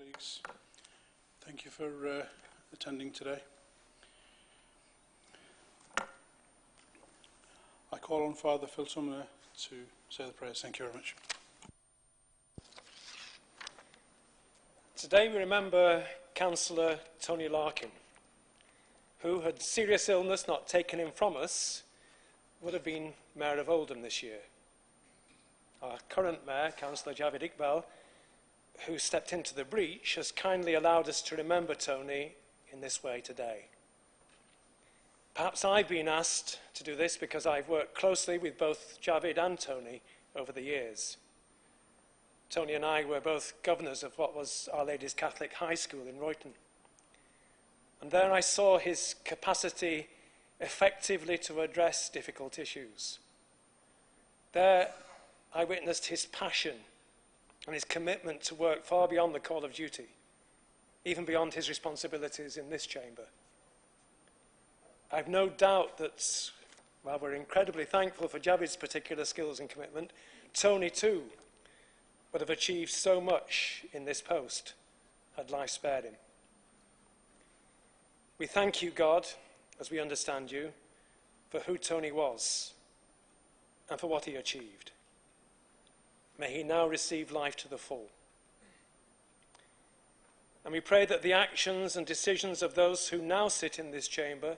Colleagues, thank you for attending today. I call on Father Phil Sumner to say the prayers. Thank you very much. Today we remember Councillor Tony Larkin, who, had serious illness not taken him from us, would have been Mayor of Oldham this year. Our current Mayor, Councillor Javid Iqbal, who stepped into the breach, has kindly allowed us to remember Tony in this way today. Perhaps I've been asked to do this because I've worked closely with both Javid and Tony over the years. Tony and I were both governors of what was Our Lady's Catholic High School in Royton. And there I saw his capacity effectively to address difficult issues. There I witnessed his passion and his commitment to work far beyond the call of duty, even beyond his responsibilities in this chamber. I've no doubt that, while we're incredibly thankful for Javid's particular skills and commitment, Tony too would have achieved so much in this post had life spared him. We thank you, God, as we understand you, for who Tony was and for what he achieved. May he now receive life to the full. And we pray that the actions and decisions of those who now sit in this chamber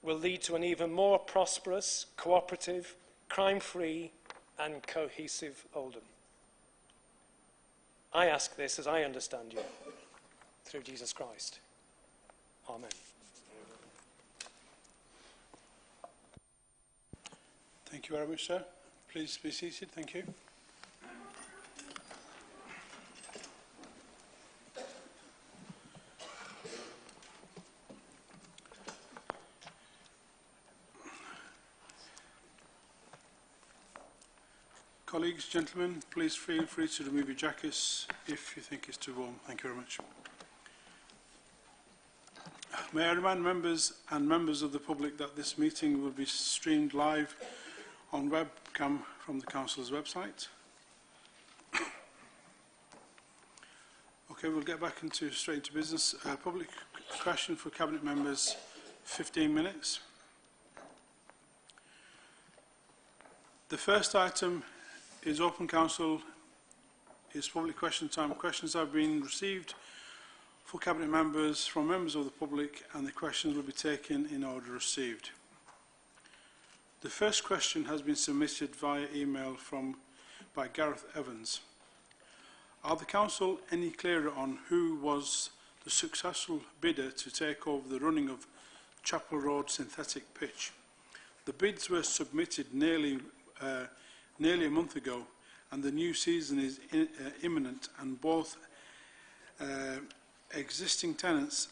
will lead to an even more prosperous, cooperative, crime-free and cohesive Oldham. I ask this as I understand you, through Jesus Christ. Amen. Thank you very much, sir. Please be seated. Thank you. Colleagues, gentlemen, please feel free to remove your jackets if you think it's too warm. Thank you very much. May I remind members and members of the public that this meeting will be streamed live on webcam from the Council's website. Okay, we'll get back straight into business. Public question for Cabinet members, 15 minutes. The first item is Open Council, is public question time. Questions have been received for Cabinet members from members of the public, and the questions will be taken in order received. The first question has been submitted via email by Gareth Evans. Are the Council any clearer on who was the successful bidder to take over the running of Chapel Road synthetic pitch? The bids were submitted nearly a month ago, and the new season is imminent, and both existing tenants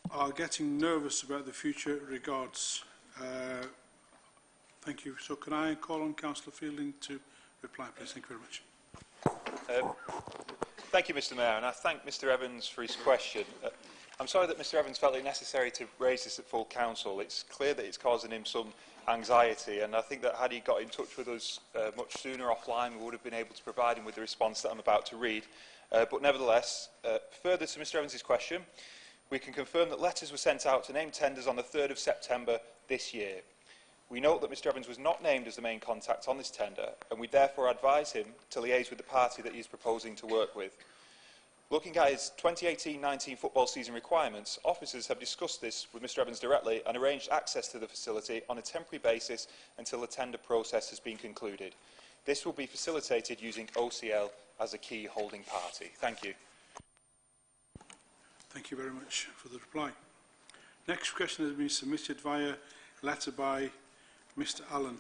are getting nervous about the future. Regards. Thank you. So can I call on Councillor Fielding to reply, please? Thank you very much. Thank you, Mr Mayor, and I thank Mr Evans for his question. I'm sorry that Mr Evans felt it necessary to raise this at full council. It's clear that it's causing him some anxiety, and I think that had he got in touch with us much sooner offline, we would have been able to provide him with the response that I'm about to read. But nevertheless, further to Mr Evans' question, we can confirm that letters were sent out to name tenders on the 3rd of September this year. We note that Mr Evans was not named as the main contact on this tender, and we therefore advise him to liaise with the party that he is proposing to work with. Looking at his 2018-19 football season requirements, officers have discussed this with Mr Evans directly and arranged access to the facility on a temporary basis until the tender process has been concluded. This will be facilitated using OCL as a key holding party. Thank you. Thank you very much for the reply. Next question has been submitted via letter by Mr Allen.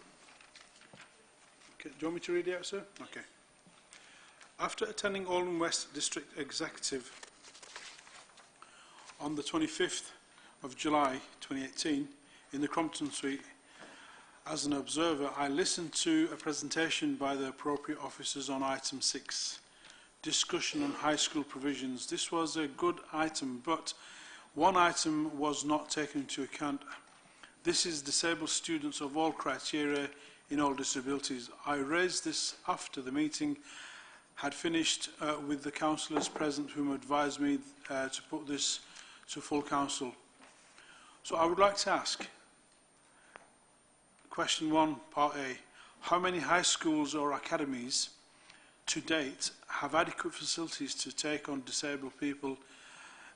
Okay, do you want me to read it out, sir? Okay. After attending Oldham West District Executive on the 25th of July 2018 in the Crompton Suite as an observer, I listened to a presentation by the appropriate officers on item 6, discussion on high school provisions. This was a good item, but one item was not taken into account. This is disabled students of all criteria in all disabilities. I raised this after the meeting had finished with the councillors present whom advised me to put this to full council. So I would like to ask, question 1, part A, how many high schools or academies to date have adequate facilities to take on disabled people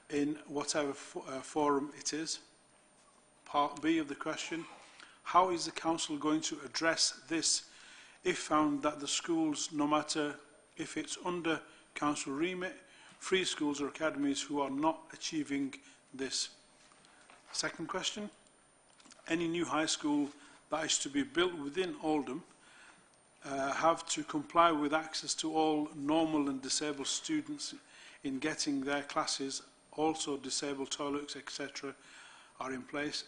in whatever forum it is? Part B of the question, how is the council going to address this if found that the schools, no matter if it's under council remit, free schools or academies who are not achieving this? Second question, any new high school that is to be built within Oldham have to comply with access to all normal and disabled students in getting their classes, also disabled toilets, etc. are in place.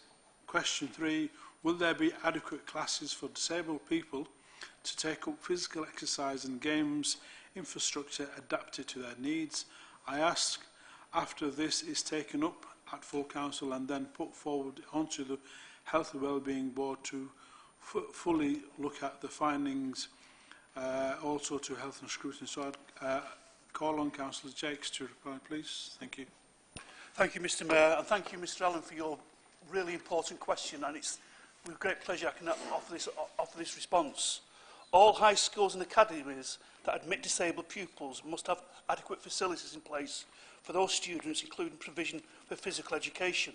Question 3, will there be adequate classes for disabled people to take up physical exercise and games infrastructure adapted to their needs? I ask, after this is taken up at full council and then put forward onto the Health and Wellbeing Board to fully look at the findings, also to health and scrutiny. So I'd call on Councillor Jakes to reply, please. Thank you. Thank you, Mr Mayor, and thank you, Mr Allen, for your really important question, and it's with great pleasure I can offer this response. All high schools and academies that admit disabled pupils must have adequate facilities in place for those students, including provision for physical education.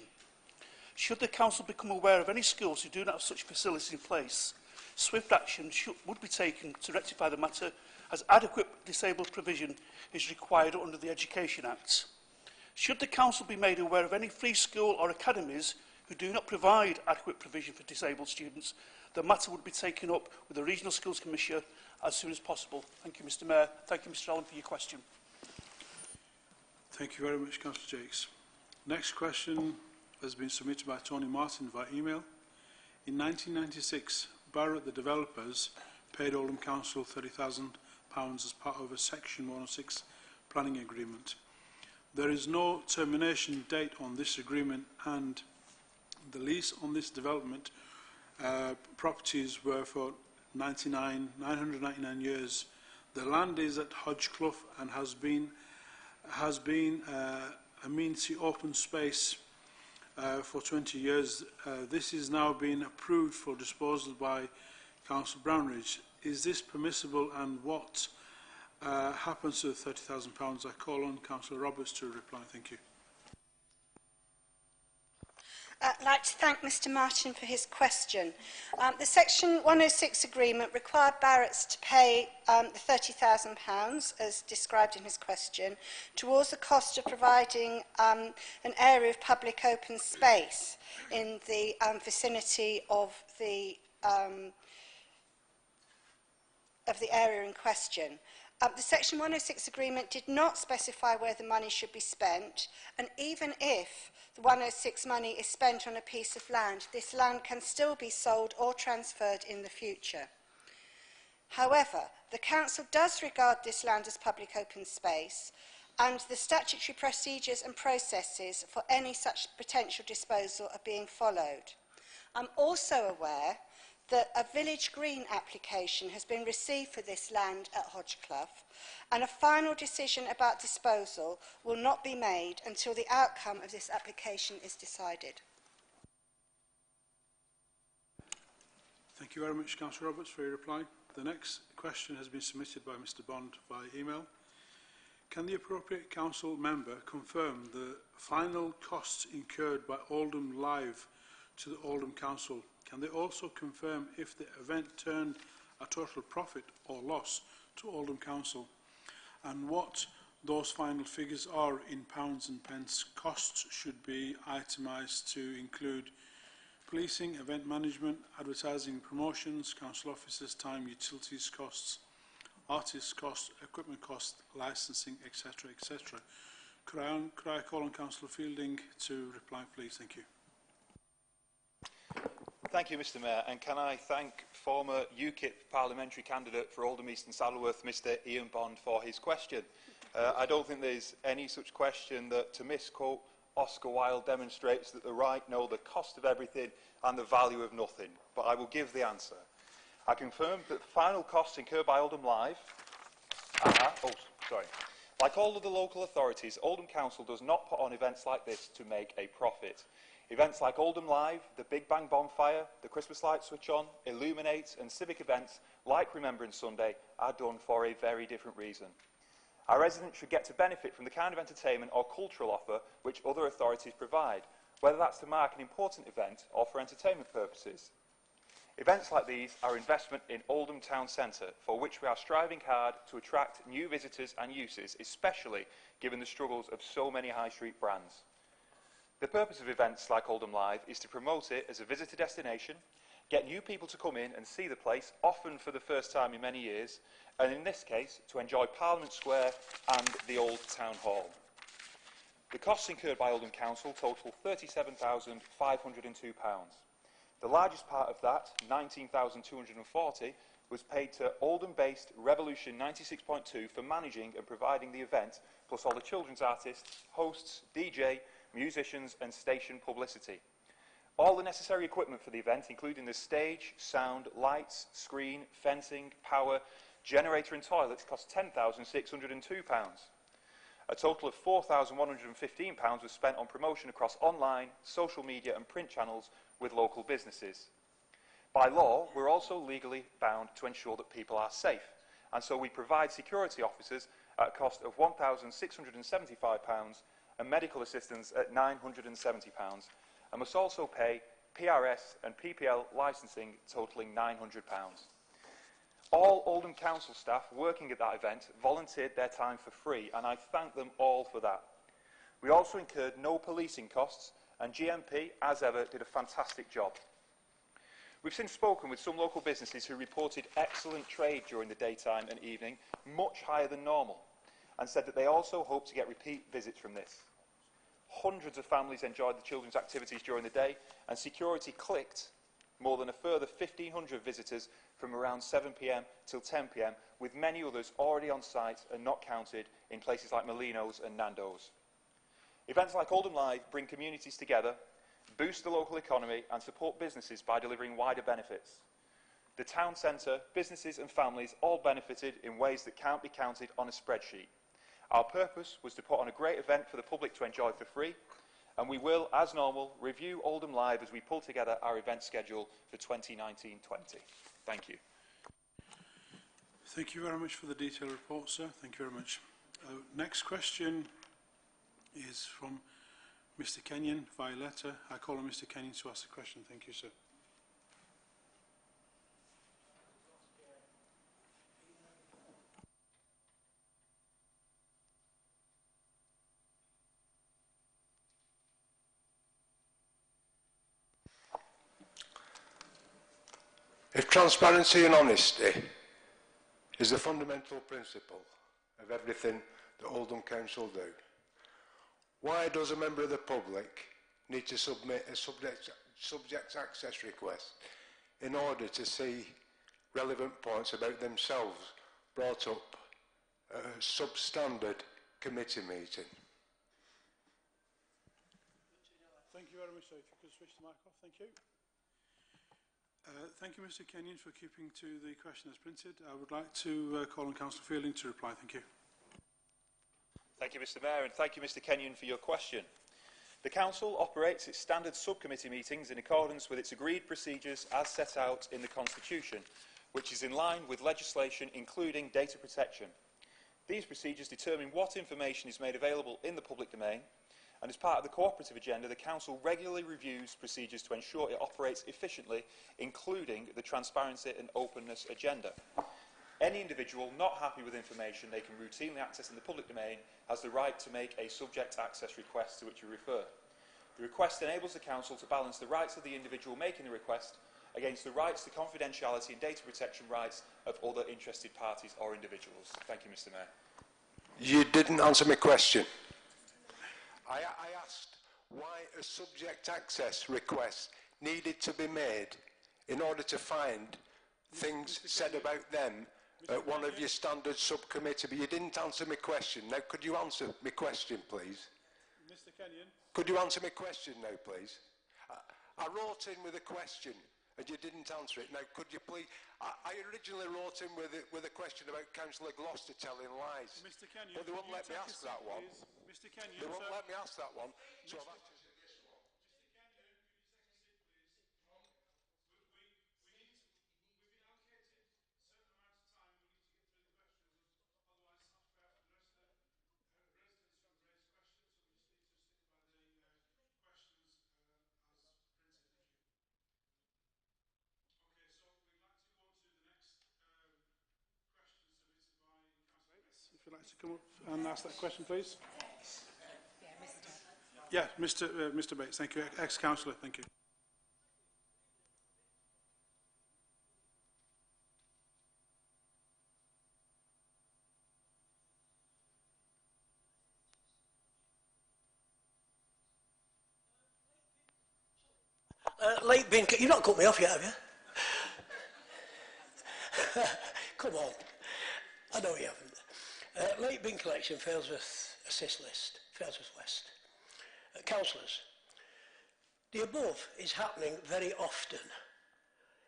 Should the council become aware of any schools who do not have such facilities in place, swift action would be taken to rectify the matter, as adequate disabled provision is required under the Education Act. Should the council be made aware of any free school or academies who do not provide adequate provision for disabled students, the matter would be taken up with the Regional Schools Commissioner as soon as possible. Thank you, Mr Mayor. Thank you, Mr Allen, for your question. Thank you very much, Councillor Jakes. Next question has been submitted by Tony Martin via email. In 1996, Barrett, the developers, paid Oldham Council £30,000 as part of a Section 106 planning agreement. There is no termination date on this agreement, and the lease on this development properties were for 999 years. The land is at Hodgeclough and has been amenity open space for 20 years. This is now being approved for disposal by Council Brownridge. Is this permissible, and what happens to the £30,000? I call on Councillor Roberts to reply. Thank you. I'd like to thank Mr Martin for his question. The Section 106 agreement required Barrett's to pay the £30,000, as described in his question, towards the cost of providing an area of public open space in the vicinity of the area in question. The Section 106 agreement did not specify where the money should be spent, and even if the 106 money is spent on a piece of land, this land can still be sold or transferred in the future. However, the Council does regard this land as public open space, and the statutory procedures and processes for any such potential disposal are being followed. I'm also aware that a village green application has been received for this land at Hodgeclough, and a final decision about disposal will not be made until the outcome of this application is decided. Thank you very much, Councillor Roberts, for your reply. The next question has been submitted by Mr Bond via email. Can the appropriate council member confirm the final costs incurred by Oldham Live to the Oldham Council? Can they also confirm if the event turned a total profit or loss to Oldham Council, and what those final figures are in pounds and pence? Costs should be itemised to include policing, event management, advertising, promotions, council officers' time, utilities costs, artists' costs, equipment costs, licensing, etc., etc. Could I call on Councillor Fielding to reply, please? Thank you. Thank you, Mr Mayor, and can I thank former UKIP parliamentary candidate for Oldham East and Saddleworth, Mr Ian Bond, for his question. I don't think there's any such question that, to misquote Oscar Wilde, demonstrates that the right know the cost of everything and the value of nothing, but I will give the answer. I confirm that the final costs incurred by Oldham Live Oh, sorry. Like all of the local authorities, Oldham Council does not put on events like this to make a profit. Events like Oldham Live, the Big Bang Bonfire, the Christmas Lights Switch On, Illuminate and civic events like Remembrance Sunday are done for a very different reason. Our residents should get to benefit from the kind of entertainment or cultural offer which other authorities provide, whether that's to mark an important event or for entertainment purposes. Events like these are investment in Oldham Town Centre, for which we are striving hard to attract new visitors and uses, especially given the struggles of so many high street brands. The purpose of events like Oldham Live is to promote it as a visitor destination, get new people to come in and see the place, often for the first time in many years, and in this case, to enjoy Parliament Square and the old Town Hall. The costs incurred by Oldham Council total £37,502. The largest part of that, £19,240, was paid to Oldham-based Revolution 96.2 for managing and providing the event, plus all the children's artists, hosts, DJ, musicians and station publicity. All the necessary equipment for the event, including the stage, sound, lights, screen, fencing, power, generator and toilets, cost £10,602. A total of £4,115 was spent on promotion across online, social media and print channels with local businesses. By law, we're also legally bound to ensure that people are safe, and so we provide security officers at a cost of £1,675 and medical assistance at £970, and must also pay PRS and PPL licensing totalling £900. All Oldham Council staff working at that event volunteered their time for free, and I thank them all for that. We also incurred no policing costs, and GMP, as ever, did a fantastic job. We've since spoken with some local businesses who reported excellent trade during the daytime and evening, much higher than normal, and said that they also hope to get repeat visits from this. Hundreds of families enjoyed the children's activities during the day, and security clicked more than a further 1,500 visitors from around 7 p.m. till 10 p.m, with many others already on site and not counted in places like Molino's and Nando's. Events like Oldham Live bring communities together, boost the local economy and support businesses by delivering wider benefits. The town centre, businesses and families all benefited in ways that can't be counted on a spreadsheet. Our purpose was to put on a great event for the public to enjoy for free, and we will, as normal, review Oldham Live as we pull together our event schedule for 2019-20. Thank you. Thank you very much for the detailed report, sir. Thank you very much. Next question is from Mr. Kenyon via letter. I call on Mr. Kenyon to ask the question. Thank you, sir. If transparency and honesty is the fundamental principle of everything that Oldham Council do, why does a member of the public need to submit a subject access request in order to see relevant points about themselves brought up at a substandard committee meeting? Thank you very much, sir. If you could switch the mic off, thank you. Thank you, Mr. Kenyon, for keeping to the question as printed. I would like to call on Councillor Fielding to reply. Thank you. Thank you, Mr. Mayor, and thank you, Mr. Kenyon, for your question. The Council operates its standard subcommittee meetings in accordance with its agreed procedures as set out in the Constitution, which is in line with legislation including data protection. These procedures determine what information is made available in the public domain, and as part of the cooperative agenda, the Council regularly reviews procedures to ensure it operates efficiently, including the transparency and openness agenda. Any individual not happy with information they can routinely access in the public domain has the right to make a subject access request to which we refer. The request enables the Council to balance the rights of the individual making the request against the rights to confidentiality and data protection rights of other interested parties or individuals. Thank you, Mr. Mayor. You didn't answer my question. I asked why a subject access request needed to be made in order to find things said about them at one of your standard subcommittee, but you didn't answer my question. Now, could you answer my question, please? Mr. Kenyon. Could you answer my question now, please? I wrote in with a question and you didn't answer it. Now, could you please... I originally wrote in with a question about Councillor Gloucester telling lies. Mr. Kenyon, but they won't let me ask that one. Mr. Kenyon, They won't let me ask that one. So I've asked you this one. Mr. Kenyon, could you take a seat, please? We've been allocated a certain amount of time. We need to get through the questions. Otherwise, the rest of the residents have raised questions, so we just need to stick by the questions as printed. Thank you. Okay, so we'd like to go on to the next question submitted by Councillor Bates. If you'd like to come up and ask that question, please. Yeah, Mr. Bates, thank you. Ex-councillor, thank you. Late bin... You've not cut me off yet, have you? Come on. I know you haven't. Late bin collection, Failsworth assist list, Failsworth West. Councillors, the above is happening very often.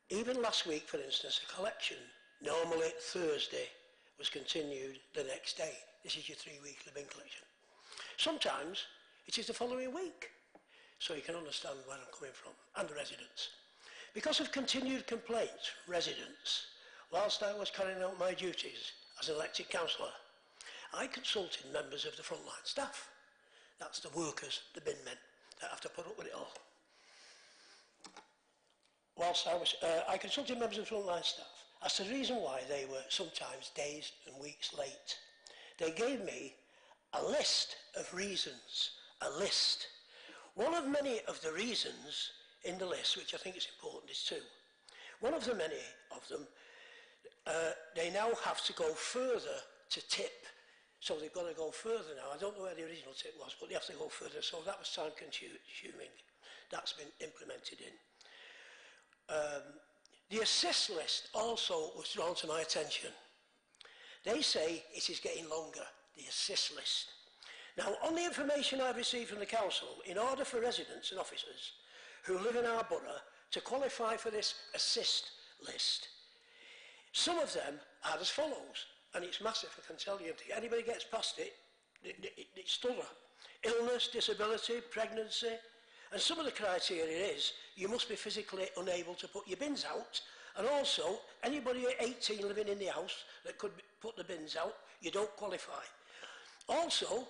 Even last week, for instance, a collection, normally Thursday, was continued the next day. This is your 3-weekly bin collection. Sometimes it is the following week. So you can understand where I'm coming from, and the residents. Because of continued complaints from residents, whilst I was carrying out my duties as an elected councillor, I consulted members of the frontline staff. That's the workers, the bin men, that have to put up with it all. Whilst I consulted members of the frontline staff as to the reason why they were sometimes days and weeks late. They gave me a list of reasons, a list. One of many of the reasons in the list, which I think is important, is two. One of the many of them, they now have to go further to tip. So they've got to go further now. I don't know where the original tip was, but they have to go further. So that was time consuming. That's been implemented in. The assist list also was drawn to my attention. They say it is getting longer, the assist list. Now, on the information I've received from the council, in order for residents and officers who live in our borough to qualify for this assist list, some of them are as follows, and it's massive, I can tell you. If anybody gets past it, it's thorough. Illness, disability, pregnancy, and some of the criteria is you must be physically unable to put your bins out, and also anybody at 18 living in the house that could put the bins out, you don't qualify. Also,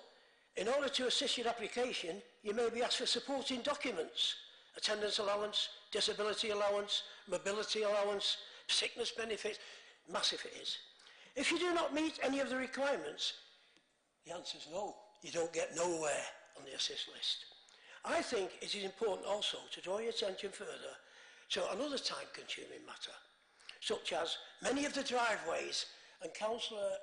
in order to assist your application, you may be asked for supporting documents, attendance allowance, disability allowance, mobility allowance, sickness benefits. Massive it is. If you do not meet any of the requirements, the answer is no. You don't get nowhere on the assist list. I think it is important also to draw your attention further to another time-consuming matter, such as many of the driveways, and Councillor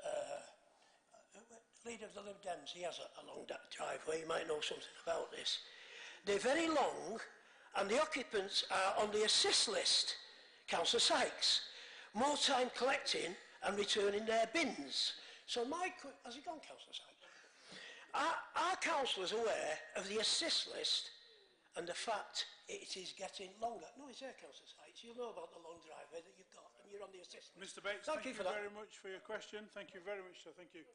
leader of the Lib Dems, he has a long driveway, you might know something about this. They're very long, and the occupants are on the assist list, Councillor Sykes. More time collecting and returning their bins. So has it gone, Councillor Sykes? Are councillors aware of the assist list and the fact it is getting longer? No, it's there, Councillor Sykes. You'll know about the long driveway that you've got, and you're on the assist list. Mr. Bates, thank you very much for your question. Thank you very much, sir. Thank you.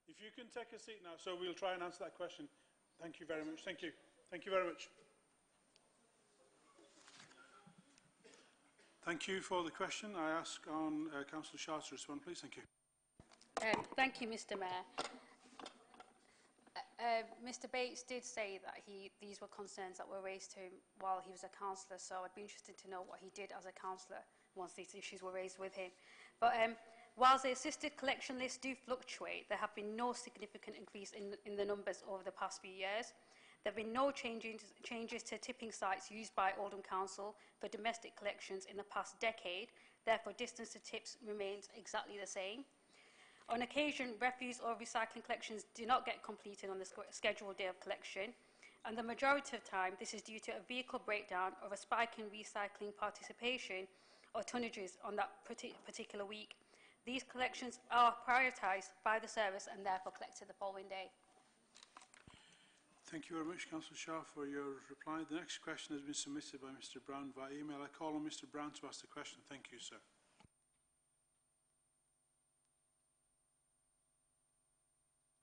If you can take a seat now, so we'll try and answer that question. Thank you very much. Thank you. Thank you very much. Thank you for the question. I ask on Councillor Shah to respond, please. Thank you. Thank you, Mr. Mayor. Mr. Bates did say that these were concerns that were raised to him while he was a councillor, so I'd be interested to know what he did as a councillor once these issues were raised with him. But whilst the assisted collection lists do fluctuate, there have been no significant increase in the numbers over the past few years. There have been no changes to tipping sites used by Oldham Council for domestic collections in the past decade. Therefore, distance to tips remains exactly the same. On occasion, refuse or recycling collections do not get completed on the scheduled day of collection, and the majority of the time this is due to a vehicle breakdown or a spike in recycling participation or tonnages on that particular week. These collections are prioritised by the service and therefore collected the following day. Thank you very much, Councillor Shaw, for your reply. The next question has been submitted by Mr Brown via email. I call on Mr Brown to ask the question. Thank you, sir.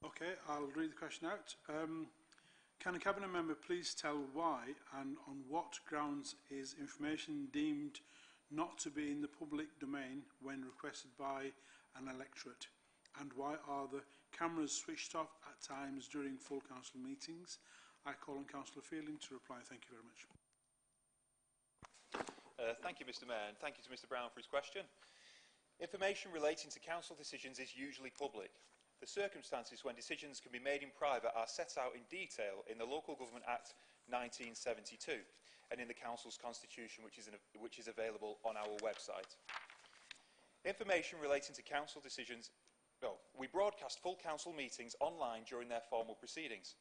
Okay, I'll read the question out. Can a Cabinet member please tell why and on what grounds is information deemed not to be in the public domain when requested by an electorate? And why are the cameras switched off at times during full council meetings? I call on Councillor Fielding to reply. Thank you very much. Thank you, Mr Mayor, and thank you to Mr Brown for his question. Information relating to council decisions is usually public. The circumstances when decisions can be made in private are set out in detail in the Local Government Act 1972 and in the Council's Constitution, which is available on our website. Information relating to council decisions. Well, we broadcast full council meetings online during their formal proceedings.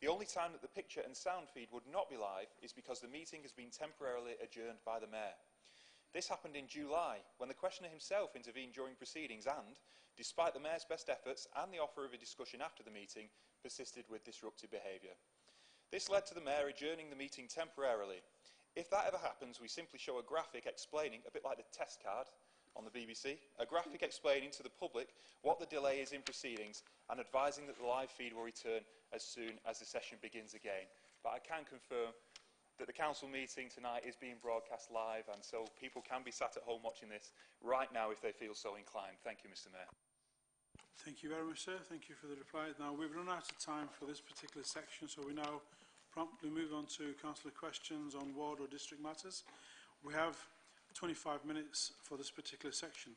The only time that the picture and sound feed would not be live is because the meeting has been temporarily adjourned by the Mayor. This happened in July, when the questioner himself intervened during proceedings and, despite the Mayor's best efforts and the offer of a discussion after the meeting, persisted with disruptive behaviour. This led to the Mayor adjourning the meeting temporarily. If that ever happens, we simply show a graphic explaining, a bit like the test card on the BBC, a graphic explaining to the public what the delay is in proceedings and advising that the live feed will return as soon as the session begins again. But I can confirm that the council meeting tonight is being broadcast live, and so people can be sat at home watching this right now if they feel so inclined. Thank you, Mr Mayor. Thank you very much, sir. Thank you for the reply. Now, we've run out of time for this particular section, so we now promptly move on to councillor questions on ward or district matters. We have 25 minutes for this particular section.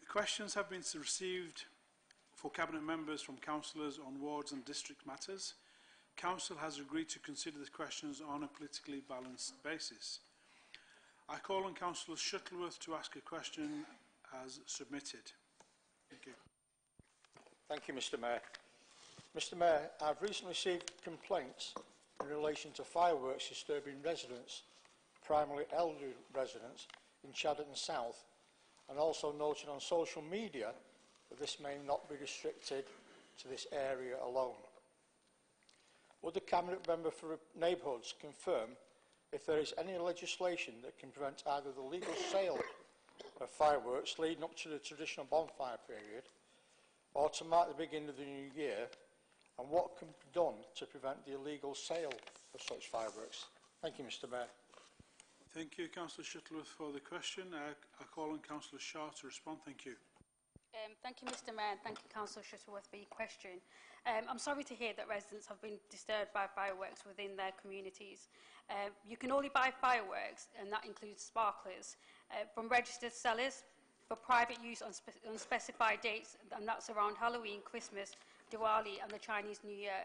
The questions have been received for Cabinet members from councillors on wards and district matters. Council has agreed to consider the questions on a politically balanced basis. I call on Councillor Shuttleworth to ask a question as submitted. Thank you. Thank you, Mr Mayor. Mr Mayor, I've recently received complaints in relation to fireworks disturbing residents, primarily elderly residents, in Chadderton South, and also noted on social media that this may not be restricted to this area alone. Would the Cabinet Member for Neighbourhoods confirm if there is any legislation that can prevent either the legal sale of fireworks leading up to the traditional bonfire period or to mark the beginning of the new year, and what can be done to prevent the illegal sale of such fireworks? Thank you, Mr Mayor. Thank you, Councillor Shuttleworth, for the question. I call on Councillor Shaw to respond. Thank you. Thank you, Mr Mayor, and thank you, Councillor Shuttleworth, for your question. I'm sorry to hear that residents have been disturbed by fireworks within their communities. You can only buy fireworks, and that includes sparklers, from registered sellers for private use on specified dates, and that's around Halloween, Christmas, Diwali and the Chinese New Year.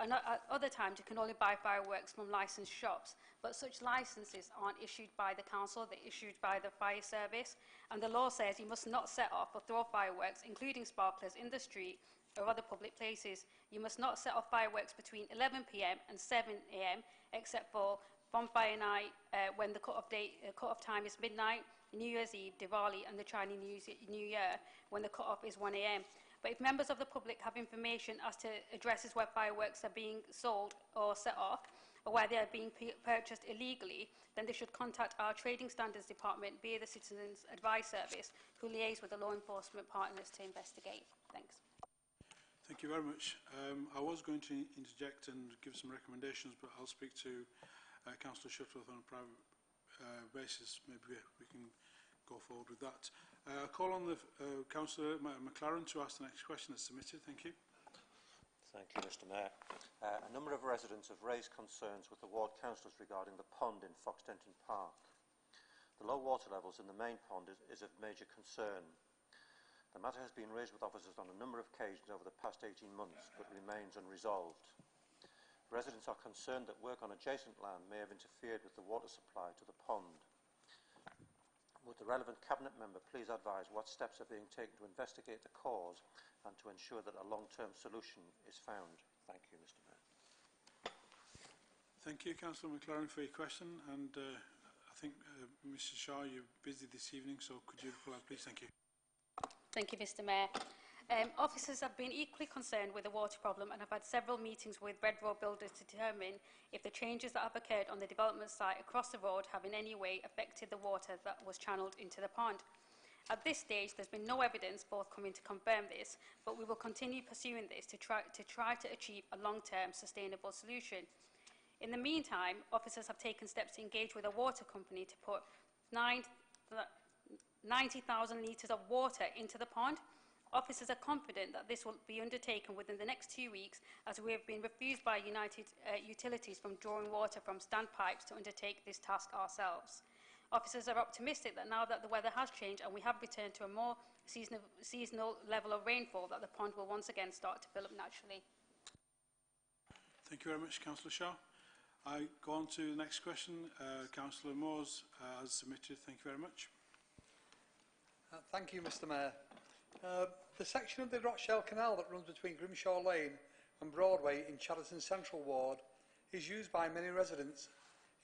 And at other times, you can only buy fireworks from licensed shops, but such licenses aren't issued by the council, they're issued by the fire service. And the law says you must not set off or throw fireworks, including sparklers, in the street or other public places. You must not set off fireworks between 11 p.m. and 7 a.m, except for bonfire night, when the cut-off time is midnight, New Year's Eve, Diwali and the Chinese New Year, when the cut-off is 1 a.m. But if members of the public have information as to addresses where fireworks are being sold or set off, or where they are being purchased illegally, then they should contact our Trading Standards Department via the Citizens Advice Service, who liaise with the law enforcement partners to investigate. Thanks. Thank you very much. I was going to interject and give some recommendations, but I'll speak to Councillor Shuttleworth on a private basis. Maybe we can go forward with that. I'll call on the Councillor McLaren to ask the next question that's submitted. Thank you. Thank you, Mr Mayor. A number of residents have raised concerns with the ward councillors regarding the pond in Foxdenton Park. The low water levels in the main pond is of major concern. The matter has been raised with officers on a number of occasions over the past 18 months, but remains unresolved. Residents are concerned that work on adjacent land may have interfered with the water supply to the pond. Would the relevant Cabinet Member please advise what steps are being taken to investigate the cause and to ensure that a long-term solution is found? Thank you, Mr Mayor. Thank you, Councillor McLaren, for your question. And I think, Mrs Shaw, you're busy this evening, so could you reply, please? Thank you. Thank you, Mr Mayor. Officers have been equally concerned with the water problem and have had several meetings with Red Road builders to determine if the changes that have occurred on the development site across the road have in any way affected the water that was channelled into the pond. At this stage, there's been no evidence forthcoming to confirm this, but we will continue pursuing this to try to achieve a long-term sustainable solution. In the meantime, officers have taken steps to engage with a water company to put 90,000 litres of water into the pond. Officers are confident that this will be undertaken within the next 2 weeks, as we have been refused by United Utilities from drawing water from standpipes to undertake this task ourselves. Officers are optimistic that now that the weather has changed and we have returned to a more seasonal level of rainfall, that the pond will once again start to fill up naturally. Thank you very much, Councillor Shaw. I go on to the next question. Councillor Moores has submitted. Thank you very much. Thank you, Mr Mayor. The section of the Rochdale Canal that runs between Grimshaw Lane and Broadway in Chatterton Central Ward is used by many residents,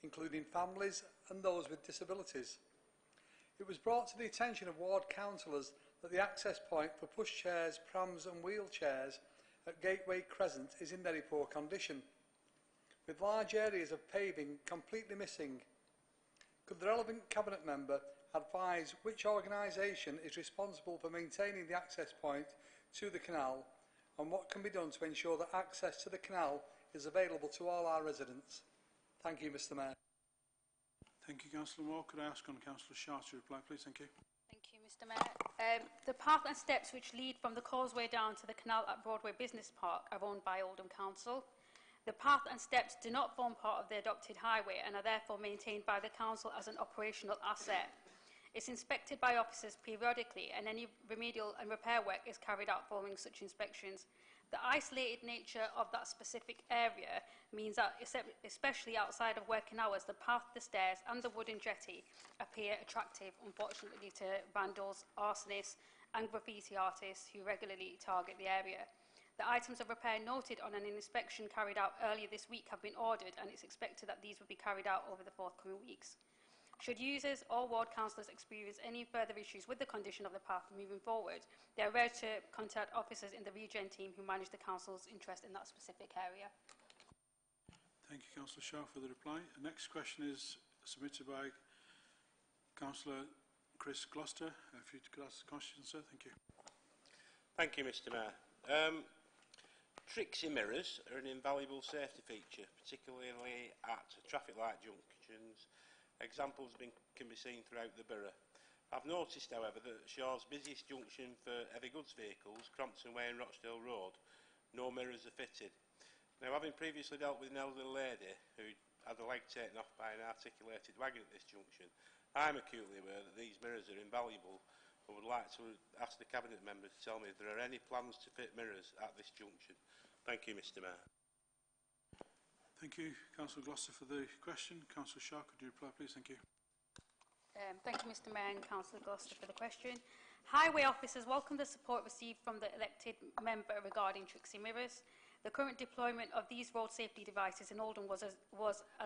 including families and those with disabilities. It was brought to the attention of ward councillors that the access point for pushchairs, prams and wheelchairs at Gateway Crescent is in very poor condition, with large areas of paving completely missing. Could the relevant Cabinet member advise which organisation is responsible for maintaining the access point to the canal, and what can be done to ensure that access to the canal is available to all our residents? Thank you, Mr Mayor. Thank you, Councillor Moore. Could I ask on Councillor Shaw to reply, please? Thank you. Thank you, Mr Mayor. The path and steps which lead from the causeway down to the canal at Broadway Business Park are owned by Oldham Council. The path and steps do not form part of the adopted highway and are therefore maintained by the Council as an operational asset. It's inspected by officers periodically, and any remedial and repair work is carried out following such inspections. The isolated nature of that specific area means that, especially outside of working hours, the path, the stairs and the wooden jetty appear attractive, unfortunately, to vandals, arsonists and graffiti artists who regularly target the area. The items of repair noted on an inspection carried out earlier this week have been ordered, and it's expected that these will be carried out over the forthcoming weeks. Should users or ward councillors experience any further issues with the condition of the path moving forward, they are urged to contact officers in the regen team who manage the council's interest in that specific area. Thank you, Councillor Shaw, for the reply. The next question is submitted by Councillor Chris Gloucester. If you could ask the question, sir. Thank you. Thank you, Mr Mayor. Trixie mirrors are an invaluable safety feature, particularly at traffic light junctions. Examples can be seen throughout the borough. I've noticed, however, that Shaw's busiest junction for heavy goods vehicles, Crompton Way and Rochdale Road, no mirrors are fitted. Now, having previously dealt with an elderly lady who had a leg taken off by an articulated wagon at this junction, I'm acutely aware that these mirrors are invaluable, but would like to ask the Cabinet member to tell me if there are any plans to fit mirrors at this junction. Thank you, Mr Mayor. Thank you, Councillor Gloucester, for the question. Councillor Shaw, could you reply, please? Thank you. Thank you, Mr Mayor and Councillor Gloucester, for the question. Highway officers welcome the support received from the elected member regarding Trixie mirrors. The current deployment of these road safety devices in Oldham was as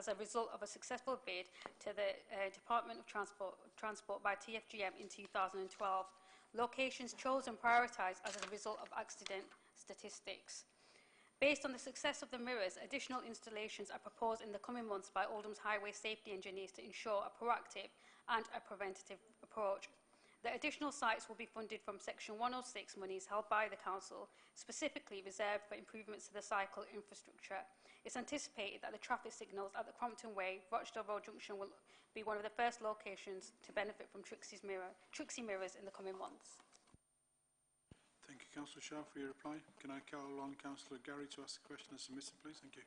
a result of a successful bid to the Department of Transport by TFGM in 2012. Locations chosen prioritised as a result of accident statistics. Based on the success of the mirrors, additional installations are proposed in the coming months by Oldham's highway safety engineers to ensure a proactive and a preventative approach. The additional sites will be funded from Section 106 monies held by the Council, specifically reserved for improvements to the cycle infrastructure. It's anticipated that the traffic signals at the Crompton Way, Rochdale Road Junction will be one of the first locations to benefit from Trixie mirrors in the coming months. Thank you, Councillor Shaw, for your reply. Can I call on Councillor Gary to ask the question as submitted, please? Thank you.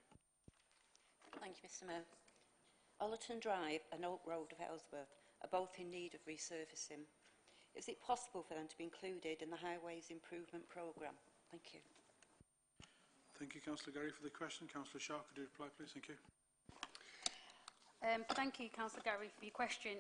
Thank you, Mr Mayor. Ollerton Drive and Oak Road of Ellsworth are both in need of resurfacing. Is it possible for them to be included in the Highways Improvement Programme? Thank you. Thank you, Councillor Gary, for the question. Councillor Shaw, could you reply, please? Thank you. Thank you, Councillor Gary, for your question.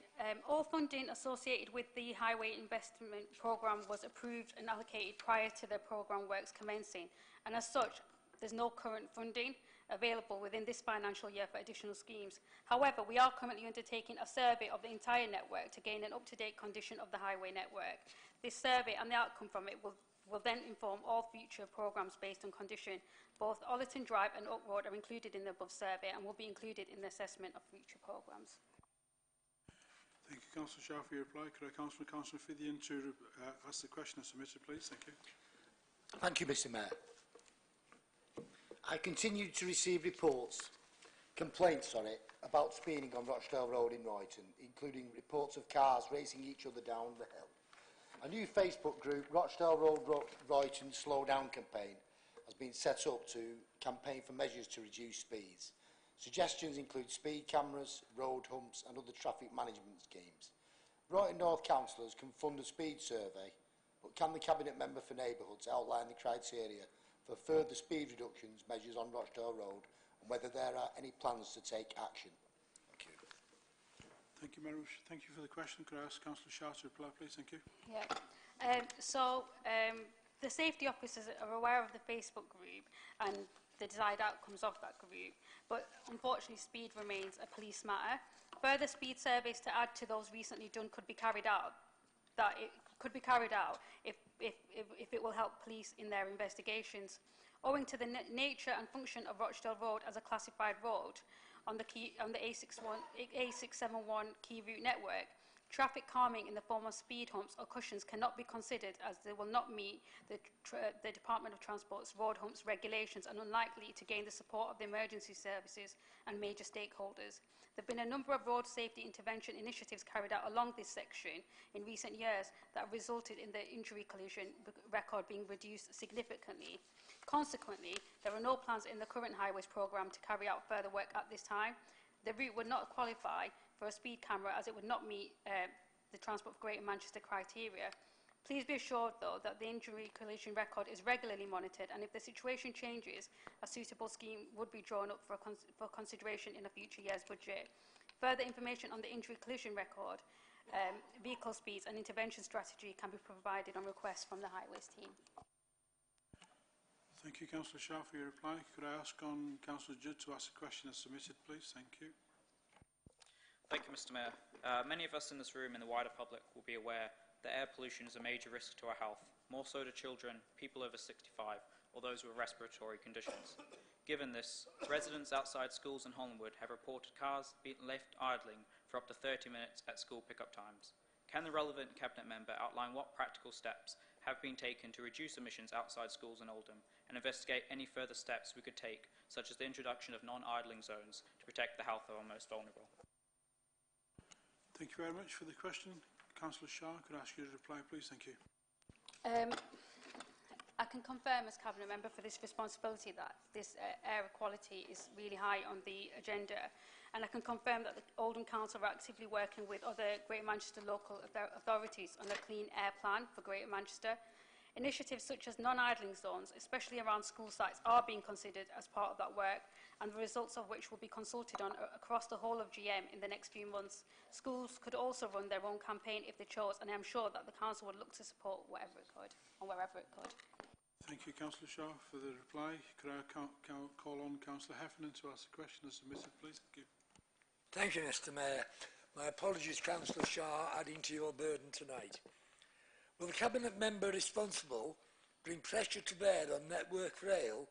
All funding associated with the Highway Investment Programme was approved and allocated prior to the programme works commencing, and as such, there's no current funding available within this financial year for additional schemes. However, we are currently undertaking a survey of the entire network to gain an up-to-date condition of the highway network. This survey and the outcome from it will will then inform all future programmes based on condition. Both Ollerton Drive and Oak Road are included in the above survey and will be included in the assessment of future programmes. Thank you, Councillor Shah, for your reply. Could I Councillor Fithian to ask the question as submitted, please? Thank you. Thank you, Mr. Mayor. I continue to receive complaints about speeding on Rochdale Road in Royton, including reports of cars racing each other down the hill. A new Facebook group, Rochdale Road Royton Slow Down Campaign, has been set up to campaign for measures to reduce speeds. Suggestions include speed cameras, road humps and other traffic management schemes. Royton North councillors can fund a speed survey, but can the Cabinet Member for Neighbourhoods outline the criteria for further speed reductions measures on Rochdale Road and whether there are any plans to take action? Thank you. Thank you, Marouche. Thank you for the question. Could I ask Councillor Shah to reply, please? Thank you. The safety officers are aware of the Facebook group and the desired outcomes of that group, but unfortunately speed remains a police matter. Further speed surveys to add to those recently done could be carried out. If it will help police in their investigations. Owing to the nature and function of Rochdale Road as a classified road on the A671 key route network, traffic calming in the form of speed humps or cushions cannot be considered, as they will not meet the Department of Transport's road humps regulations and unlikely to gain the support of the emergency services and major stakeholders. There have been a number of road safety intervention initiatives carried out along this section in recent years that have resulted in the injury collision record being reduced significantly. Consequently, there are no plans in the current highways programme to carry out further work at this time. The route would not qualify for a speed camera as it would not meet the Transport for Greater Manchester criteria. Please be assured, though, that the injury collision record is regularly monitored, and if the situation changes, a suitable scheme would be drawn up for consideration in a future year's budget. Further information on the injury collision record, vehicle speeds and intervention strategy can be provided on request from the Highways team. Thank you, Councillor Shah, for your reply. Could I ask Councillor Judd to ask the question as submitted, please? Thank you. Thank you, Mr. Mayor. Many of us in this room and the wider public will be aware that air pollution is a major risk to our health, more so to children, people over 65, or those with respiratory conditions. Given this, residents outside schools in Hollandwood have reported cars being left idling for up to 30 minutes at school pickup times. Can the relevant Cabinet Member outline what practical steps have been taken to reduce emissions outside schools in Oldham and investigate any further steps we could take, such as the introduction of non-idling zones to protect the health of our most vulnerable? Thank you very much for the question. Councillor Shah, could I ask you to reply, please? Thank you. I can confirm as Cabinet Member for this responsibility that this air quality is really high on the agenda, and I can confirm that the Oldham Council are actively working with other Greater Manchester local authorities on a clean air plan for Greater Manchester. Initiatives such as non-idling zones, especially around school sites, are being considered as part of that work, and the results of which will be consulted on across the whole of GM in the next few months. Schools could also run their own campaign if they chose, and I'm sure that the Council would look to support whatever it could, or wherever it could. Thank you, Councillor Shah, for the reply. Could I call on Councillor Heffernan to ask the question as submitted, please? Thank you. Thank you, Mr. Mayor. My apologies, Councillor Shah, adding to your burden tonight. Will the Cabinet Member responsible bring pressure to bear on Network Rail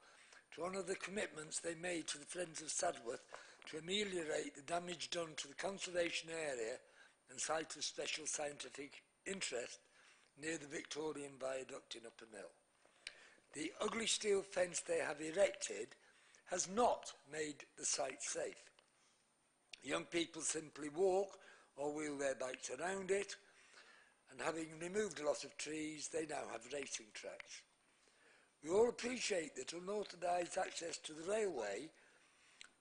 to honour the commitments they made to the Friends of Sadworth to ameliorate the damage done to the conservation area and site of special scientific interest near the Victorian Viaduct in Upper Mill? The ugly steel fence they have erected has not made the site safe. Young people simply walk or wheel their bikes around it, and having removed a lot of trees, they now have racing tracks. We all appreciate that unauthorised access to the railway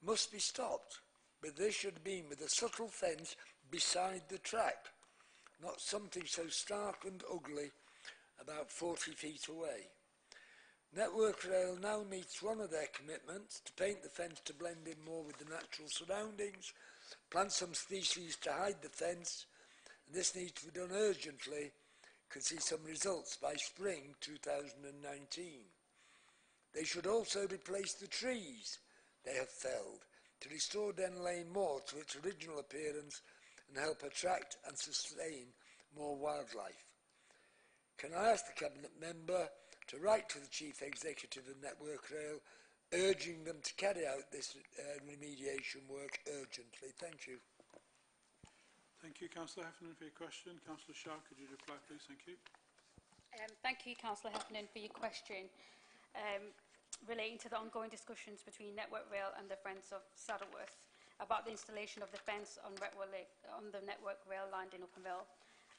must be stopped, but this should have been with a subtle fence beside the track, not something so stark and ugly about 40 feet away. Network Rail now needs to honour their commitments to paint the fence to blend in more with the natural surroundings, plant some species to hide the fence, and this needs to be done urgently. Could see some results by spring 2019. They should also replace the trees they have felled to restore Den Lane more to its original appearance and help attract and sustain more wildlife. Can I ask the Cabinet Member to write to the Chief Executive of Network Rail, urging them to carry out this remediation work urgently. Thank you. Thank you, Councillor Heffernan, for your question. Councillor Shah, could you reply, please? Thank you. Thank you, Councillor Heffernan, for your question relating to the ongoing discussions between Network Rail and the Friends of Saddleworth about the installation of the fence on the Network Rail line in Upperville.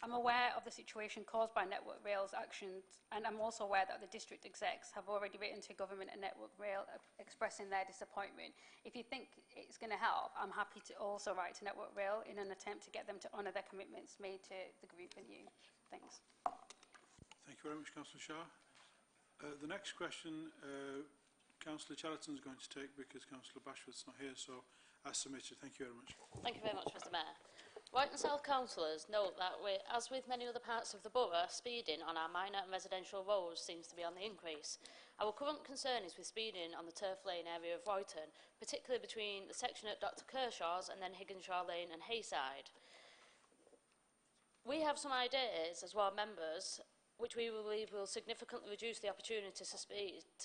I'm aware of the situation caused by Network Rail's actions, and I'm also aware that the district execs have already written to Government and Network Rail expressing their disappointment. If you think it's going to help, I'm happy to also write to Network Rail in an attempt to get them to honour their commitments made to the group and you. Thanks. Thank you very much, Councillor Shah. The next question, Councillor Charlton is going to take because Councillor Bashford's not here, so as submitted. Thank you very much. Thank you very much, Mr Mayor. White and South councillors note that, as with many other parts of the borough, speeding on our minor and residential roads seems to be on the increase. Our current concern is with speeding on the Turf Lane area of Royton, particularly between the section at Dr Kershaw's and then Higginshaw Lane and Hayside. We have some ideas as ward members which we believe will significantly reduce the opportunity to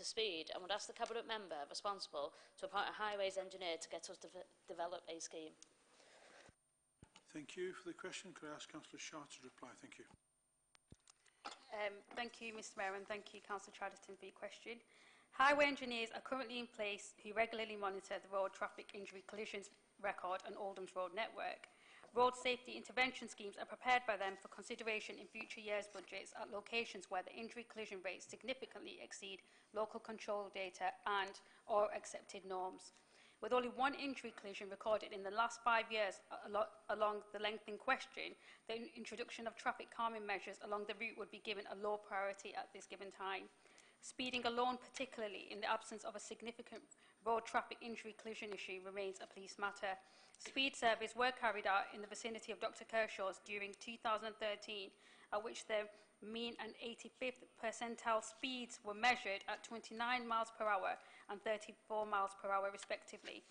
speed and would ask the Cabinet member responsible to appoint a highways engineer to get us to develop a scheme. Thank you for the question. Could I ask Councillor Shah to reply? Thank you. Thank you, Mr Mayor, and thank you, Councillor Chadderton, for your question. Highway engineers are currently in place who regularly monitor the road traffic injury collisions record on Oldham's road network. Road safety intervention schemes are prepared by them for consideration in future years' budgets at locations where the injury collision rates significantly exceed local control data and or accepted norms. With only one injury collision recorded in the last 5 years along the length in question, the introduction of traffic calming measures along the route would be given a low priority at this given time. Speeding alone, particularly in the absence of a significant road traffic injury collision issue, remains a police matter. Speed surveys were carried out in the vicinity of Dr Kershaw's during 2013, at which the mean and 85th percentile speeds were measured at 29 miles per hour and 34 miles per hour respectively.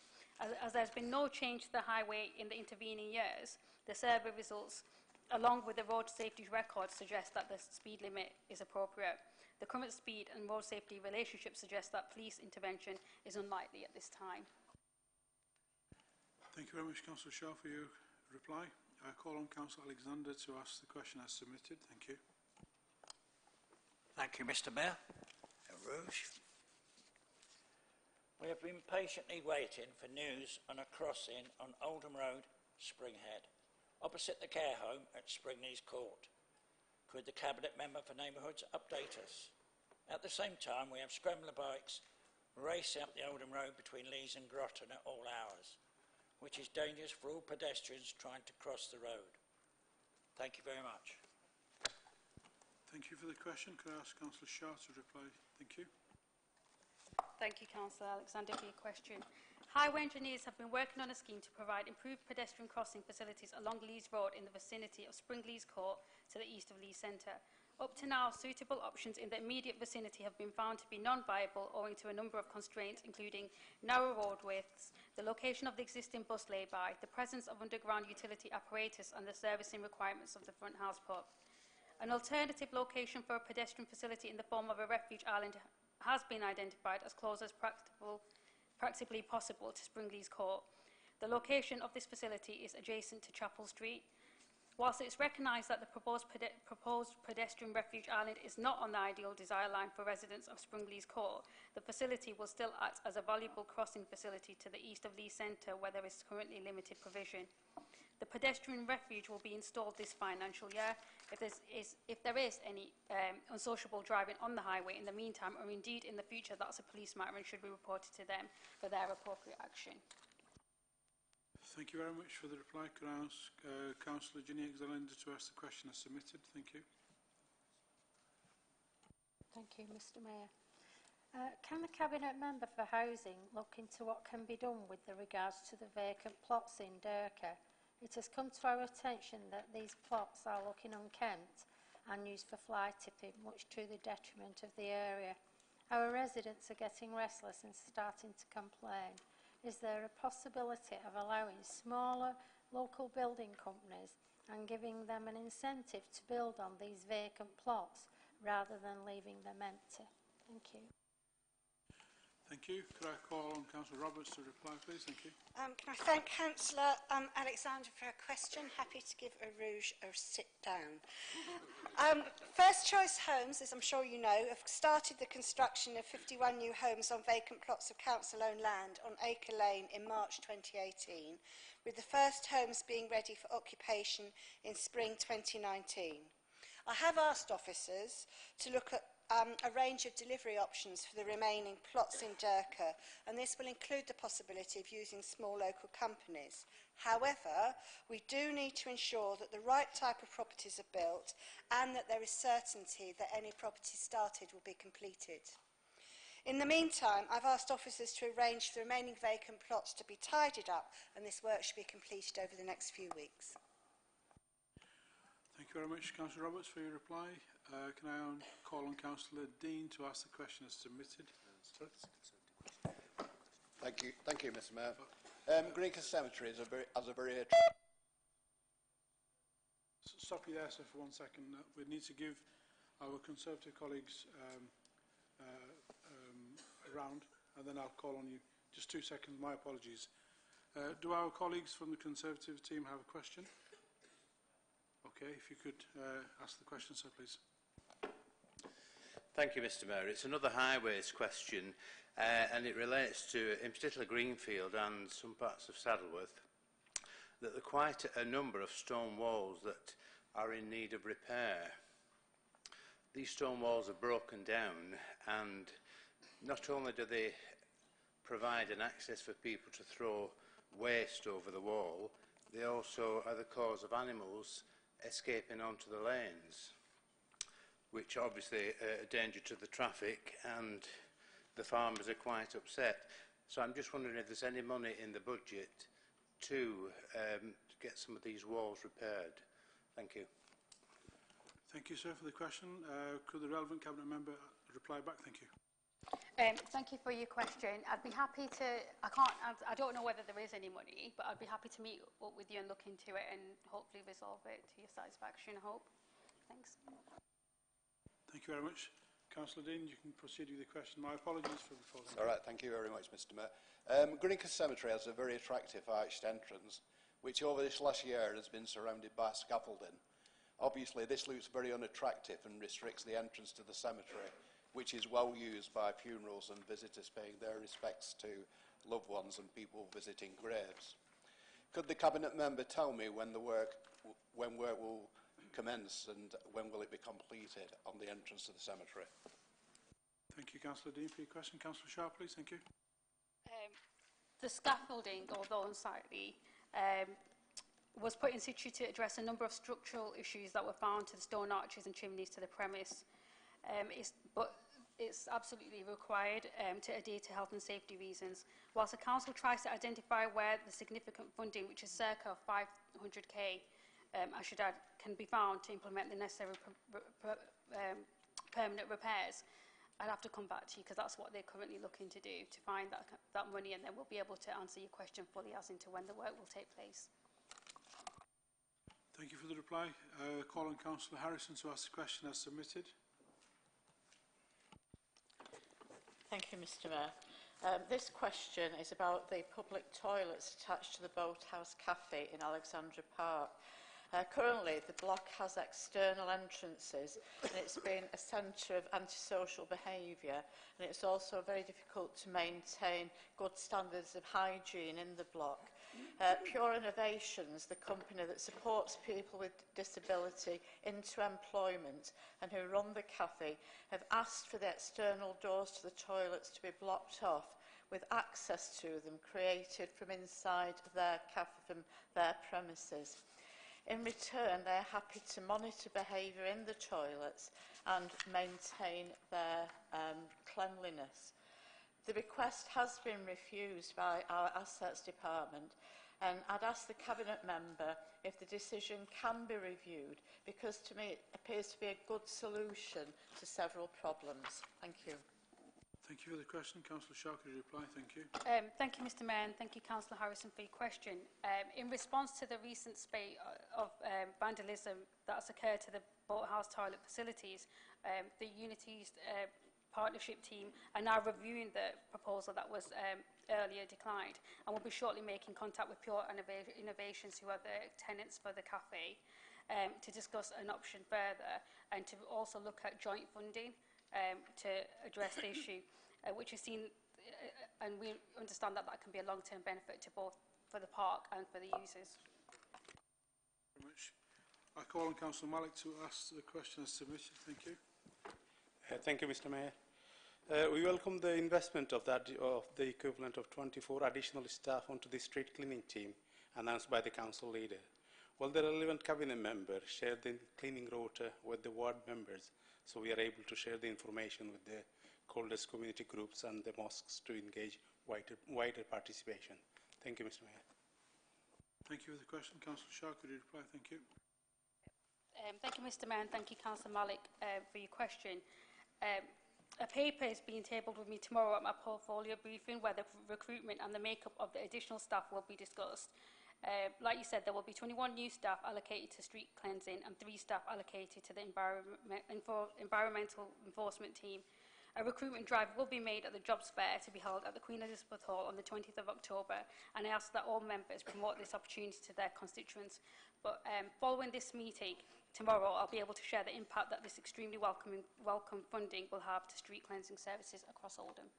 As there's been no change to the highway in the intervening years, the survey results, along with the road safety record, suggest that the speed limit is appropriate. The current speed and road safety relationship suggests that police intervention is unlikely at this time. Thank you very much, Councillor Shaw, for your reply. I call on Councillor Alexander to ask the question as submitted. Thank you. Thank you, Mr Mayor. Rouge. We have been patiently waiting for news on a crossing on Oldham Road, Springhead, opposite the care home at Springleys Court. Could the Cabinet Member for Neighbourhoods update us? At the same time, we have scrambler bikes racing up the Oldham Road between Lees and Groton at all hours, which is dangerous for all pedestrians trying to cross the road. Thank you very much. Thank you for the question. Could I ask Councillor Shaw to reply? Thank you. Thank you, Councillor Alexander, for your question. Highway engineers have been working on a scheme to provide improved pedestrian crossing facilities along Lees Road in the vicinity of Springleys Court to the east of Lees Centre. Up to now, suitable options in the immediate vicinity have been found to be non-viable owing to a number of constraints, including narrow road widths, the location of the existing bus lay-by, the presence of underground utility apparatus and the servicing requirements of the front house pub. An alternative location for a pedestrian facility in the form of a refuge island has been identified as close as practically possible to Springleys Court. The location of this facility is adjacent to Chapel Street. Whilst it's recognised that the proposed pedestrian refuge island is not on the ideal desire line for residents of Springleys Court, the facility will still act as a valuable crossing facility to the east of Lees Centre, where there is currently limited provision. The pedestrian refuge will be installed this financial year. If there is any unsociable driving on the highway in the meantime, or indeed in the future, that's a police matter and should be reported to them for their appropriate action. Thank you very much for the reply. Could I ask Councillor Ginny Alexander to ask the question as submitted? Thank you. Thank you, Mr Mayor. Can the Cabinet Member for Housing look into what can be done with regards to the vacant plots in Durka? It has come to our attention that these plots are looking unkempt and used for fly tipping, much to the detriment of the area. Our residents are getting restless and starting to complain. Is there a possibility of allowing smaller local building companies and giving them an incentive to build on these vacant plots rather than leaving them empty. Thank you. Thank you. Could I call on Councillor Roberts to reply, please? Thank you. Can I thank Councillor Alexander for her question? Happy to give a rouge a sit down. First Choice Homes, as I'm sure you know, have started the construction of 51 new homes on vacant plots of council-owned land on Acre Lane in March 2018, with the first homes being ready for occupation in spring 2019. I have asked officers to look at a range of delivery options for the remaining plots in Durka, and this will include the possibility of using small local companies. However, we do need to ensure that the right type of properties are built and that there is certainty that any property started will be completed. In the meantime, I've asked officers to arrange for the remaining vacant plots to be tidied up, and this work should be completed over the next few weeks. Thank you very much, Councillor Roberts, for your reply. Can I call on Councillor Dean to ask the question as submitted? Thank you, Mr. Mayor. Greek Cemetery has a very Stop you there, sir, for 1 second. We need to give our Conservative colleagues a round, and then I'll call on you. Just 2 seconds. My apologies. Do our colleagues from the Conservative team have a question? Okay, if you could ask the question, sir, please. Thank you, Mr. Mayor. It's another highways question, and it relates to, in particular, Greenfield and some parts of Saddleworth, that there are quite a number of stone walls that are in need of repair. These stone walls are broken down, and not only do they provide an access for people to throw waste over the wall, they also are the cause of animals escaping onto the lanes, which obviously are a danger to the traffic, and the farmers are quite upset. So I'm just wondering if there's any money in the budget to get some of these walls repaired. Thank you. Thank you, sir, for the question. Could the relevant Cabinet member reply back? Thank you. Thank you for your question. I'd be happy to, I don't know whether there is any money, but I'd be happy to meet up with you and look into it and hopefully resolve it to your satisfaction, I hope. Thanks. Thank you very much. Councillor Dean, you can proceed with the question. My apologies for before. All right, thank you very much, Mr. Mayor. Greencastle Cemetery has a very attractive arched entrance, which over this last year has been surrounded by scaffolding. Obviously, this looks very unattractive and restricts the entrance to the cemetery, which is well used by funerals and visitors paying their respects to loved ones and people visiting graves. Could the Cabinet member tell me when work will commence and when will it be completed on the entrance to the cemetery? Thank you, Councillor Dean, for your question. Councillor Sharp, please. Thank you. The scaffolding, although unsightly, was put in situ to address a number of structural issues that were found to the stone arches and chimneys to the premise. But it's absolutely required to adhere to health and safety reasons. Whilst the Council tries to identify where the significant funding, which is circa 500k, I should add, can be found to implement the necessary permanent repairs, I'd have to come back to you because that's what they're currently looking to do, to find that money, and then we'll be able to answer your question fully as into when the work will take place. Thank you for the reply. Call on Councillor Harrison to ask the question as submitted. Thank you, Mr. Mayor. This question is about the public toilets attached to the Boathouse Cafe in Alexandra Park. Currently, the block has external entrances and it's been a centre of antisocial behaviour, and it's also very difficult to maintain good standards of hygiene in the block. Pure Innovations, the company that supports people with disability into employment and who run the cafe, have asked for the external doors to the toilets to be blocked off with access to them created from inside their cafe, from their premises. In return, they're happy to monitor behaviour in the toilets and maintain their cleanliness. The request has been refused by our Assets Department, and I'd ask the Cabinet member if the decision can be reviewed, because to me it appears to be a good solution to several problems. Thank you. Thank you for the question. Councillor Shaw, could you reply? Thank you. Thank you, Mr Mayor, and thank you, Councillor Harrison, for your question. In response to the recent spate of vandalism that's occurred to the boathouse toilet facilities, the Unity's partnership team are now reviewing the proposal that was earlier declined, and will be shortly making contact with Pure Innovations, who are the tenants for the cafe, to discuss an option further, and to also look at joint funding to address the issue, which is seen, and we understand that that can be a long-term benefit to both for the park and for the users. Very much. I call on Councillor Malik to ask the question as submitted. Thank you. Thank you, Mr Mayor. We welcome the investment of the equivalent of 24 additional staff onto the street cleaning team announced by the council leader. Will the relevant cabinet member share the cleaning rota with the ward members, so we are able to share the information with the coldest community groups and the mosques to engage wider participation? Thank you, Mr Mayor. Thank you for the question. Councillor Shaw, could you reply? Thank you. Thank you, Mr Mayor, and thank you, Councillor Malik, for your question. A paper is being tabled with me tomorrow at my portfolio briefing, where the recruitment and the makeup of the additional staff will be discussed. Like you said, there will be 21 new staff allocated to street cleansing and 3 staff allocated to the environmental enforcement team. A recruitment drive will be made at the jobs fair to be held at the Queen Elizabeth Hall on the 20th of October, and I ask that all members promote this opportunity to their constituents. But following this meeting tomorrow, I'll be able to share the impact that this extremely welcome funding will have to street cleansing services across Oldham.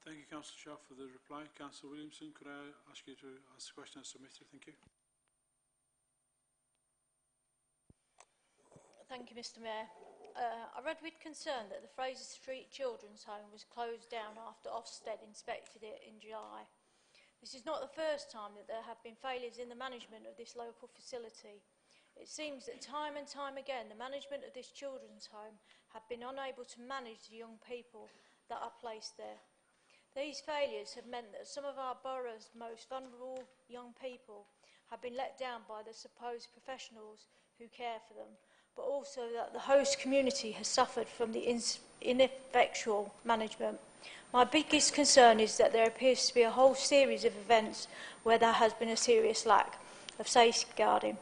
Thank you, Councillor Shaw, for the reply. Councillor Williamson, could I ask you to ask the question as submitted? Thank you. Thank you, Mr Mayor. I read with concern that the Fraser Street Children's Home was closed down after Ofsted inspected it in July. This is not the first time that there have been failures in the management of this local facility. It seems that time and time again the management of this children's home have been unable to manage the young people that are placed there. These failures have meant that some of our borough's most vulnerable young people have been let down by the supposed professionals who care for them, but also that the host community has suffered from the ineffectual management. My biggest concern is that there appears to be a whole series of events where there has been a serious lack of safeguarding.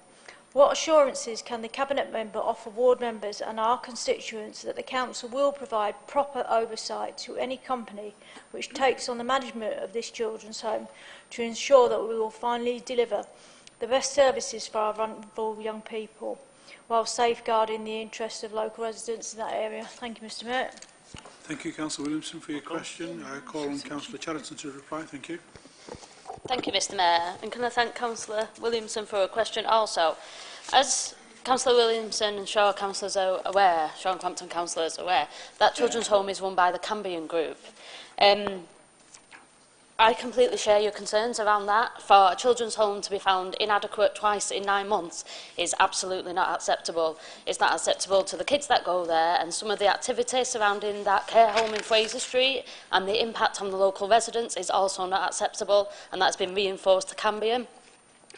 What assurances can the Cabinet Member offer ward members and our constituents that the Council will provide proper oversight to any company which takes on the management of this children's home to ensure that we will finally deliver the best services for our vulnerable young people while safeguarding the interests of local residents in that area? Thank you, Mr Mayor. Thank you, Councillor Williamson, for your question. I call on Councillor Chatterton to reply. Thank you. Thank you, Mr Mayor. And can I thank Councillor Williamson for a question also? As Councillor Williamson and Shaw councillors are aware, Shaw and Crampton councillors are aware, that children's home is run by the Cambion Group. I completely share your concerns around that. For a children's home to be found inadequate twice in 9 months is absolutely not acceptable. It's not acceptable to the kids that go there, and some of the activity surrounding that care home in Fraser Street and the impact on the local residents is also not acceptable, and that's been reinforced to Cambion.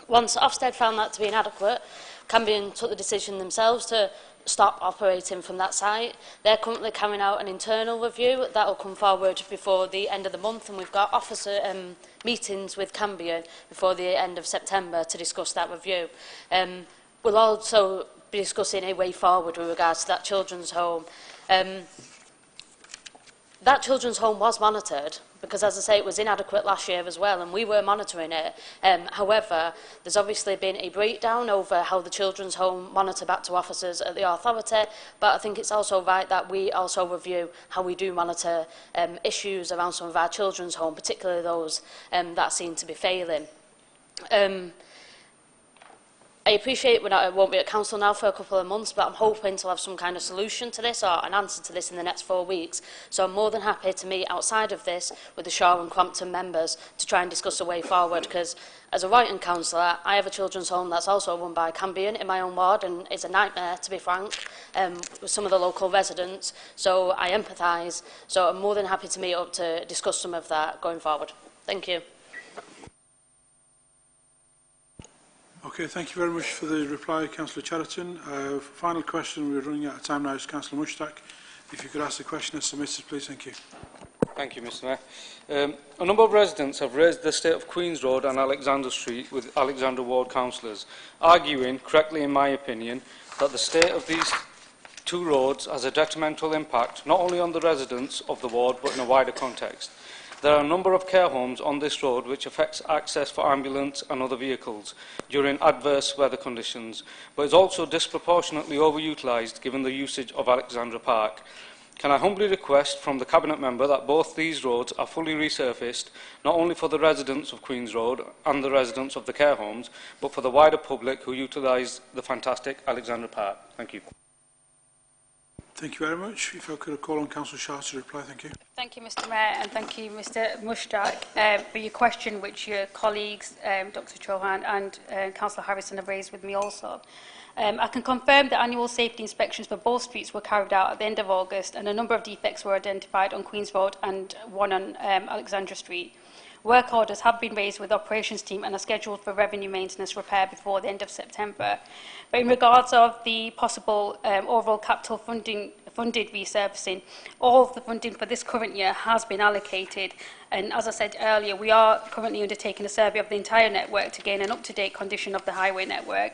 Once Ofsted found that to be inadequate, Cambion took the decision themselves to stop operating from that site. They're currently carrying out an internal review that will come forward before the end of the month, and we've got officer meetings with Cambion before the end of September to discuss that review. We'll also be discussing a way forward with regards to that children's home. That children's home was monitored because, as I say, it was inadequate last year as well, and we were monitoring it. However, there's obviously been a breakdown over how the children's home monitor back to officers at the authority, but I think it's also right that we also review how we do monitor issues around some of our children's home, particularly those that seem to be failing. I appreciate I won't be at council now for a couple of months, but I'm hoping to have some kind of solution to this or an answer to this in the next 4 weeks. So I'm more than happy to meet outside of this with the Shaw and Crampton members to try and discuss a way forward, because as a Wrighton councillor, I have a children's home that's also run by Cambion in my own ward, and it's a nightmare, to be frank, with some of the local residents. So I empathise. So I'm more than happy to meet up to discuss some of that going forward. Thank you. Okay, thank you very much for the reply, Councillor Chatterton. Final question, we're running out of time now, is Councillor Mushtaq. If you could ask the question as submitted, please. Thank you. Thank you, Mr. Mayor. A number of residents have raised the state of Queen's Road and Alexander Street with Alexander Ward councillors, arguing, correctly in my opinion, that the state of these two roads has a detrimental impact not only on the residents of the ward but in a wider context. There are a number of care homes on this road which affects access for ambulance and other vehicles during adverse weather conditions, but is also disproportionately overutilised given the usage of Alexandra Park. Can I humbly request from the Cabinet Member that both these roads are fully resurfaced, not only for the residents of Queen's Road and the residents of the care homes, but for the wider public who utilise the fantastic Alexandra Park. Thank you. Thank you very much. If I could call on Councillor Shah to reply. Thank you. Thank you, Mr. Mayor, and thank you, Mr. Mushtaq, for your question, which your colleagues, Dr. Chauhan and Councillor Harrison, have raised with me also. I can confirm that annual safety inspections for both streets were carried out at the end of August, and a number of defects were identified on Queen's Road and one on Alexandra Street. Work orders have been raised with the operations team and are scheduled for revenue maintenance repair before the end of September. But in regards of the possible overall capital funded resurfacing, all of the funding for this current year has been allocated. And as I said earlier, we are currently undertaking a survey of the entire network to gain an up-to-date condition of the highway network.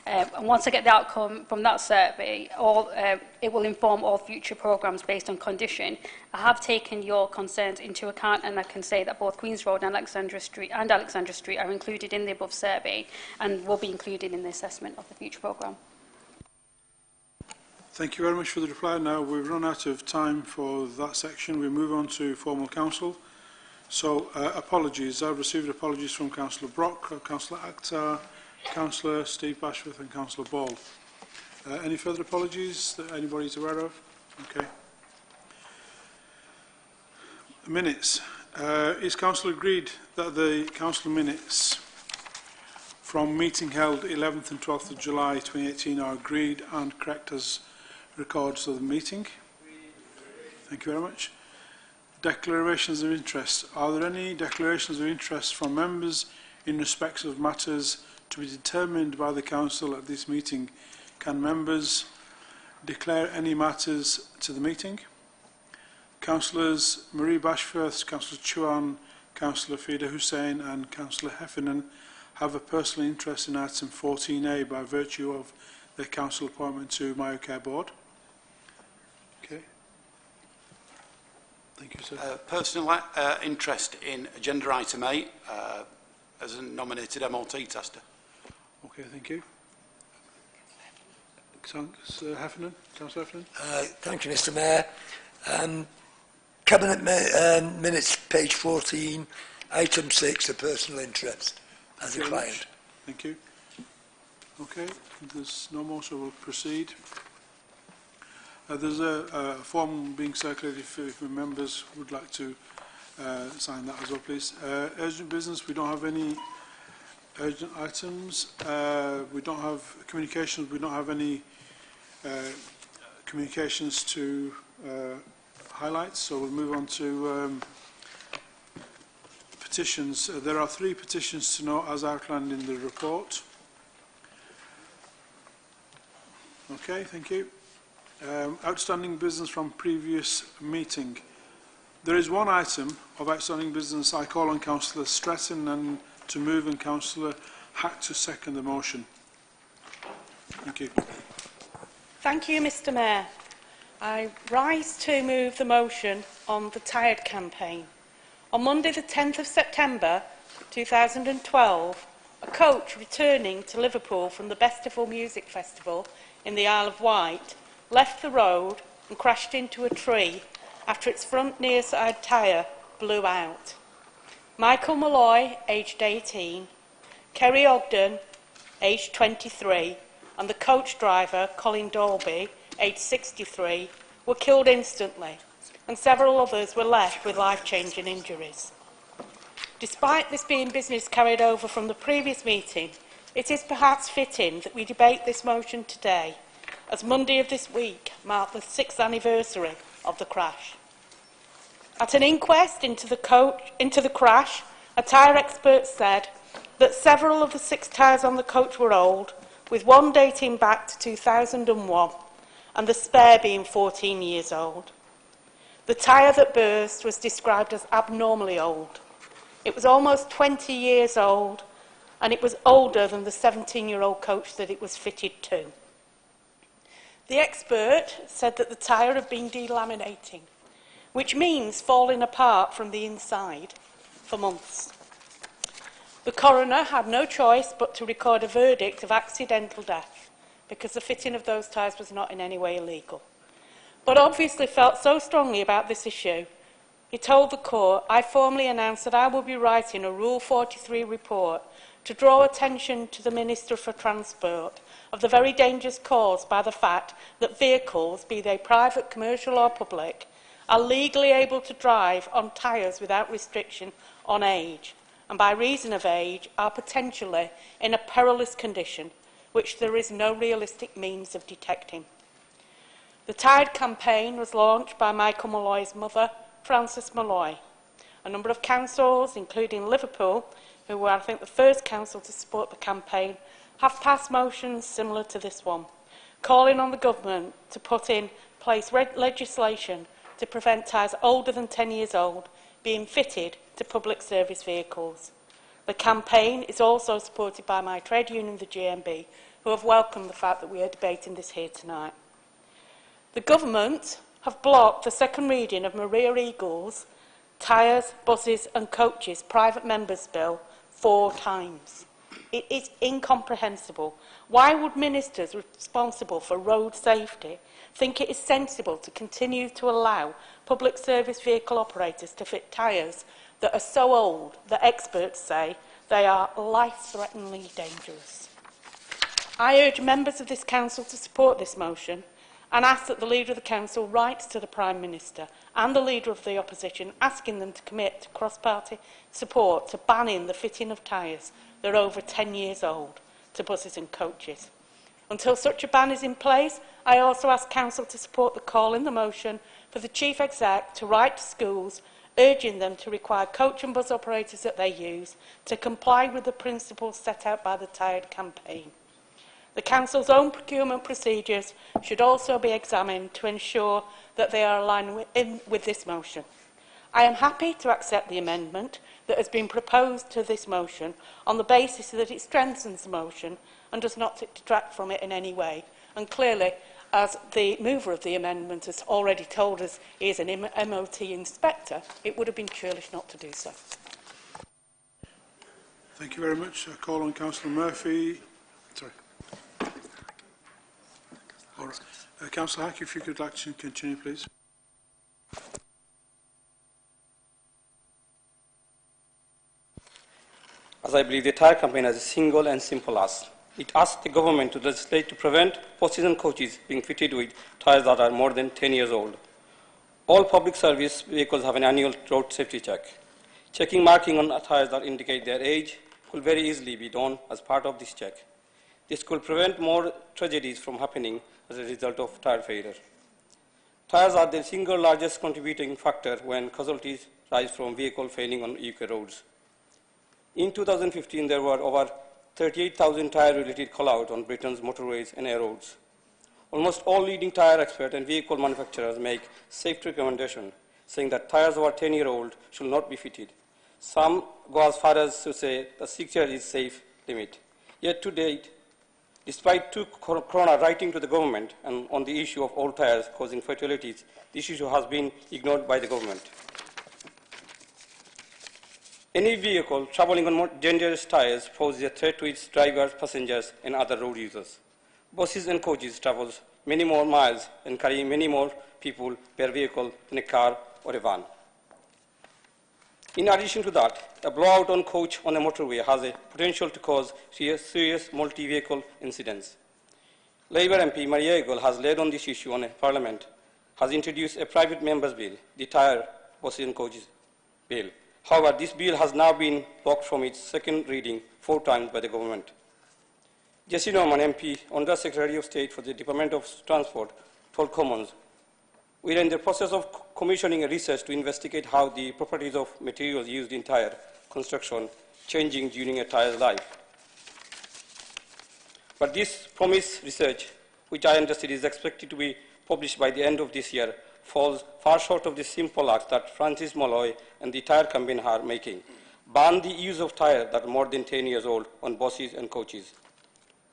And once I get the outcome from that survey, it will inform all future programmes based on condition. I have taken your concerns into account, and I can say that both Queen's Road and Alexandra Street are included in the above survey and will be included in the assessment of the future programme. Thank you very much for the reply. Now we've run out of time for that section. We move on to formal council. So apologies. I've received apologies from Councillor Brock, Councillor Akhtar, Councillor Steve Bashworth and Councillor Ball. Any further apologies that anybody's aware of? Okay. Minutes. Is Council agreed that the Council minutes from meeting held 11th and 12th of July 2018 are agreed and correct as records of the meeting? Thank you very much. Declarations of interest. Are there any declarations of interest from members in respect of matters to be determined by the Council at this meeting? Can members declare any matters to the meeting? Councillors Marie Bashworth, Councillor Chauhan, Councillor Fida Hussain and Councillor Heffernan have a personal interest in item 14A by virtue of their council appointment to MyoCare Board. Okay. Thank you, sir. Personal interest in agenda item 8 as a nominated MLT tester. Okay, thank you. Councillor Heffernan. Councillor Heffernan. Thank you, Mr. Mayor. Cabinet minutes, page 14, item 6, a personal interest as a client. Thank you. Okay, if there's no more, so we'll proceed. There's a form being circulated if members would like to sign that as well, please. Urgent business, we don't have any urgent items. We don't have communications. We don't have any communications to highlight, so we'll move on to petitions. There are 3 petitions to note as outlined in the report. Okay, thank you. Outstanding business from previous meeting. There is one item of outstanding business. I call on Councillor Stratton and to move and Councillor Hack to second the motion. Thank you. Thank you, Mr. Mayor. I rise to move the motion on the Tired campaign. On Monday the 10th of September 2012, a coach returning to Liverpool from the Festival Music Festival in the Isle of Wight left the road and crashed into a tree after its front near side tyre blew out. Michael Malloy, aged 18, Kerry Ogden, aged 23, and the coach driver, Colin Dolby, aged 63, were killed instantly, and several others were left with life-changing injuries. Despite this being business carried over from the previous meeting, it is perhaps fitting that we debate this motion today, as Monday of this week marked the 6th anniversary of the crash. At an inquest into the crash, a tyre expert said that several of the 6 tyres on the coach were old, with one dating back to 2001, and the spare being 14 years old. The tyre that burst was described as abnormally old. It was almost 20 years old, and it was older than the 17-year-old coach that it was fitted to. The expert said that the tyre had been delaminating, which means falling apart from the inside for months. The coroner had no choice but to record a verdict of accidental death because the fitting of those tyres was not in any way illegal. But obviously felt so strongly about this issue, he told the court, "I formally announce that I will be writing a Rule 43 report to draw attention to the Minister for Transport of the very dangers caused by the fact that vehicles, be they private, commercial or public, are legally able to drive on tyres without restriction on age, and by reason of age are potentially in a perilous condition, which there is no realistic means of detecting." The Tide campaign was launched by Michael Malloy's mother, Frances Malloy. A number of councils, including Liverpool, who were, I think, the first council to support the campaign, have passed motions similar to this one, calling on the government to put in place legislation to prevent tyres older than 10 years old being fitted to public service vehicles. The campaign is also supported by my trade union, the GMB, who have welcomed the fact that we are debating this here tonight. The government have blocked the second reading of Maria Eagle's Tyres, Buses and Coaches Private Members Bill 4 times. It is incomprehensible. Why would ministers responsible for road safety think it is sensible to continue to allow public service vehicle operators to fit tyres that are so old that experts say they are life-threateningly dangerous? I urge members of this council to support this motion and ask that the Leader of the Council writes to the Prime Minister and the Leader of the Opposition asking them to commit to cross-party support to banning the fitting of tyres that are over 10 years old to buses and coaches. Until such a ban is in place, I also ask Council to support the call in the motion for the Chief Exec to write to schools urging them to require coach and bus operators that they use to comply with the principles set out by the Tired campaign. The Council's own procurement procedures should also be examined to ensure that they are aligned with this motion. I am happy to accept the amendment that has been proposed to this motion on the basis that it strengthens the motion and does not detract from it in any way. And clearly, as the mover of the amendment has already told us he is an MOT inspector, it would have been churlish not to do so. Thank you very much. I call on Councillor Murphy. Sorry. All right. Councillor Hack, if you could like to continue, please. As I believe the tyre campaign has a single and simple ask. It asks the government to legislate to prevent buses and coaches being fitted with tyres that are more than 10 years old. All public service vehicles have an annual road safety check. Checking marking on tyres that indicate their age could very easily be done as part of this check. This could prevent more tragedies from happening as a result of tyre failure. Tyres are the single largest contributing factor when casualties rise from vehicle failing on UK roads. In 2015, there were over 38,000 tyre-related call-outs on Britain's motorways and air roads. Almost all leading tyre experts and vehicle manufacturers make safety recommendations, saying that tyres over 10-year-old should not be fitted. Some go as far as to say that 6 years is safe limit. Yet to date, despite two corona writing to the government and on the issue of old tyres causing fatalities, this issue has been ignored by the government. Any vehicle travelling on more dangerous tyres poses a threat to its drivers, passengers and other road users. Buses and coaches travel many more miles and carry many more people per vehicle than a car or a van. In addition to that, a blowout on coach on a motorway has a potential to cause serious multi-vehicle incidents. Labour MP Maria Eagle has led on this issue on a Parliament, has introduced a private members' bill, the Tyre, Buses and Coaches Bill. However, this bill has now been blocked from its second reading 4 times by the government. Jessie Norman, MP, Under Secretary of State for the Department of Transport, told Commons, "We are in the process of commissioning a research to investigate how the properties of materials used in tyre construction changing during a tyre's life. But this promised research which I understand is expected to be published by the end of this year, falls far short of the simple act that Francis Molloy and the tyre campaign are making. Ban the use of tyres that are more than 10 years old on buses and coaches.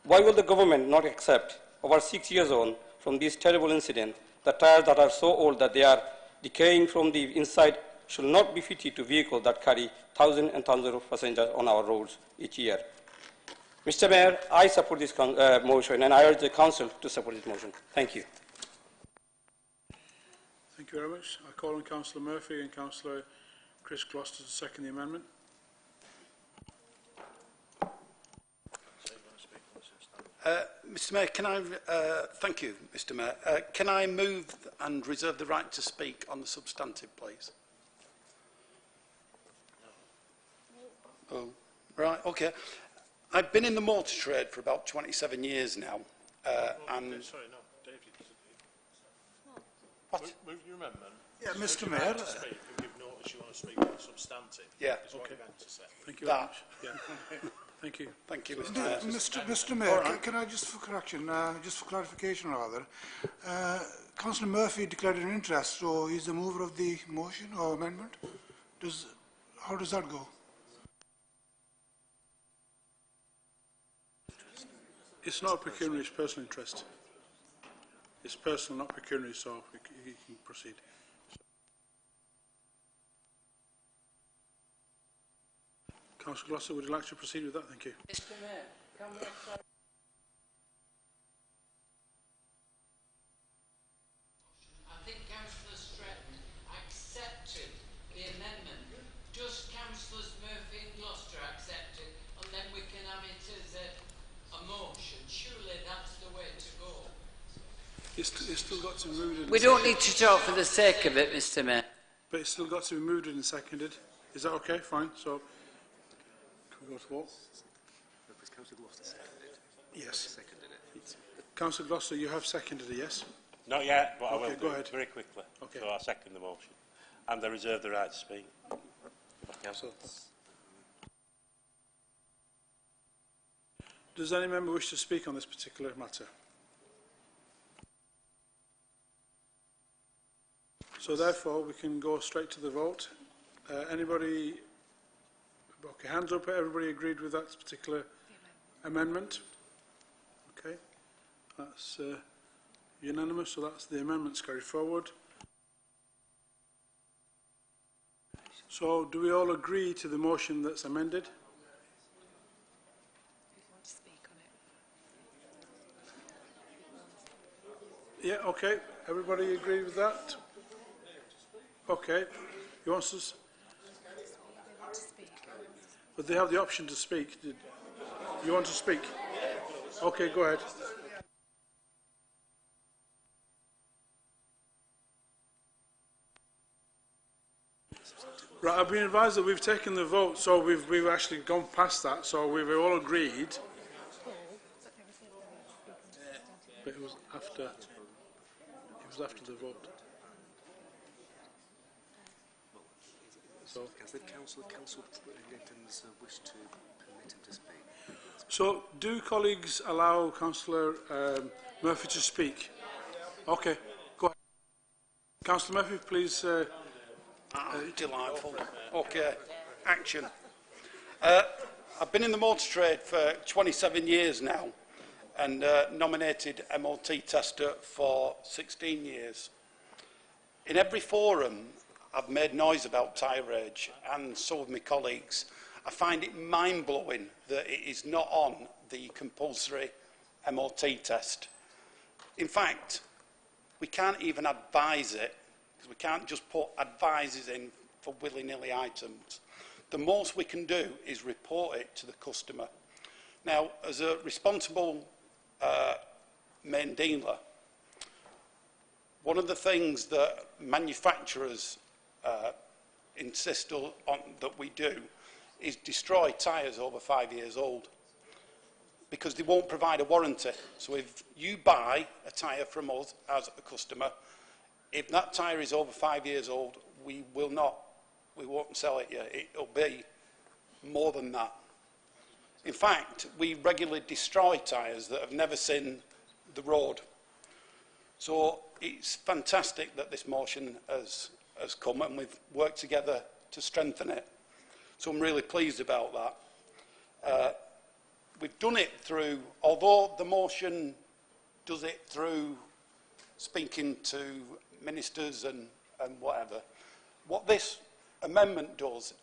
Why will the government not accept, over 6 years on from this terrible incident, that tyres that are so old that they are decaying from the inside should not be fitted to vehicles that carry thousands and thousands of passengers on our roads each year? Mr. Mayor, I support this motion, and I urge the Council to support this motion. Thank you. Thank you very much. I call on Councillor Murphy and Councillor Chris Gloucester to second the amendment. Mr Mayor, can I, thank you, Mr Mayor. Can I move and reserve the right to speak on the substantive, please? Oh, right, okay. I've been in the motor trade for about 27 years now. And sorry, no, David. What? Move your amendment. Yeah, Mr Mayor. To speak and give notice you want to speak on the substantive. Yeah. Is what you meant to say. Thank you very much. Yeah. Thank you. Thank you, Mr Mayor. Mr Mayor, can I just for correction, just for clarification rather, Councillor Murphy declared an interest, so he's the mover of the motion or amendment. How does that go? It's not pecuniary, it's personal interest. It's personal, not pecuniary, so you can proceed. Councillor Gloucester, would you like to proceed with that? Thank you. Mr. Mayor, can we I think Councillor Stretton accepted the amendment. Does Councillors Murphy and Gloucester accept it? And then we can have it as a motion. Surely that's the way to go. It's still got to be moved. We don't need to talk for the sake of it, Mr Mayor. But it's still got to be moved and seconded. Is that okay? Fine. So, can we go to vote? Councillor Gloucester seconded. Yes. Seconded it. Councillor Gloucester, you have seconded it, yes? Not yet, but I will go do ahead. very quickly. Okay. So I second the motion. And I reserve the right to speak. So, does any member wish to speak on this particular matter? So therefore, we can go straight to the vote. Anybody? Okay, hands up. Everybody agreed with that particular amendment? Okay, that's unanimous. So that's the amendments carried forward. So do we all agree to the motion that's amended? Yeah, okay. Everybody agree with that? Okay. You want us? But they have the option to speak. You want to speak? Okay, go ahead. Right, I've been advised that we've taken the vote, so we've actually gone past that, so we've all agreed. But it was after the vote. So, Council Liddon's wish to permit him to speak. So, do colleagues allow Councillor Murphy to speak? Okay, go ahead. Councillor Murphy, please. Delightful. Okay, action. I've been in the motor trade for 27 years now and nominated MOT tester for 16 years. In every forum, I've made noise about tyre age, and so have my colleagues. I find it mind-blowing that it is not on the compulsory MOT test. In fact, we can't even advise it, because we can't just put advices in for willy-nilly items. The most we can do is report it to the customer. Now, as a responsible main dealer, one of the things that manufacturers insist on that we do is destroy tyres over 5 years old, because they won't provide a warranty. So if you buy a tyre from us as a customer, if that tyre is over 5 years old, we won't sell it yet. It'll be more than that. In fact, we regularly destroy tyres that have never seen the road. So it's fantastic that this motion has come and we've worked together to strengthen it. So I'm really pleased about that. We've done it through, although the motion does it through speaking to ministers and whatever, what this amendment does,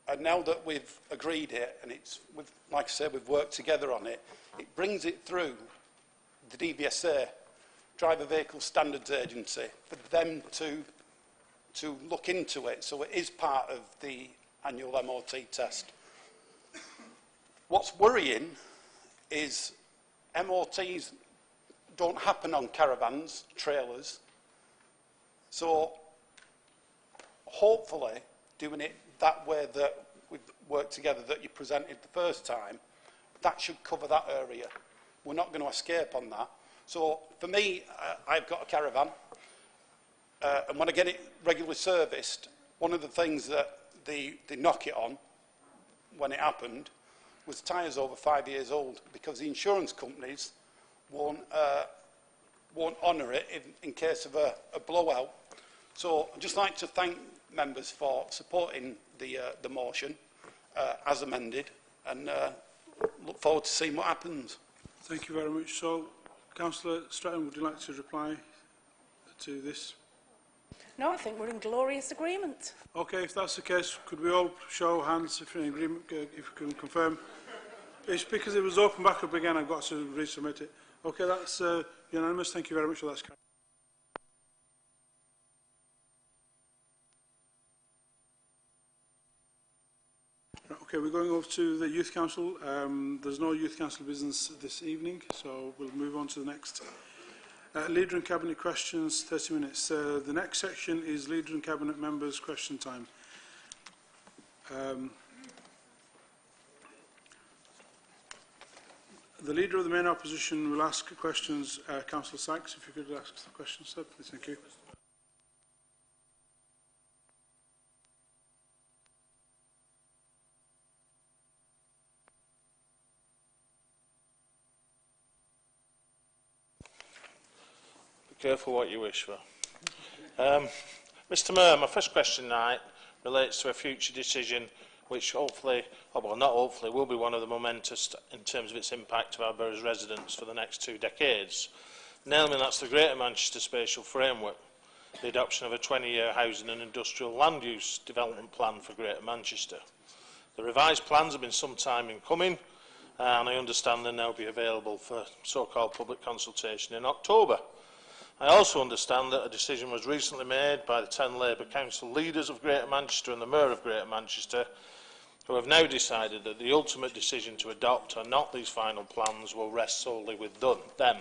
and now that we've agreed it, and like I said, we've worked together on it, it brings it through the DVSA, Driver Vehicle Standards Agency, for them to look into it. So it is part of the annual MOT test. What's worrying is MOTs don't happen on caravans, trailers. So hopefully doing it that way that we've worked together that you presented the first time, that should cover that area. We're not going to escape on that. So for me, I've got a caravan, and when I get it regularly serviced, one of the things that they knock it on when it happened was tyres over 5 years old, because the insurance companies won't honour it in case of a blowout. So I'd just like to thank members for supporting the motion as amended, and look forward to seeing what happens. Thank you very much. So, Councillor Stratton, would you like to reply to this? No, I think we're in glorious agreement. Okay, if that's the case, could we all show hands if you're in agreement, if we can confirm? It's because it was open back up again, I've got to resubmit it. Okay, that's unanimous. Thank you very much for that. Okay, we're going over to the Youth Council. There's no Youth Council business this evening, so we'll move on to the next. Leader and Cabinet questions, 30 minutes. The next section is Leader and Cabinet members' question time. The Leader of the main opposition will ask questions. Councillor Sykes, if you could ask the questions, sir, please. Thank you. Careful what you wish for. Mr Mayor, my first question tonight relates to a future decision which hopefully, or well not hopefully, will be one of the momentous in terms of its impact to our borough's residents for the next 2 decades. Namely, that's the Greater Manchester Spatial Framework, the adoption of a 20-year housing and industrial land use development plan for Greater Manchester. The revised plans have been some time in coming, and I understand they'll now be available for so-called public consultation in October. I also understand that a decision was recently made by the 10 Labour Council leaders of Greater Manchester and the Mayor of Greater Manchester, who have now decided that the ultimate decision to adopt or not these final plans will rest solely with them.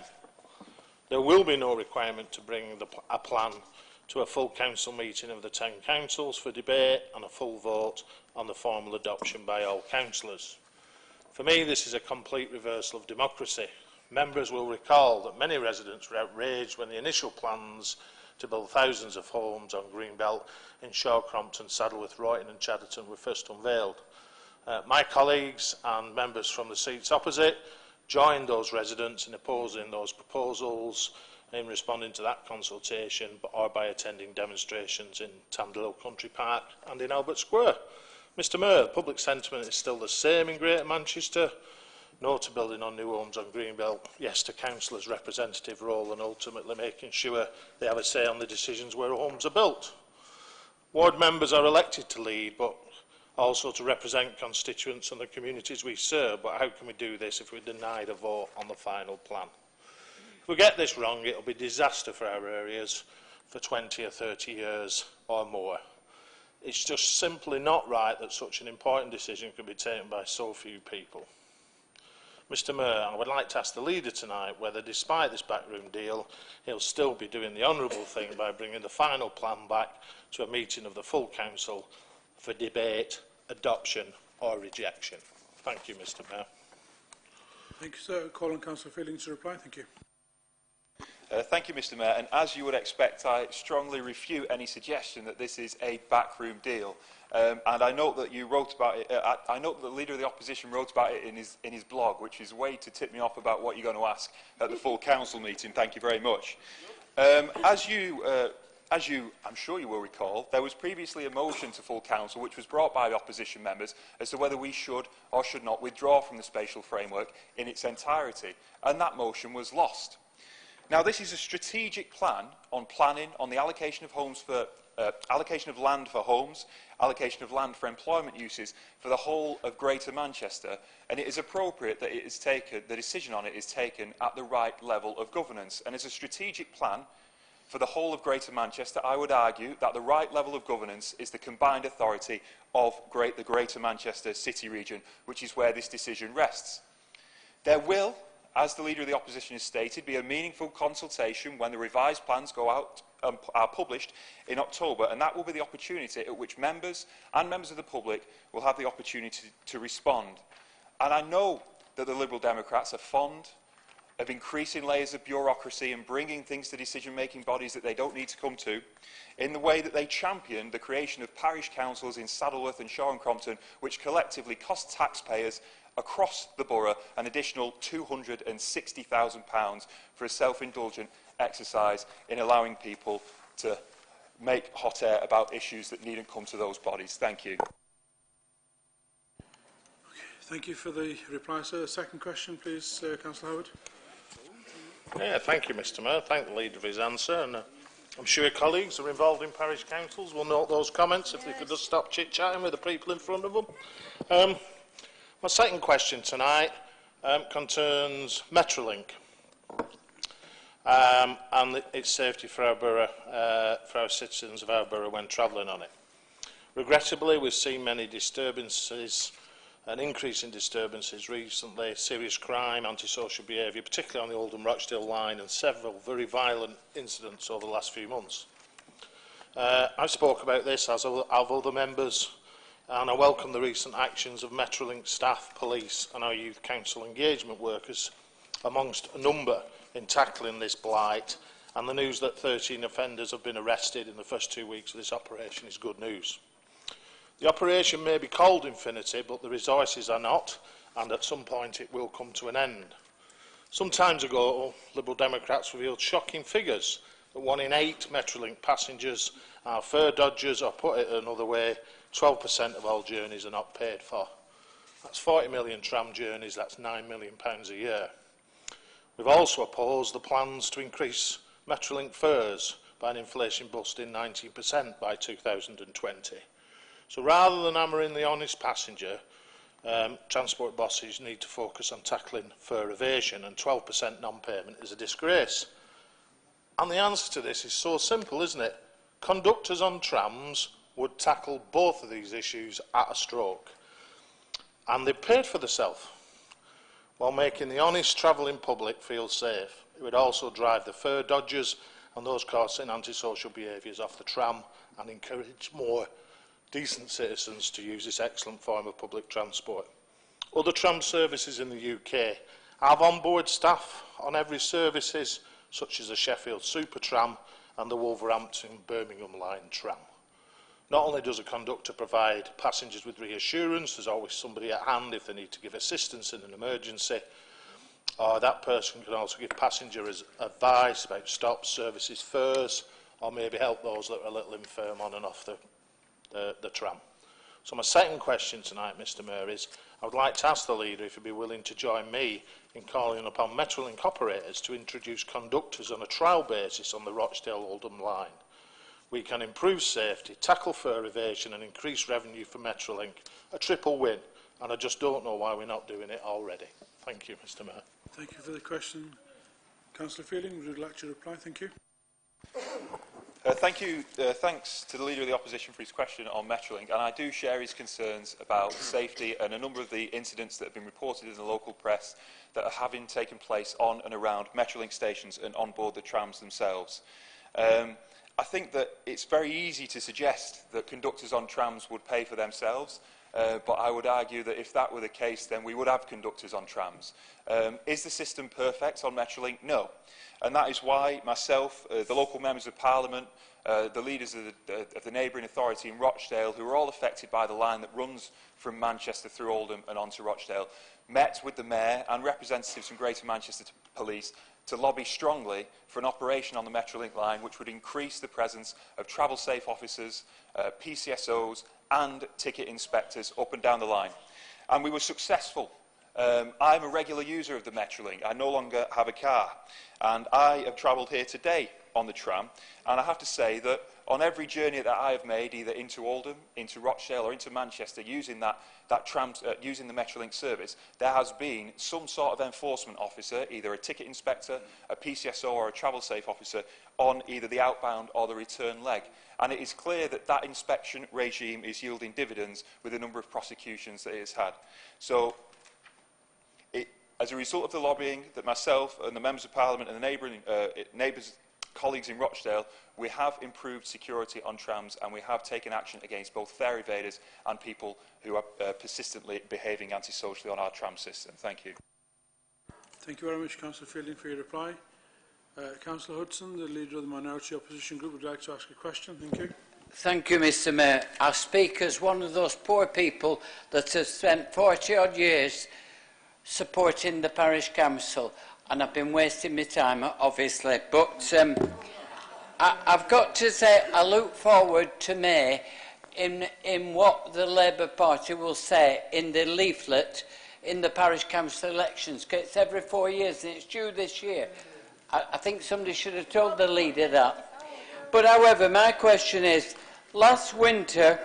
There will be no requirement to bring a plan to a full council meeting of the 10 councils for debate and a full vote on the formal adoption by all councillors. For me, this is a complete reversal of democracy. Members will recall that many residents were outraged when the initial plans to build thousands of homes on Greenbelt in Shawcrompton, Saddleworth, Royton and Chadderton were first unveiled. My colleagues and members from the seats opposite joined those residents in opposing those proposals in responding to that consultation or by attending demonstrations in Tandalo Country Park and in Albert Square. Mr Mayor, the public sentiment is still the same in Greater Manchester. No to building on new homes on Greenbelt, yes to councillors' representative role and ultimately making sure they have a say on the decisions where homes are built. Ward members are elected to lead, but also to represent constituents and the communities we serve. But how can we do this if we're denied a vote on the final plan? If we get this wrong, it will be disaster for our areas for 20 or 30 years or more. It's just simply not right that such an important decision can be taken by so few people. Mr Mayor, I would like to ask the leader tonight whether, despite this backroom deal, he'll still be doing the honourable thing by bringing the final plan back to a meeting of the full council for debate, adoption or rejection. Thank you, Mr Mayor. Thank you, sir. Call on Councillor Fielding to reply. Thank you. Thank you, Mr. Mayor. And as you would expect, I strongly refute any suggestion that this is a backroom deal. And I note that you wrote about it. I note that the Leader of the Opposition wrote about it in his blog, which is a way to tip me off about what you're going to ask at the full council meeting. Thank you very much. As you, I'm sure you will recall, there was previously a motion to full council which was brought by the opposition members as to whether we should or should not withdraw from the spatial framework in its entirety, and that motion was lost. Now, this is a strategic plan on planning, on the allocation of homes for allocation of land for homes, allocation of land for employment uses for the whole of Greater Manchester, and it is appropriate that it is taken, the decision on it is taken at the right level of governance. And as a strategic plan for the whole of Greater Manchester, I would argue that the right level of governance is the combined authority of the Greater Manchester City region, which is where this decision rests. There will, as the Leader of the Opposition has stated, be a meaningful consultation when the revised plans go out are published in October, and that will be the opportunity at which members and members of the public will have the opportunity to respond. And I know that the Liberal Democrats are fond of increasing layers of bureaucracy and bringing things to decision-making bodies that they don't need to come to, in the way that they champion the creation of parish councils in Saddleworth and Shaw and Crompton, which collectively cost taxpayers across the borough an additional £260,000 for a self-indulgent exercise in allowing people to make hot air about issues that needn't come to those bodies. Thank you. Thank you for the reply, sir. Second question, please, Councillor Howard. Yeah, thank you, Mr. Mayor. Thank the Leader for his answer. And I'm sure colleagues who are involved in parish councils will note those comments if they could just stop chit-chatting with the people in front of them. My second question tonight concerns Metrolink and its safety for our borough, for our citizens of our borough when travelling on it. Regrettably, we've seen many disturbances, an increase in disturbances recently, serious crime, antisocial behaviour, particularly on the Oldham-Rochdale line, and several very violent incidents over the last few months. I spoke about this as have other members, and I welcome the recent actions of Metrolink staff, police and our youth council engagement workers, amongst a number, in tackling this blight, and the news that 13 offenders have been arrested in the first 2 weeks of this operation is good news. The operation may be called Infinity, but the resources are not, and at some point it will come to an end. Some time ago, Liberal Democrats revealed shocking figures that 1 in 8 Metrolink passengers are fare dodgers, or put it another way, 12% of all journeys are not paid for. That's 40 million tram journeys, that's £9 million a year. We've also opposed the plans to increase Metrolink fares by an inflation-busting 19% by 2020. So rather than hammering the honest passenger, transport bosses need to focus on tackling fare evasion, and 12% non-payment is a disgrace. And the answer to this is so simple, isn't it? Conductors on trams would tackle both of these issues at a stroke. And they paid for themselves, while making the honest travelling public feel safe. It would also drive the fare dodgers and those causing antisocial behaviours off the tram, and encourage more decent citizens to use this excellent form of public transport. Other tram services in the UK have onboard staff on every services, such as the Sheffield Super Tram and the Wolverhampton-Birmingham Line tram. Not only does a conductor provide passengers with reassurance, there's always somebody at hand if they need to give assistance in an emergency, or that person can also give passengers advice about stops, services, fares, or maybe help those that are a little infirm on and off the tram. So my second question tonight, Mr. Mayor, is I would like to ask the Leader if he'd be willing to join me in calling upon Metrolink operators to introduce conductors on a trial basis on the Rochdale-Oldham line. We can improve safety, tackle fare evasion and increase revenue for Metrolink. A triple win, and I just don't know why we're not doing it already. Thank you, Mr. Mayor. Thank you for the question. Councillor Fielding, would you like to reply? Thank you. Thank you. Thanks to the Leader of the Opposition for his question on Metrolink, and I do share his concerns about safety and a number of the incidents that have been reported in the local press that are having taken place on and around Metrolink stations and on board the trams themselves. I think that it's very easy to suggest that conductors on trams would pay for themselves. but I would argue that if that were the case, then we would have conductors on trams. Is the system perfect on Metrolink? No. And that is why myself, the local members of Parliament, the leaders of the neighbouring authority in Rochdale, who are all affected by the line that runs from Manchester through Oldham and onto Rochdale, met with the Mayor and representatives from Greater Manchester Police to lobby strongly for an operation on the Metrolink line which would increase the presence of travel-safe officers, PCSOs and ticket inspectors up and down the line. And we were successful. I'm a regular user of the Metrolink. I no longer have a car. And I have travelled here today on the tram. And I have to say that on every journey that I have made, either into Oldham, into Rochdale or into Manchester, using using the Metrolink service, there has been some sort of enforcement officer, either a ticket inspector, a PCSO or a travel-safe officer, on either the outbound or the return leg. And it is clear that that inspection regime is yielding dividends with the number of prosecutions that it has had. So, as a result of the lobbying that myself and the members of Parliament and the neighbours, colleagues in Rochdale, we have improved security on trams and we have taken action against both fare evaders and people who are persistently behaving antisocially on our tram system. Thank you. Thank you very much, Councillor Fielding, for your reply. Councillor Hudson, the leader of the Minority Opposition Group, would like to ask a question. Thank you. Thank you, Mr Mayor. I speak as one of those poor people that has spent 40-odd years supporting the parish council, and I've been wasting my time, obviously, but I've got to say I look forward to May in what the Labour Party will say in the leaflet in the parish council elections, because it's every 4 years and it's due this year. I think somebody should have told the leader that. But however, my question is, last winter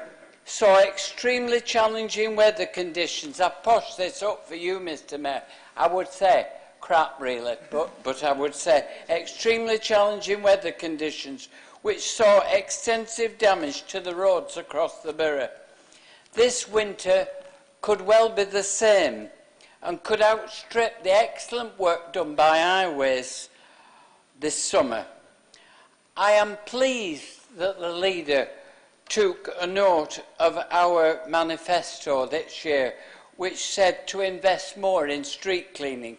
saw extremely challenging weather conditions. I've poshed this up for you, Mr Mayor. I would say crap, really, but I would say extremely challenging weather conditions which saw extensive damage to the roads across the borough. This winter could well be the same and could outstrip the excellent work done by Highways this summer. I am pleased that the leader took a note of our manifesto this year, which said to invest more in street cleaning.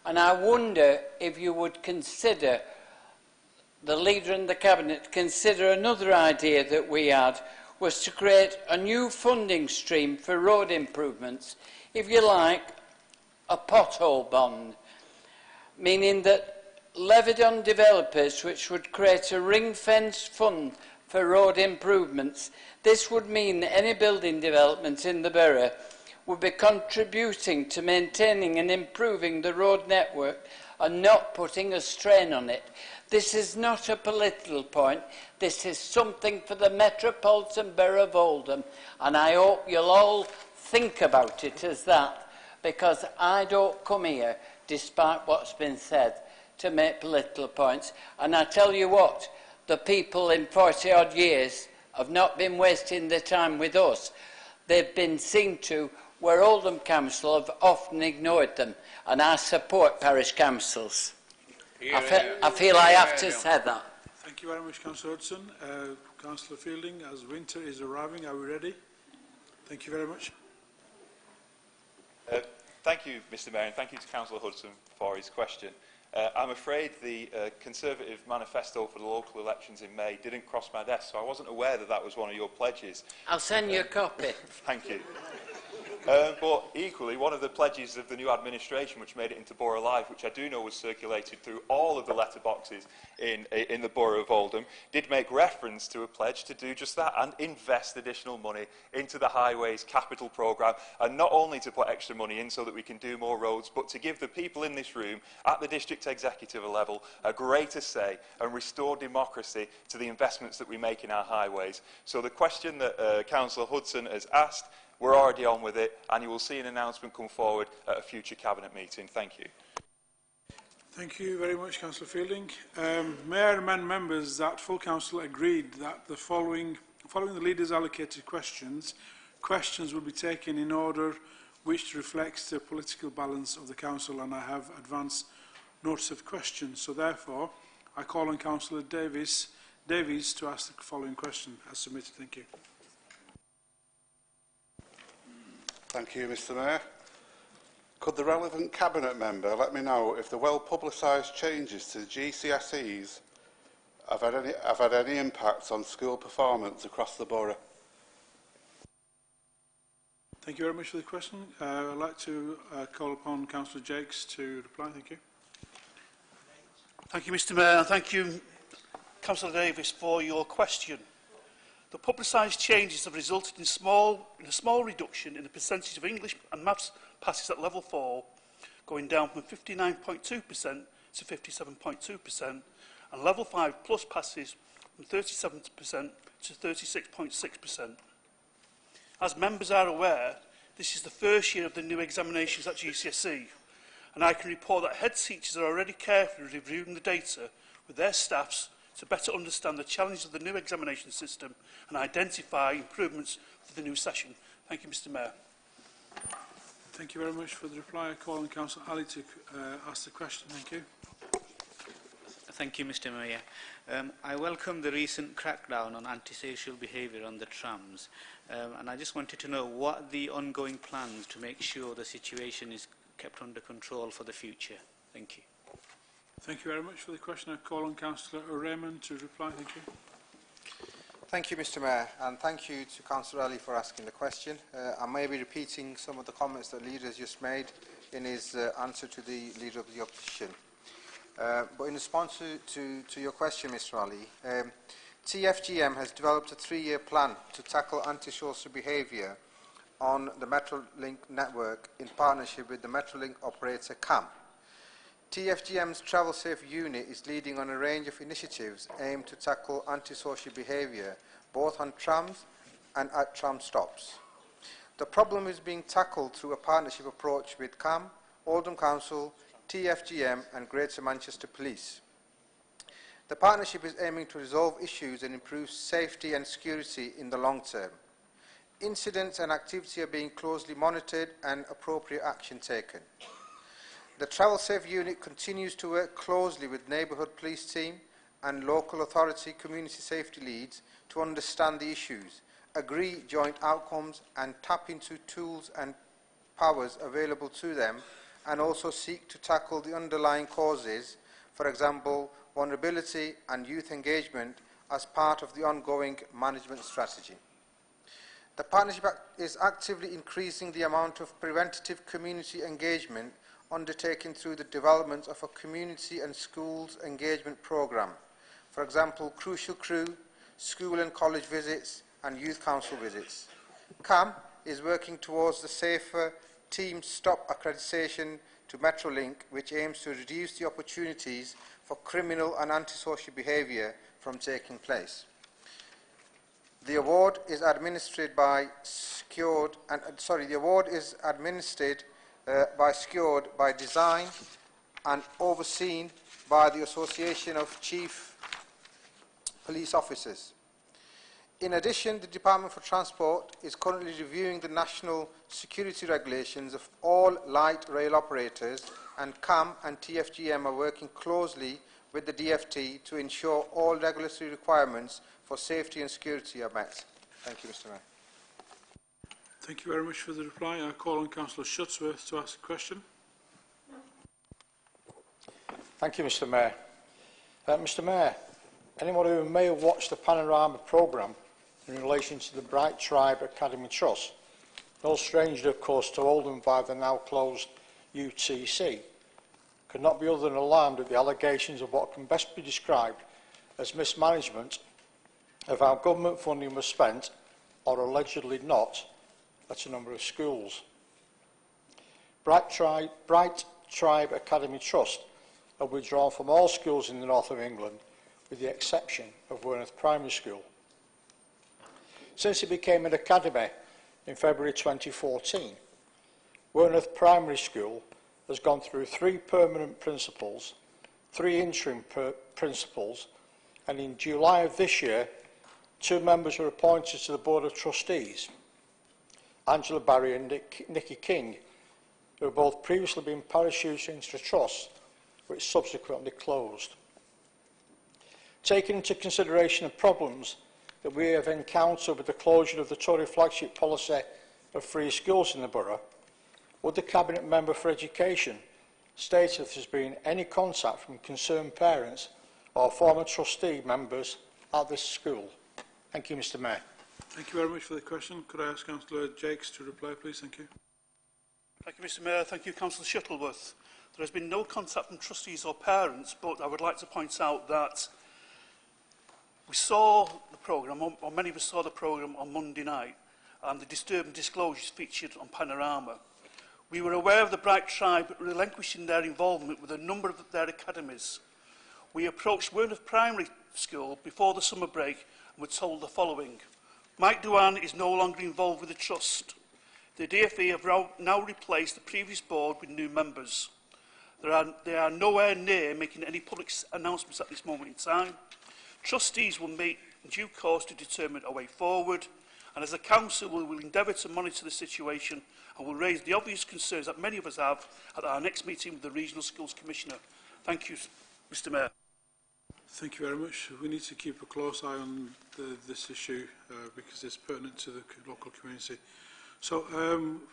And I wonder if you would consider, the leader and the cabinet, consider another idea that we had, was to create a new funding stream for road improvements, if you like, a pothole bond, meaning that levied on developers, which would create a ring-fenced fund for road improvements. This would mean that any building development in the borough would be contributing to maintaining and improving the road network and not putting a strain on it. This is not a political point. This is something for the Metropolitan Borough of Oldham, and I hope you'll all think about it as that, because I don't come here, despite what's been said, to make political points. And I tell you what, the people in 40-odd years have not been wasting their time with us. They've been seen to where Oldham Council have often ignored them, and I support parish councils. I feel I have to say that. Thank you very much, Councillor Hudson. Councillor Fielding, as winter is arriving, are we ready? Thank you very much. Thank you, Mr Mayor, and thank you to Councillor Hudson for his question. I'm afraid the Conservative manifesto for the local elections in May didn't cross my desk, so I wasn't aware that that was one of your pledges. I'll send you a copy. Thank you. But equally, one of the pledges of the new administration, which made it into Borough Live, which I do know was circulated through all of the letterboxes in the Borough of Oldham, did make reference to a pledge to do just that and invest additional money into the Highways Capital Programme, and not only to put extra money in so that we can do more roads, but to give the people in this room at the district executive level a greater say and restore democracy to the investments that we make in our highways. So the question that Councillor Hudson has asked, we're already on with it, and you will see an announcement come forward at a future Cabinet meeting. Thank you. Thank you very much, Councillor Fielding. May I remind members that full council agreed that the following the leaders' allocated questions will be taken in order which reflects the political balance of the council, and I have advance notice of questions. So therefore, I call on Councillor Davies to ask the following question as submitted. Thank you. Thank you, Mr Mayor. Could the relevant Cabinet member let me know if the well-publicised changes to the GCSEs have had any impact on school performance across the borough? Thank you very much for the question. I'd like to call upon Councillor Jakes to reply. Thank you. Thank you, Mr Mayor, and thank you, Councillor Davis, for your question. The publicised changes have resulted in a small reduction in the percentage of English and Maths passes at level 4, going down from 59.2% to 57.2%, and level 5 plus passes from 37% to 36.6%. As members are aware, this is the first year of the new examinations at GCSE, and I can report that head teachers are already carefully reviewing the data with their staffs to better understand the challenges of the new examination system and identify improvements for the new session. Thank you, Mr Mayor. Thank you very much for the reply. I call on Councillor Ali to ask the question. Thank you. Thank you, Mr Mayor. I welcome the recent crackdown on antisocial behaviour on the trams, and I just wanted to know what are the ongoing plans to make sure the situation is kept under control for the future. Thank you. Thank you very much for the question. I call on Councillor O'Raymond to reply. Thank you. Thank you, Mr Mayor, and thank you to Councillor Ali for asking the question. I may be repeating some of the comments that the Leader has just made in his answer to the Leader of the Opposition. But in response to your question, Mr Ali, TFGM has developed a 3-year plan to tackle antisocial behaviour on the Metrolink network in partnership with the Metrolink operator CAM. TFGM's Travel Safe unit is leading on a range of initiatives aimed to tackle antisocial behaviour, both on trams and at tram stops. The problem is being tackled through a partnership approach with CAM, Oldham Council, TFGM and Greater Manchester Police. The partnership is aiming to resolve issues and improve safety and security in the long term. Incidents and activity are being closely monitored and appropriate action taken. The Travel Safe unit continues to work closely with neighbourhood police team and local authority community safety leads to understand the issues, agree joint outcomes and tap into tools and powers available to them, and also seek to tackle the underlying causes, for example, vulnerability and youth engagement, as part of the ongoing management strategy. The partnership is actively increasing the amount of preventative community engagement undertaken through the development of a community and schools engagement programme, for example, Crucial Crew, school and college visits and youth council visits. CAM is working towards the safer Team Stop accreditation to Metrolink, which aims to reduce the opportunities for criminal and antisocial behaviour from taking place. The award is administered by Secured by design and overseen by the Association of Chief Police Officers. In addition, the Department for Transport is currently reviewing the national security regulations of all light rail operators, and CAM and TFGM are working closely with the DFT to ensure all regulatory requirements for safety and security are met. Thank you, Mr Mayor. Thank you very much for the reply. I call on Councillor Shutsworth to ask a question. Thank you, Mr Mayor. Mr Mayor, anyone who may have watched the Panorama programme in relation to the Bright Tribe Academy Trust, no stranger, of course, to Oldham via the now closed UTC, could not be other than alarmed at the allegations of what can best be described as mismanagement of how government funding was spent, or allegedly not, at a number of schools. Bright Tribe Academy Trust are withdrawn from all schools in the north of England, with the exception of Worneth Primary School. Since it became an academy in February 2014, Worneth Primary School has gone through 3 permanent principals, 3 interim principals, and in July of this year, 2 members were appointed to the Board of Trustees, Angela Barry and Nicky King, who have both previously been parachuted into the trust, which subsequently closed. Taking into consideration the problems that we have encountered with the closure of the Tory flagship policy of free schools in the borough, would the Cabinet Member for Education state if there's been any contact from concerned parents or former trustee members at this school? Thank you, Mr Mayor. Thank you very much for the question. Could I ask Councillor Jakes to reply, please? Thank you. Thank you, Mr Mayor. Thank you, Councillor Shuttleworth. There has been no contact from trustees or parents, but I would like to point out that we saw the programme, or many of us saw the programme on Monday night, and the disturbing disclosures featured on Panorama. We were aware of the Bright Tribe relinquishing their involvement with a number of their academies. We approached Wormwood Primary School before the summer break and were told the following. Mike Douan is no longer involved with the trust. The DFE have now replaced the previous board with new members. They are nowhere near making any public announcements at this moment in time. Trustees will meet in due course to determine a way forward, and as a council we will endeavour to monitor the situation and will raise the obvious concerns that many of us have at our next meeting with the Regional Schools Commissioner. Thank you, Mr Mayor. Thank you very much. We need to keep a close eye on this issue because it's pertinent to the local community. So,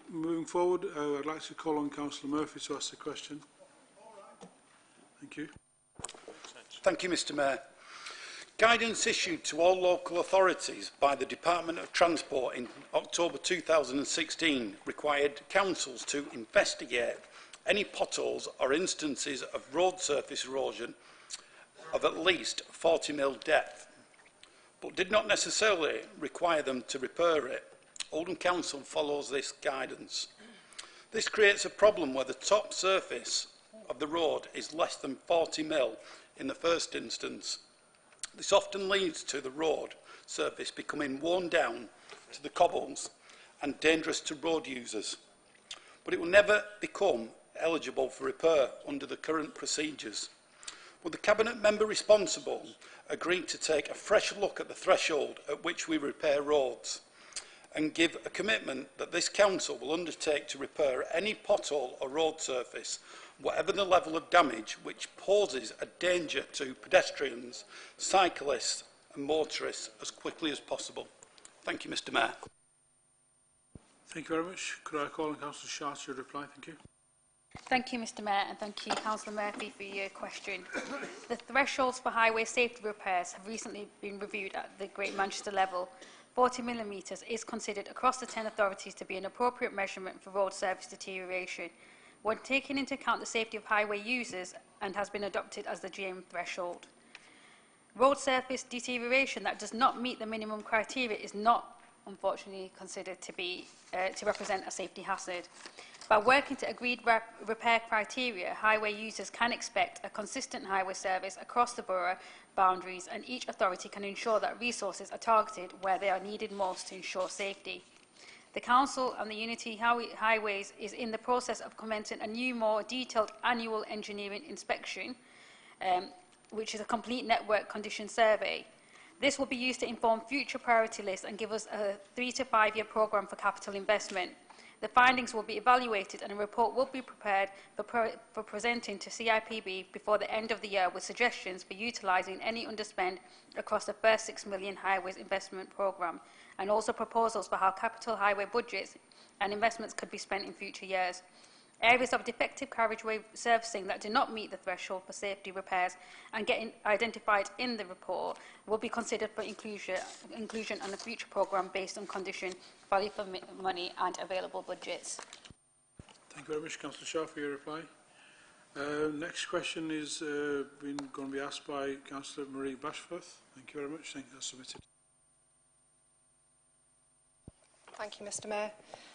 moving forward, I'd like to call on Councillor Murphy to ask the question. Thank you. Thank you, Mr Mayor. Guidance issued to all local authorities by the Department of Transport in October 2016 required councils to investigate any potholes or instances of road surface erosion of at least 40 mil depth, but did not necessarily require them to repair it. Oldham Council follows this guidance. This creates a problem where the top surface of the road is less than 40 mil in the first instance. This often leads to the road surface becoming worn down to the cobbles and dangerous to road users. But it will never become eligible for repair under the current procedures. Will the Cabinet Member responsible agree to take a fresh look at the threshold at which we repair roads and give a commitment that this Council will undertake to repair any pothole or road surface, whatever the level of damage, which poses a danger to pedestrians, cyclists and motorists as quickly as possible? Thank you, Mr Mayor. Thank you very much. Could I call on Councillor Shah to reply? Thank you. Thank you, Mr Mayor, and thank you, Councillor Murphy, for your question. The thresholds for highway safety repairs have recently been reviewed at the Great Manchester level. 40 millimetres is considered across the 10 authorities to be an appropriate measurement for road surface deterioration, when taking into account the safety of highway users, and has been adopted as the GM threshold. Road surface deterioration that does not meet the minimum criteria is not, unfortunately, considered to represent a safety hazard. By working to agreed repair criteria, highway users can expect a consistent highway service across the borough boundaries, and each authority can ensure that resources are targeted where they are needed most to ensure safety. The Council and the Unity Highways is in the process of commencing a new, more detailed annual engineering inspection, which is a complete network condition survey. This will be used to inform future priority lists and give us a 3 to 5 year programme for capital investment. The findings will be evaluated and a report will be prepared for presenting to CIPB before the end of the year, with suggestions for utilising any underspend across the first 6 million highways investment programme, and also proposals for how capital highway budgets and investments could be spent in future years. Areas of defective carriageway servicing that do not meet the threshold for safety repairs and get identified in the report will be considered for inclusion on a future programme based on condition, value for money and available budgets. Thank you very much, Councillor Shaw, for your reply. Next question is going to be asked by Councillor Marie Bashforth. Thank you very much. Thank you. That's submitted. Thank you, Mr Mayor.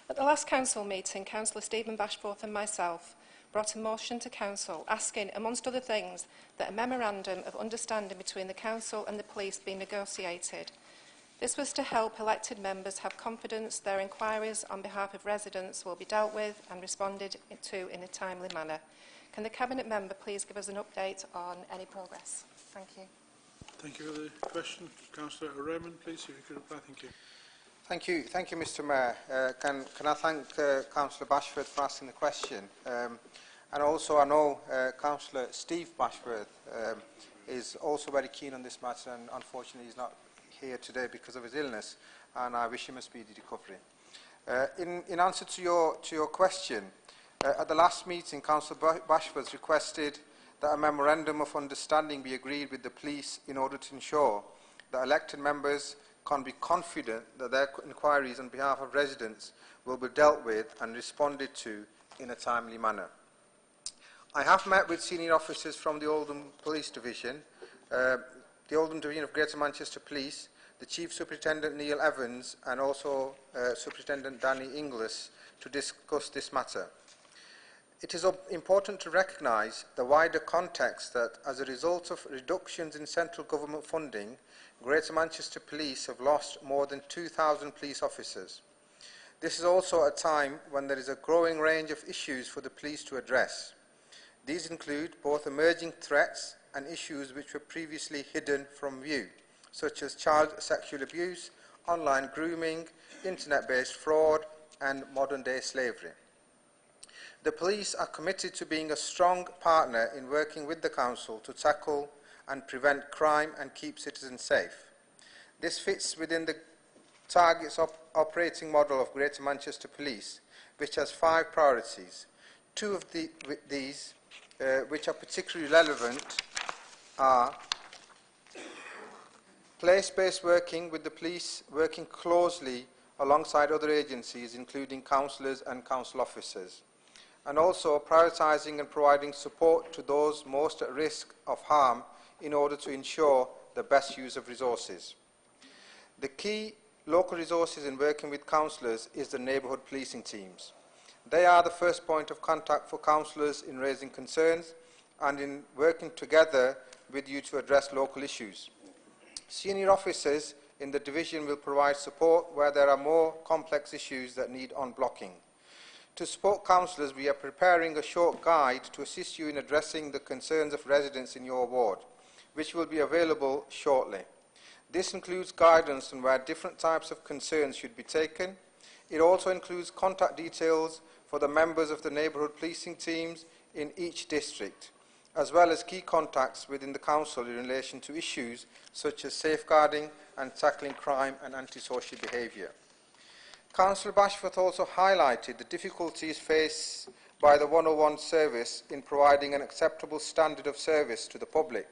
At the last council meeting, Councillor Stephen Bashforth and myself brought a motion to council asking, amongst other things, that a memorandum of understanding between the council and the police be negotiated. This was to help elected members have confidence their inquiries on behalf of residents will be dealt with and responded to in a timely manner. Can the Cabinet Member please give us an update on any progress? Thank you. Thank you for the question. Councillor Raymond, please, if you could reply. Thank you. Thank you, Mr Mayor. Can I thank Councillor Bashforth for asking the question? And also, I know Councillor Steve Bashforth is also very keen on this matter, and unfortunately he's not here today because of his illness, and I wish him a speedy recovery. In answer to your question, at the last meeting, Councillor Bashford requested that a memorandum of understanding be agreed with the police in order to ensure that elected members can be confident that their inquiries on behalf of residents will be dealt with and responded to in a timely manner. I have met with senior officers from the Oldham Police Division, the Oldham Division of Greater Manchester Police, the Chief Superintendent Neil Evans and also Superintendent Danny Inglis to discuss this matter. It is important to recognise the wider context that as a result of reductions in central government funding, Greater Manchester Police have lost more than 2,000 police officers. This is also a time when there is a growing range of issues for the police to address. These include both emerging threats and issues which were previously hidden from view, such as child sexual abuse, online grooming, internet-based fraud, and modern-day slavery. The police are committed to being a strong partner in working with the Council to tackle and prevent crime and keep citizens safe. This fits within the targets operating model of Greater Manchester Police, which has 5 priorities. 2 of these, which are particularly relevant, are place-based working with the police working closely alongside other agencies, including councillors and council officers, and also prioritising and providing support to those most at risk of harm in order to ensure the best use of resources. The key local resources in working with councillors is the neighbourhood policing teams. They are the first point of contact for councillors in raising concerns and in working together with you to address local issues. Senior officers in the division will provide support where there are more complex issues that need unblocking. To support councillors, we are preparing a short guide to assist you in addressing the concerns of residents in your ward, which will be available shortly. This includes guidance on where different types of concerns should be taken. It also includes contact details for the members of the neighbourhood policing teams in each district, as well as key contacts within the council in relation to issues such as safeguarding and tackling crime and antisocial behaviour. Councillor Bashford also highlighted the difficulties faced by the 101 service in providing an acceptable standard of service to the public.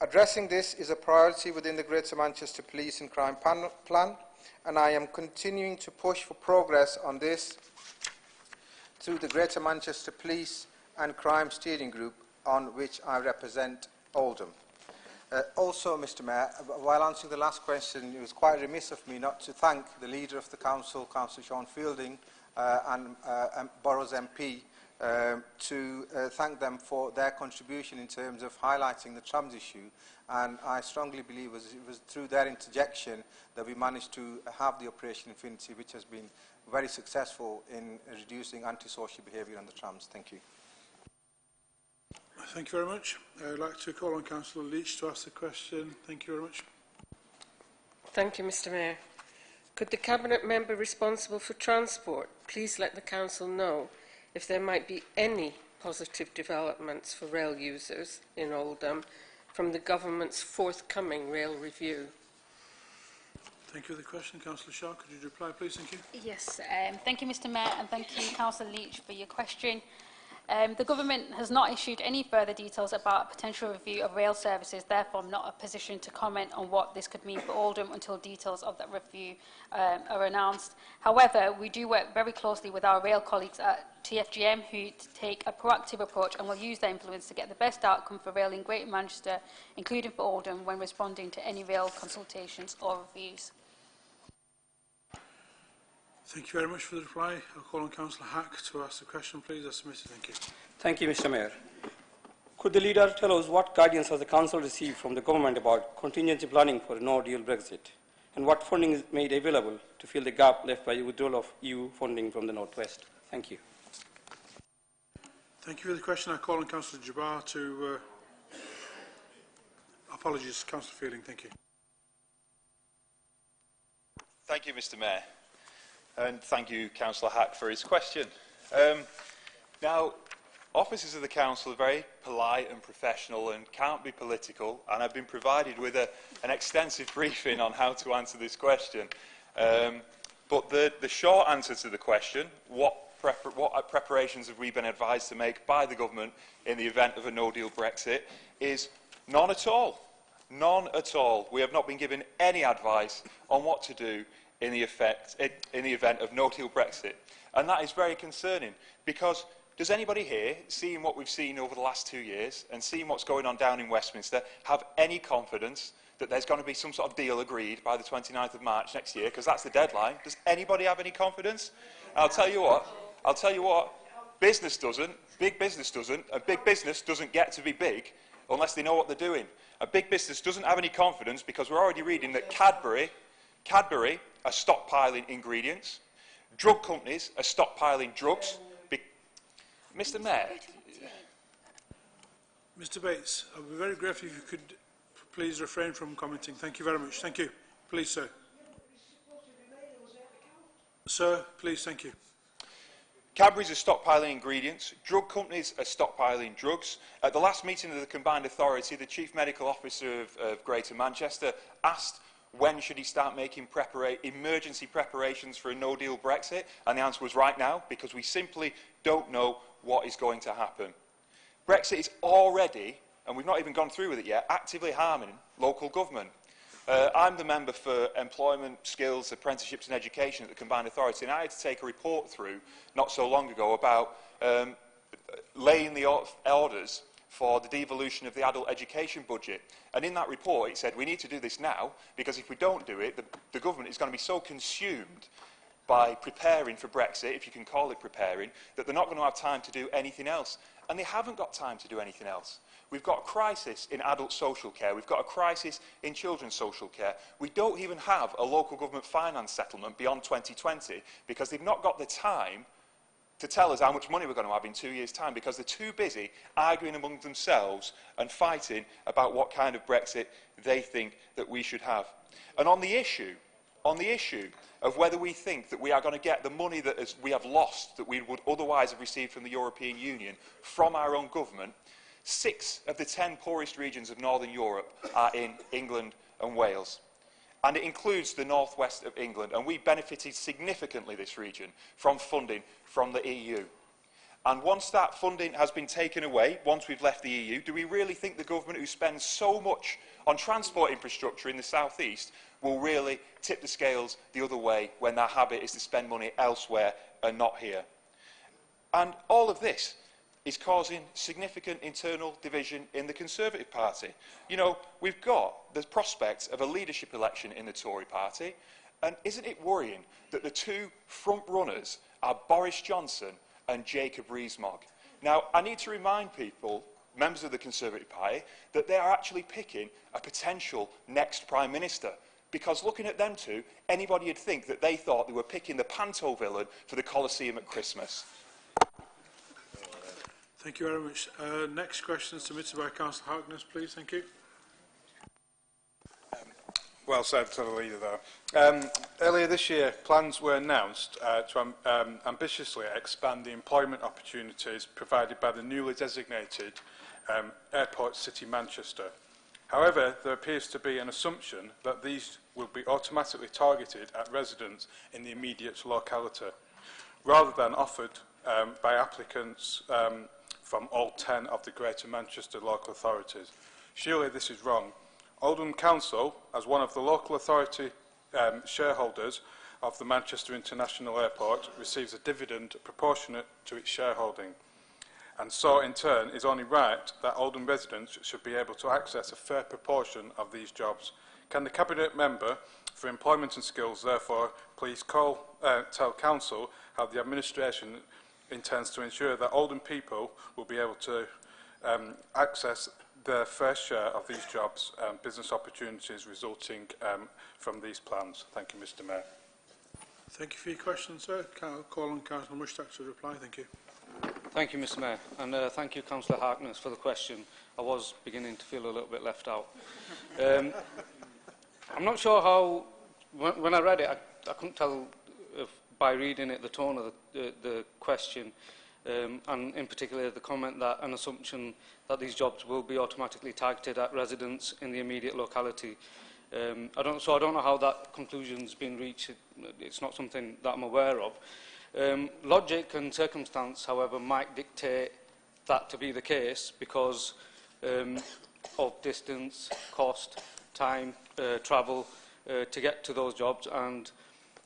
Addressing this is a priority within the Greater Manchester Police and Crime Plan, and I am continuing to push for progress on this through the Greater Manchester Police and Crime Steering Group, on which I represent Oldham. Also, Mr Mayor, while answering the last question, it was quite remiss of me not to thank the Leader of the Council, Councillor Sean Fielding, and Borough's MP, to thank them for their contribution in terms of highlighting the trams issue. And I strongly believe it was through their interjection that we managed to have the Operation Infinity, which has been very successful in reducing antisocial behaviour on the trams. Thank you. Thank you very much. I'd like to call on Councillor Leach to ask the question. Thank you very much. Thank you, Mr Mayor. Could the Cabinet Member responsible for transport please let the Council know if there might be any positive developments for rail users in Oldham from the Government's forthcoming rail review? Thank you for the question. Councillor Shaw, could you reply, please? Thank you. Yes, thank you, Mr Mayor, and thank you, Councillor Leach, for your question. The Government has not issued any further details about a potential review of rail services, therefore I'm not in a position to comment on what this could mean for Oldham until details of that review are announced. However, we do work very closely with our rail colleagues at TFGM who take a proactive approach and will use their influence to get the best outcome for rail in Greater Manchester, including for Oldham, when responding to any rail consultations or reviews. Thank you very much for the reply. I'll call on Councillor Hack to ask the question, please. As submitted. Thank you. Thank you, Mr Mayor. Could the Leader tell us what guidance has the Council received from the Government about contingency planning for a no-deal Brexit, and what funding is made available to fill the gap left by the withdrawal of EU funding from the North West? Thank you. Thank you for the question. I call on Councillor Jabbar to... apologies, Councillor Fielding. Thank you. Thank you, Mr Mayor. And thank you, Councillor Hack, for his question. Now, officers of the Council are very polite and professional and can't be political, and I've been provided with an extensive briefing on how to answer this question. But the short answer to the question, what preparations have we been advised to make by the government in the event of a no-deal Brexit, is none at all. None at all. We have not been given any advice on what to do in the event of no-deal Brexit. And that is very concerning, because does anybody here, seeing what we've seen over the last 2 years and seeing what's going on down in Westminster, have any confidence that there's going to be some sort of deal agreed by the 29th of March next year, because that's the deadline? Does anybody have any confidence? I'll tell you what, business doesn't, big business doesn't, and big business doesn't get to be big unless they know what they're doing. A big business doesn't have any confidence because we're already reading that Cadbury are stockpiling ingredients, drug companies are stockpiling drugs. Mr. Mayor. Mr. Bates, I would be very grateful if you could please refrain from commenting. Thank you very much. Thank you. Please, sir. Sir, please, thank you. Cadbury's are stockpiling ingredients, drug companies are stockpiling drugs. At the last meeting of the Combined Authority, the Chief Medical Officer of Greater Manchester asked when should he start making emergency preparations for a no-deal Brexit, and the answer was right now, because we simply don't know what is going to happen. Brexit is already, and we've not even gone through with it yet, actively harming local government. I'm the member for Employment, Skills, Apprenticeships and Education at the Combined Authority, and I had to take a report through not so long ago about laying the orders for the devolution of the adult education budget. And in that report it said we need to do this now, because if we don't do it, the government is going to be so consumed by preparing for Brexit, if you can call it preparing, that they're not going to have time to do anything else. And they haven't got time to do anything else. We've got a crisis in adult social care. We've got a crisis in children's social care. We don't even have a local government finance settlement beyond 2020 because they've not got the time to tell us how much money we're going to have in 2 years' time, because they're too busy arguing among themselves and fighting about what kind of Brexit they think that we should have. And on the issue of whether we think that we are going to get the money that we have lost, that we would otherwise have received from the European Union, from our own government, 6 of the 10 poorest regions of Northern Europe are in England and Wales. And it includes the northwest of England, and we benefited significantly, this region, from funding from the EU. And once that funding has been taken away, once we've left the EU, do we really think the government who spends so much on transport infrastructure in the southeast will really tip the scales the other way when their habit is to spend money elsewhere and not here? And all of this is causing significant internal division in the Conservative Party. You know, we've got the prospect of a leadership election in the Tory Party, and isn't it worrying that the 2 front runners are Boris Johnson and Jacob Rees-Mogg? Now, I need to remind people, members of the Conservative Party, that they are actually picking a potential next Prime Minister, because looking at them 2, anybody would think that they thought they were picking the panto villain for the Colosseum at Christmas. Thank you very much. Next question submitted by Councillor Harkness, please. Thank you. Well said to the leader there. Earlier this year, plans were announced to ambitiously expand the employment opportunities provided by the newly designated Airport City Manchester. However, there appears to be an assumption that these will be automatically targeted at residents in the immediate locality, rather than offered by applicants from all 10 of the Greater Manchester local authorities. Surely this is wrong. Oldham Council, as one of the local authority shareholders of the Manchester International Airport, receives a dividend proportionate to its shareholding, and so in turn is only right that Oldham residents should be able to access a fair proportion of these jobs. Can the Cabinet Member for Employment and Skills therefore please tell Council how the administration intends to ensure that Oldham people will be able to access their fair share of these jobs and business opportunities resulting from these plans? Thank you, Mr. Mayor. Thank you for your question, sir. I'll call on Councillor Mushtaq to reply. Thank you. Thank you, Mr. Mayor, and thank you, Councillor Harkness, for the question. I was beginning to feel a little bit left out. I'm not sure how, when I read it, I couldn't tell by reading it the tone of the question, and in particular the comment that an assumption that these jobs will be automatically targeted at residents in the immediate locality. I don't know how that conclusion's been reached. It's not something that I'm aware of. Logic and circumstance, however, might dictate that to be the case because of distance, cost, time, travel to get to those jobs and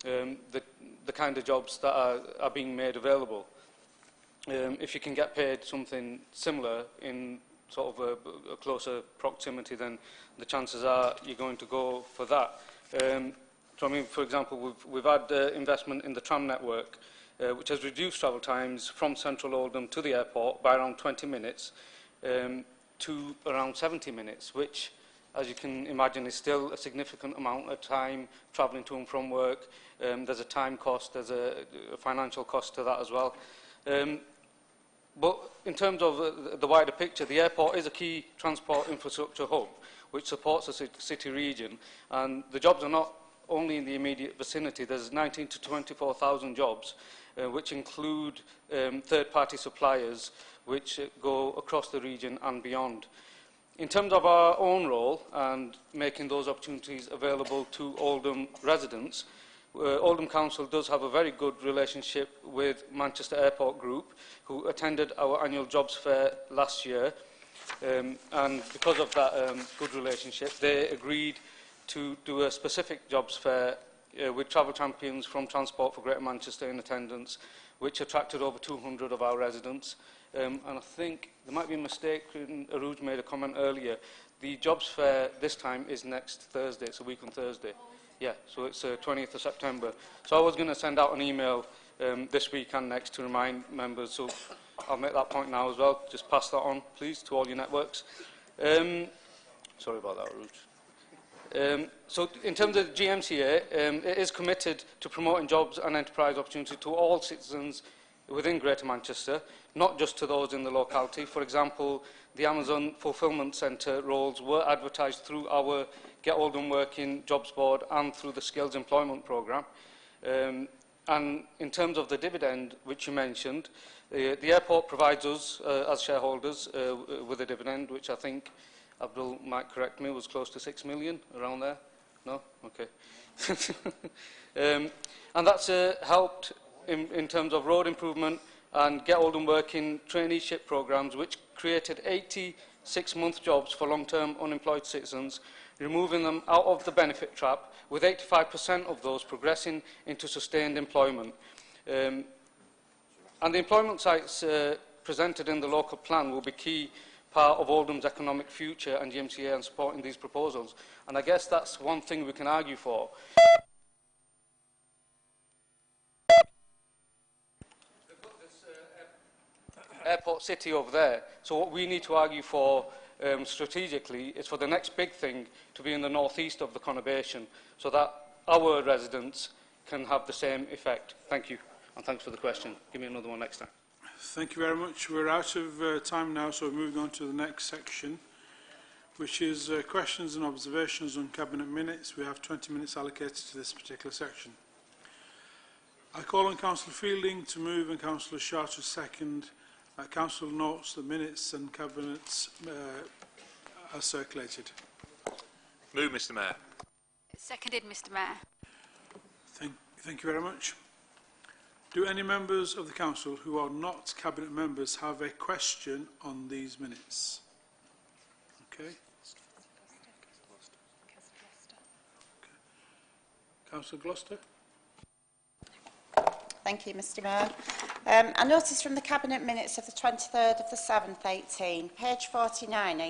the kind of jobs that are being made available. If you can get paid something similar in sort of a closer proximity, then the chances are you're going to go for that. So I mean, for example, we've had investment in the tram network, which has reduced travel times from central Oldham to the airport by around 20 minutes to around 70 minutes, which, as you can imagine, is still a significant amount of time travelling to and from work. There's a time cost, there's a financial cost to that as well. But in terms of the wider picture, the airport is a key transport infrastructure hub which supports the city region, and the jobs are not only in the immediate vicinity. There's 19 to 24,000 jobs, which include third-party suppliers which go across the region and beyond. In terms of our own role and making those opportunities available to Oldham residents, Oldham Council does have a very good relationship with Manchester Airport Group, who attended our annual jobs fair last year. And because of that good relationship, they agreed to do a specific jobs fair with travel champions from Transport for Greater Manchester in attendance, which attracted over 200 of our residents. And I think there might be a mistake. Aruj made a comment earlier. The jobs fair this time is next Thursday. It's a week on Thursday. Yeah, so it's 20th of September. So I was going to send out an email this week and next to remind members, so I'll make that point now as well. Just pass that on, please, to all your networks. Sorry about that, Aruj. So in terms of GMCA, it is committed to promoting jobs and enterprise opportunity to all citizens within Greater Manchester, not just to those in the locality. For example, the Amazon Fulfilment Centre roles were advertised through our Get Oldham Working jobs board and through the Skills Employment Programme. And in terms of the dividend, which you mentioned, the airport provides us, as shareholders, with a dividend, which I think, Abdul might correct me, was close to 6 million, around there? No? Okay. And that's helped in terms of road improvement and Get Oldham Working traineeship programmes, which created 86-month jobs for long-term unemployed citizens, removing them out of the benefit trap, with 85% of those progressing into sustained employment. And the employment sites presented in the local plan will be key part of Oldham's economic future and GMCA and supporting these proposals. And I guess that's one thing we can argue for. Airport City over there. So what we need to argue for strategically is for the next big thing to be in the northeast of the conurbation, so that our residents can have the same effect. Thank you, and thanks for the question. Give me another one next time. Thank you very much. We're out of time now, so we're moving on to the next section, which is questions and observations on Cabinet minutes. We have 20 minutes allocated to this particular section. I call on Councillor Fielding to move and Councillor Sharp to second. Council notes the minutes and Cabinets are circulated. Move, Mr Mayor. Seconded, Mr Mayor. Thank you very much. Do any members of the Council who are not Cabinet members have a question on these minutes? Okay. Councillor Gloucester. Thank you, Mr Mayor. I noticed from the Cabinet minutes of the 23rd of the 7th, 18, page 49,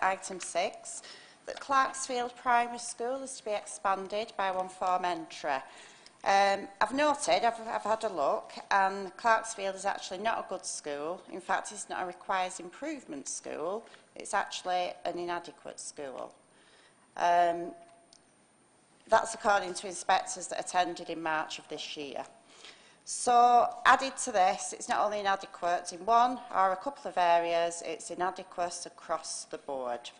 item 6, that Clarksfield Primary School is to be expanded by one form entry. I've noted, I've had a look, and Clarksfield is actually not a good school. In fact, it's not a requires improvement school. It's actually an inadequate school. That's according to inspectors that attended in March of this year. So, added to this, it's not only inadequate in one or a couple of areas, it's inadequate across the board,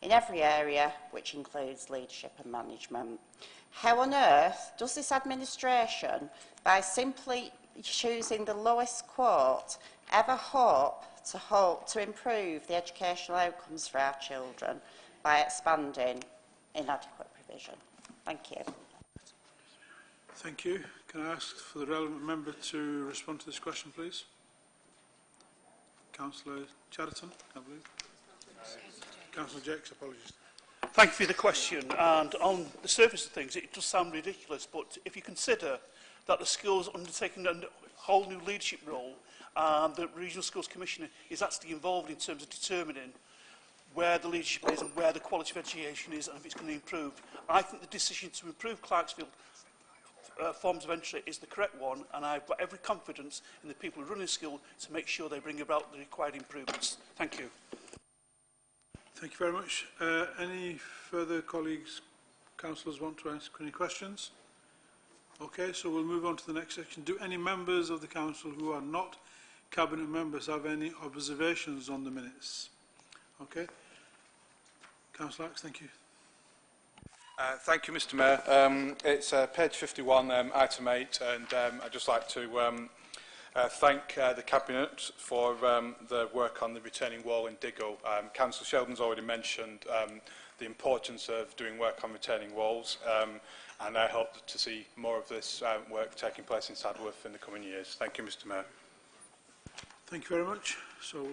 in every area, which includes leadership and management. How on earth does this administration, by simply choosing the lowest quote, ever hope to improve the educational outcomes for our children by expanding inadequate provision. Thank you. Thank you. Can I ask for the relevant member to respond to this question, please? Councillor Chatterton, I believe. Councillor Jakes, apologies. Thank you for the question. And on the surface of things, it does sound ridiculous, but if you consider that the school's undertaking a whole new leadership role, and the Regional Schools Commissioner is actually involved in terms of determining where the leadership is and where the quality of education is and if it's going to improve, I think the decision to improve Clarksfield forms of entry is the correct one, and I've got every confidence in the people who run the school to make sure they bring about the required improvements. Thank you. Thank you very much. Any further colleagues, councillors want to ask any questions? Okay, so we'll move on to the next section. Do any members of the council who are not cabinet members have any observations on the minutes? Okay. Councillor Axe, thank you. Thank you, Mr Mayor. It's page 51, item 8, and I'd just like to thank the Cabinet for the work on the retaining wall in Diggle. Councillor Sheldon's already mentioned the importance of doing work on retaining walls, and I hope to see more of this work taking place in Sadworth in the coming years. Thank you, Mr Mayor. Thank you very much. So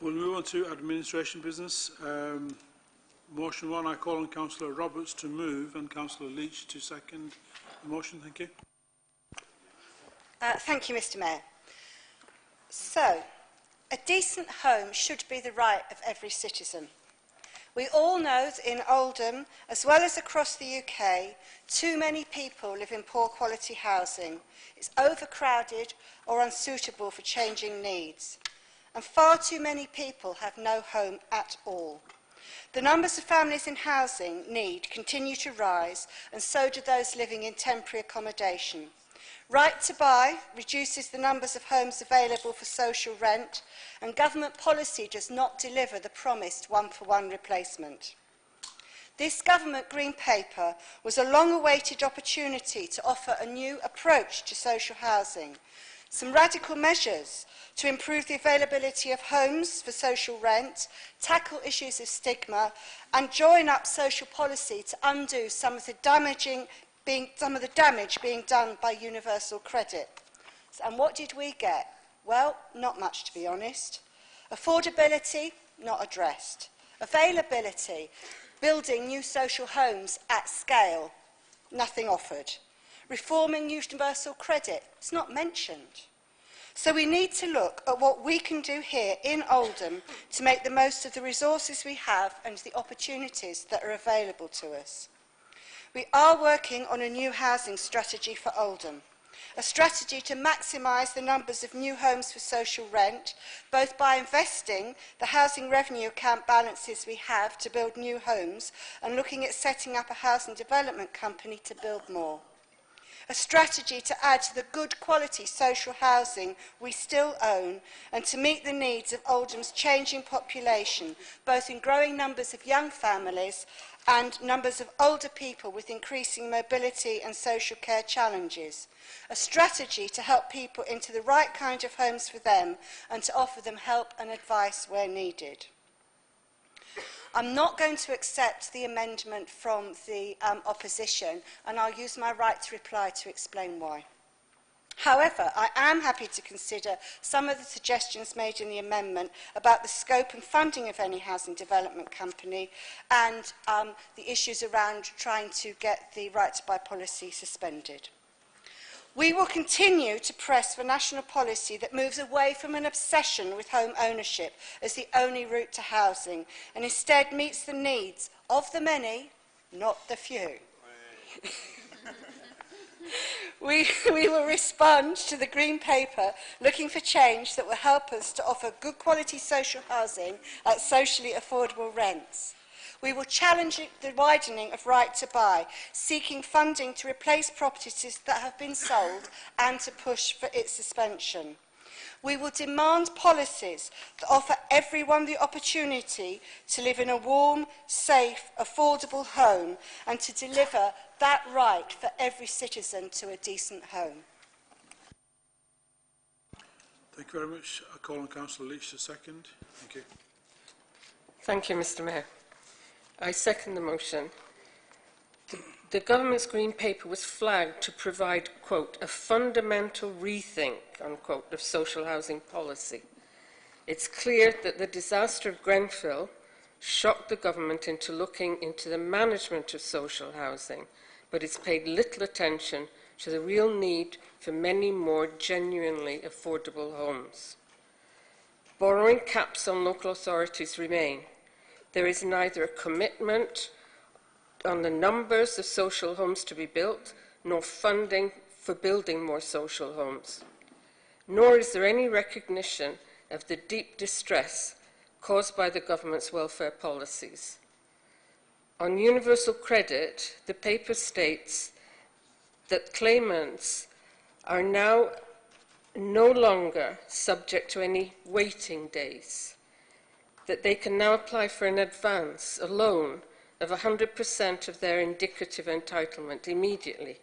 we'll move on to administration business. Motion 1, I call on Councillor Roberts to move and Councillor Leach to second the motion. Thank you. Thank you, Mr Mayor. So, a decent home should be the right of every citizen. We all know that in Oldham, as well as across the UK, too many people live in poor quality housing. It's overcrowded or unsuitable for changing needs. And far too many people have no home at all. The numbers of families in housing need continue to rise, and so do those living in temporary accommodation. Right to buy reduces the numbers of homes available for social rent, and government policy does not deliver the promised one-for-one replacement. This government green paper was a long-awaited opportunity to offer a new approach to social housing, some radical measures to improve the availability of homes for social rent, tackle issues of stigma, and join up social policy to undo some of the damage being done by universal credit. And what did we get? Well, not much, to be honest. Affordability, not addressed. Availability, building new social homes at scale, nothing offered. Reforming universal credit, it's not mentioned. So we need to look at what we can do here in Oldham to make the most of the resources we have and the opportunities that are available to us. We are working on a new housing strategy for Oldham, a strategy to maximise the numbers of new homes for social rent, both by investing the housing revenue account balances we have to build new homes and looking at setting up a housing development company to build more. A strategy to add to the good quality social housing we still own and to meet the needs of Oldham's changing population, both in growing numbers of young families and numbers of older people with increasing mobility and social care challenges. A strategy to help people into the right kind of homes for them and to offer them help and advice where needed. I'm not going to accept the amendment from the opposition, and I'll use my right to reply to explain why. However, I am happy to consider some of the suggestions made in the amendment about the scope and funding of any housing development company and the issues around trying to get the right to buy policy suspended. We will continue to press for national policy that moves away from an obsession with home ownership as the only route to housing and instead meets the needs of the many, not the few. We will respond to the Green Paper looking for change that will help us to offer good quality social housing at socially affordable rents. We will challenge the widening of right to buy, seeking funding to replace properties that have been sold and to push for its suspension. We will demand policies that offer everyone the opportunity to live in a warm, safe, affordable home and to deliver that right for every citizen to a decent home. Thank you very much. I call on Councillor Leach to second. Thank you. Thank you, Mr Mayor. I second the motion. The Government's Green Paper was flagged to provide, quote, a fundamental rethink, unquote, of social housing policy. It's clear that the disaster of Grenfell shocked the Government into looking into the management of social housing, but it's paid little attention to the real need for many more genuinely affordable homes. Borrowing caps on local authorities remain. There is neither a commitment on the numbers of social homes to be built, nor funding for building more social homes. Nor is there any recognition of the deep distress caused by the government's welfare policies. On universal credit, the paper states that claimants are now no longer subject to any waiting days, that they can now apply for an advance, a loan, of 100% of their indicative entitlement immediately.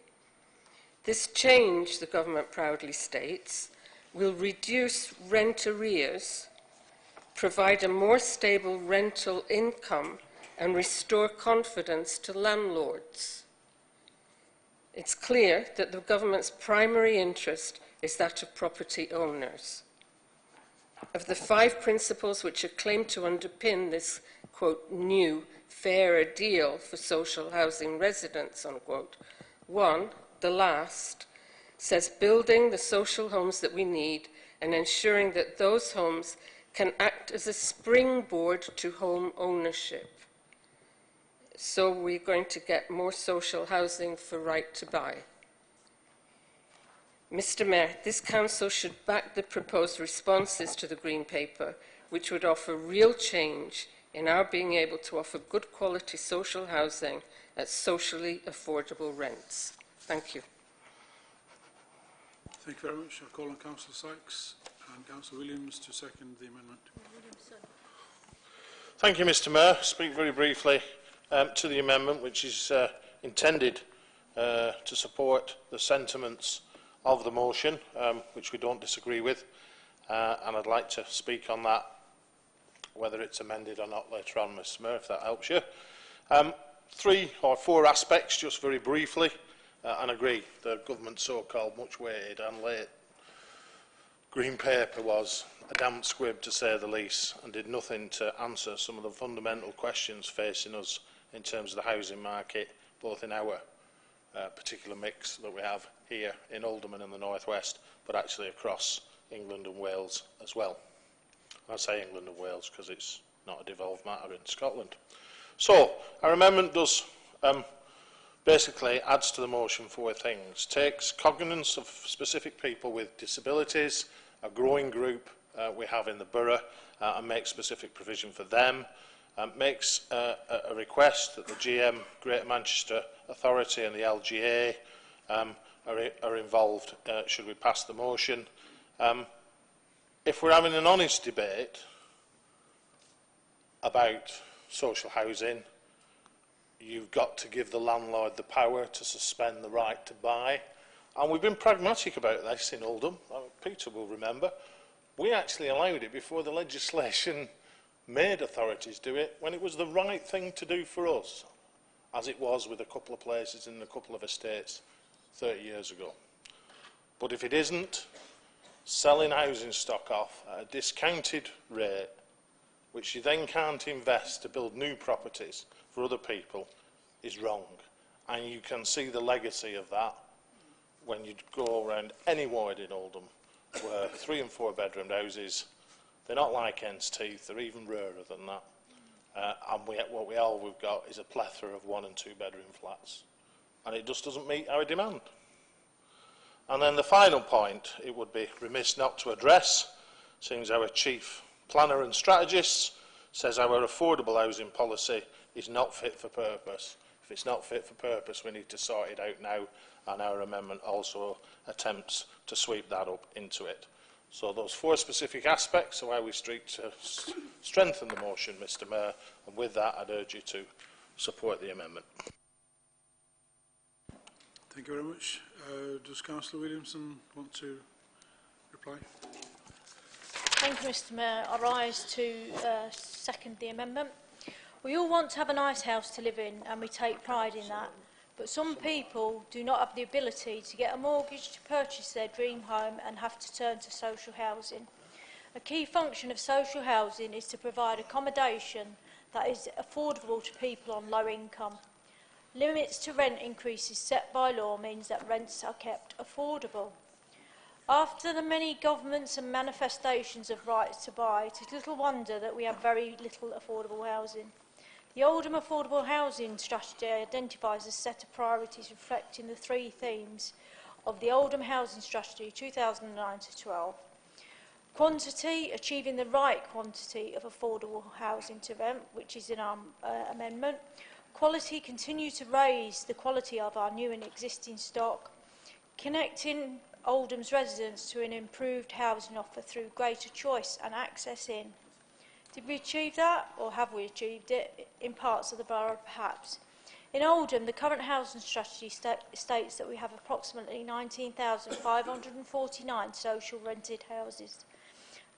This change, the government proudly states, will reduce rent arrears, provide a more stable rental income, and restore confidence to landlords. It's clear that the government's primary interest is that of property owners. Of the 5 principles which are claimed to underpin this, quote, new, fairer deal for social housing residents, unquote, one, the last, says building the social homes that we need and ensuring that those homes can act as a springboard to home ownership. So we're going to get more social housing for right to buy. Mr Mayor, this council should back the proposed responses to the Green Paper, which would offer real change in our being able to offer good quality social housing at socially affordable rents. Thank you. Thank you very much. I call on Councillor Sykes and Councillor Williams to second the amendment. Thank you, Mr Mayor. Speak very briefly to the amendment, which is intended to support the sentiments of the motion, which we don't disagree with, and I'd like to speak on that, whether it's amended or not later on, Mr Mayor, if that helps you. 3 or 4 aspects, just very briefly, and agree the government's so-called much-weighted and late Green Paper was a damp squib, to say the least, and did nothing to answer some of the fundamental questions facing us in terms of the housing market, both in our particular mix that we have here in Oldham and in the North West, but actually across England and Wales as well. I say England and Wales because it's not a devolved matter in Scotland. So, our amendment does basically adds to the motion 4 things. Takes cognizance of specific people with disabilities, a growing group we have in the borough, and makes specific provision for them. Makes a request that the GM, Greater Manchester Authority, and the LGA are involved should we pass the motion. If we're having an honest debate about social housing, you've got to give the landlord the power to suspend the right to buy. And we've been pragmatic about this in Oldham. Peter will remember. We actually allowed it before the legislation made authorities do it, when it was the right thing to do for us, as it was with a couple of places in a couple of estates 30 years ago. But if it isn't, selling housing stock off at a discounted rate, which you then can't invest to build new properties for other people, is wrong. And you can see the legacy of that when you go around any ward in Oldham where 3 and 4 bedroom houses, they're not like hen's teeth, they're even rarer than that. And what we've got is a plethora of 1 and 2 bedroom flats. And it just doesn't meet our demand. And then the final point, it would be remiss not to address, seeing as our chief planner and strategist says our affordable housing policy is not fit for purpose. If it's not fit for purpose, we need to sort it out now, and our amendment also attempts to sweep that up into it. So those 4 specific aspects are how we seek to strengthen the motion, Mr Mayor, and with that I'd urge you to support the amendment. Thank you very much. Does Councillor Williamson want to reply? Thank you, Mr Mayor. I rise to second the amendment. We all want to have a nice house to live in and we take pride in that. But some people do not have the ability to get a mortgage to purchase their dream home and have to turn to social housing. A key function of social housing is to provide accommodation that is affordable to people on low income. Limits to rent increases set by law means that rents are kept affordable. After the many governments and manifestations of rights to buy, it is little wonder that we have very little affordable housing. The Oldham Affordable Housing Strategy identifies a set of priorities reflecting the three themes of the Oldham Housing Strategy 2009-12. Quantity, achieving the right quantity of affordable housing to rent, which is in our amendment. Quality, continue to raise the quality of our new and existing stock. Connecting Oldham's residents to an improved housing offer through greater choice and access in. Did we achieve that, or have we achieved it in parts of the borough perhaps? In Oldham, the current housing strategy states that we have approximately 19,549 social rented houses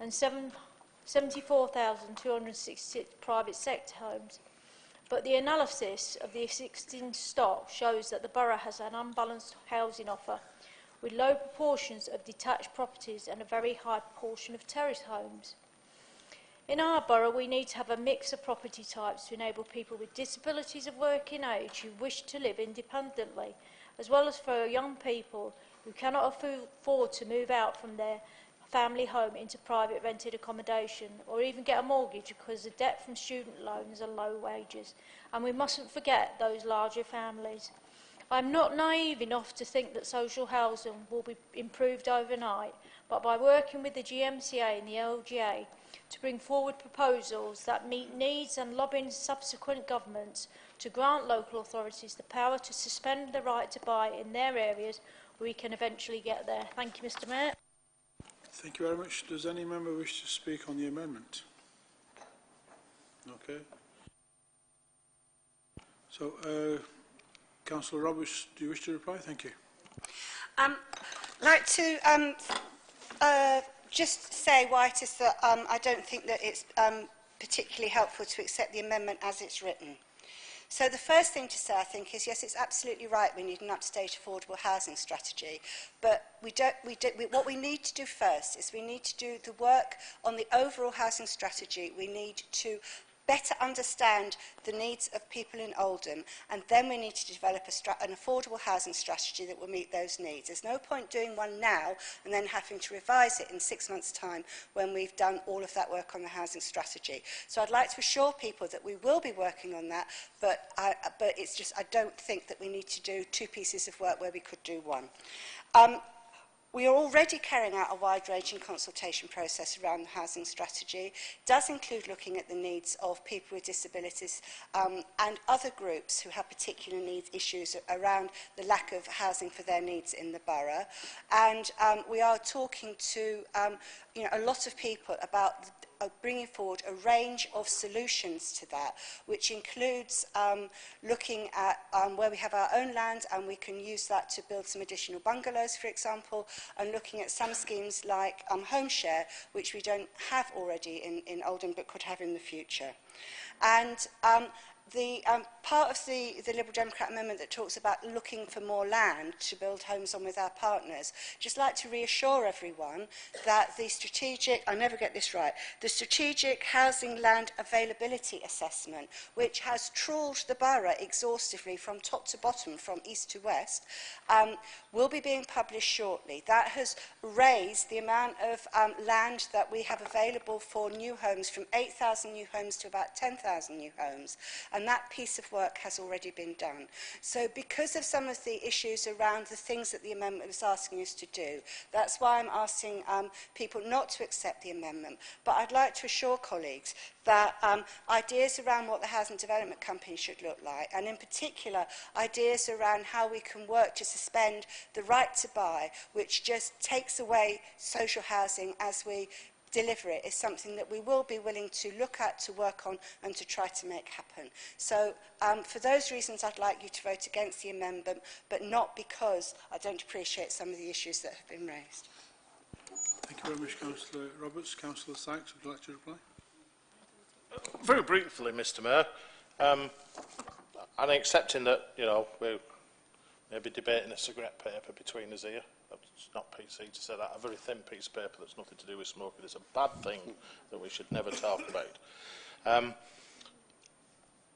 and 74,266 private sector homes. But the analysis of the existing stock shows that the borough has an unbalanced housing offer with low proportions of detached properties and a very high proportion of terrace homes. In our borough, we need to have a mix of property types to enable people with disabilities of working age who wish to live independently, as well as for young people who cannot afford to move out from their family home into private rented accommodation or even get a mortgage because of debt from student loans and low wages. And we mustn't forget those larger families. I'm not naive enough to think that social housing will be improved overnight, but by working with the GMCA and the LGA to bring forward proposals that meet needs and lobbying subsequent governments to grant local authorities the power to suspend the right to buy in their areas, we can eventually get there. Thank you, Mr Mayor. Thank you very much. Does any member wish to speak on the amendment? Okay. So, Councillor Roberts, do you wish to reply? Thank you. I'd like to just say why it is that I don't think that it's particularly helpful to accept the amendment as it's written. So the first thing to say, I think, is yes, it's absolutely right we need an up-to-date affordable housing strategy, but what we need to do first is we need to do the work on the overall housing strategy. We need to better understand the needs of people in Oldham, and then we need to develop an affordable housing strategy that will meet those needs. There's no point doing one now and then having to revise it in 6 months' time when we've done all of that work on the housing strategy. So I'd like to assure people that we will be working on that, but it's just I don't think that we need to do two pieces of work where we could do one. We are already carrying out a wide-ranging consultation process around the housing strategy. It does include looking at the needs of people with disabilities and other groups who have particular needs issues around the lack of housing for their needs in the borough. And we are talking to a lot of people about bringing forward a range of solutions to that, which includes looking at where we have our own land and we can use that to build some additional bungalows, for example, and looking at some schemes like home share, which we don't have already in Oldham but could have in the future. And the part of the Liberal Democrat amendment that talks about looking for more land to build homes on with our partners, just like to reassure everyone that the strategic, I never get this right, the strategic housing land availability assessment, which has trawled the borough exhaustively from top to bottom, from east to west, will be being published shortly. That has raised the amount of land that we have available for new homes from 8,000 new homes to about 10,000 new homes. And that piece of work has already been done. So because of some of the issues around the things that the amendment was asking us to do, that's why I'm asking people not to accept the amendment. But I'd like to assure colleagues that ideas around what the housing development company should look like, and in particular ideas around how we can work to suspend the right to buy, which just takes away social housing as we deliver it, is something that we will be willing to look at, to work on and to try to make happen. So for those reasons I'd like you to vote against the amendment, but not because I don't appreciate some of the issues that have been raised. Thank you very much, Councillor Roberts. Councillor Sykes, would you like to reply? Very briefly, Mr Mayor, I'm accepting that, you know, we're maybe debating a cigarette paper between us here. It's not PC to say that. A very thin piece of paper that's nothing to do with smoking is a bad thing that we should never talk about.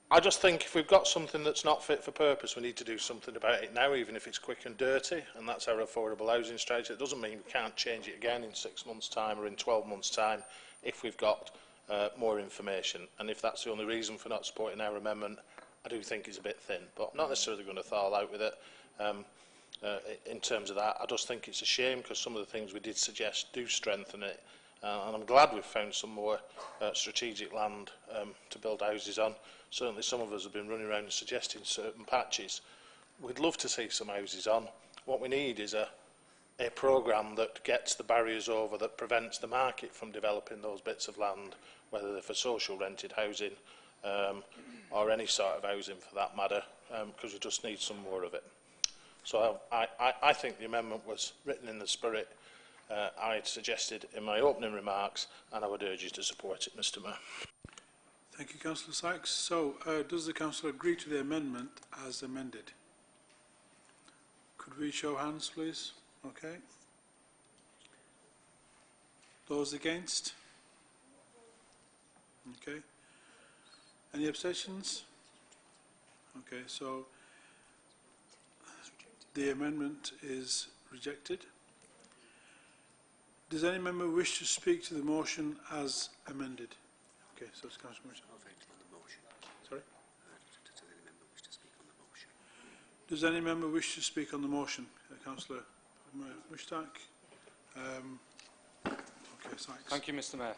I just think if we've got something that's not fit for purpose, we need to do something about it now, even if it's quick and dirty, and that's our affordable housing strategy. It doesn't mean we can't change it again in 6 months' time or in 12 months' time if we've got more information. And if that's the only reason for not supporting our amendment, I do think it's a bit thin, but I'm not necessarily going to thaw out with it. In terms of that, I just think it's a shame because some of the things we did suggest do strengthen it, and I'm glad we've found some more strategic land to build houses on. Certainly some of us have been running around suggesting certain patches. We'd love to see some houses on. What we need is a programme that gets the barriers over, that prevents the market from developing those bits of land, whether they're for social rented housing or any sort of housing for that matter, because we just need some more of it. So I think the amendment was written in the spirit I had suggested in my opening remarks, and I would urge you to support it, Mr Mayor. Thank you, Councillor Sykes. So, does the Council agree to the amendment as amended? Could we show hands, please? Okay. Those against? Okay. Any abstentions? Okay, so the amendment is rejected. Does any member wish to speak to the motion as amended? Okay, so it's Councillor Mitchell. Sorry? Does any member wish to speak on the motion? Councillor Mushtaq. Okay, Sykes. Thank you, Mr Mayor.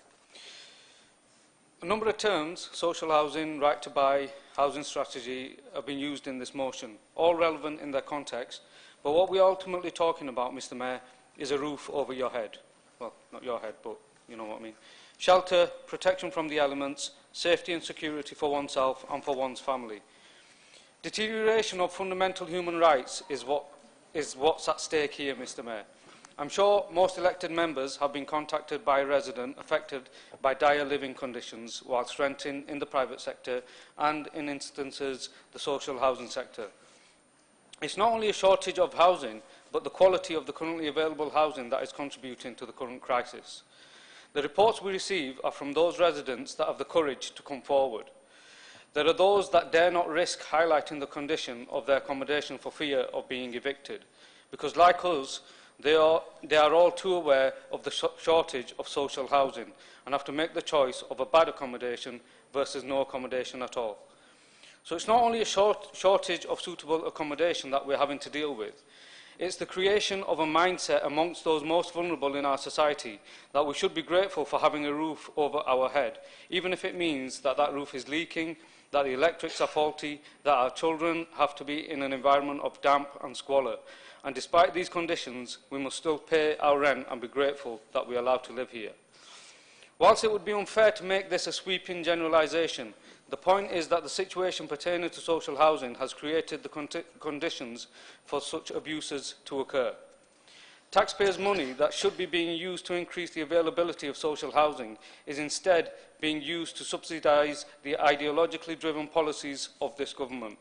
A number of terms, social housing, right to buy, housing strategy, have been used in this motion, all relevant in their context, but what we're ultimately talking about, Mr Mayor, is a roof over your head. Well, not your head, but you know what I mean. Shelter, protection from the elements, safety and security for oneself and for one's family. Deterioration of fundamental human rights is what's at stake here, Mr Mayor. I'm sure most elected members have been contacted by a resident affected by dire living conditions whilst renting in the private sector and, in instances, the social housing sector. It's not only a shortage of housing, but the quality of the currently available housing that is contributing to the current crisis. The reports we receive are from those residents that have the courage to come forward. There are those that dare not risk highlighting the condition of their accommodation for fear of being evicted, because like us, they are all too aware of the shortage of social housing and have to make the choice of a bad accommodation versus no accommodation at all. So it's not only a shortage of suitable accommodation that we're having to deal with, it's the creation of a mindset amongst those most vulnerable in our society that we should be grateful for having a roof over our head, even if it means that that roof is leaking, that the electrics are faulty, that our children have to be in an environment of damp and squalor. And despite these conditions, we must still pay our rent and be grateful that we are allowed to live here. Whilst it would be unfair to make this a sweeping generalisation, the point is that the situation pertaining to social housing has created the conditions for such abuses to occur. Taxpayers' money that should be being used to increase the availability of social housing is instead being used to subsidise the ideologically driven policies of this government.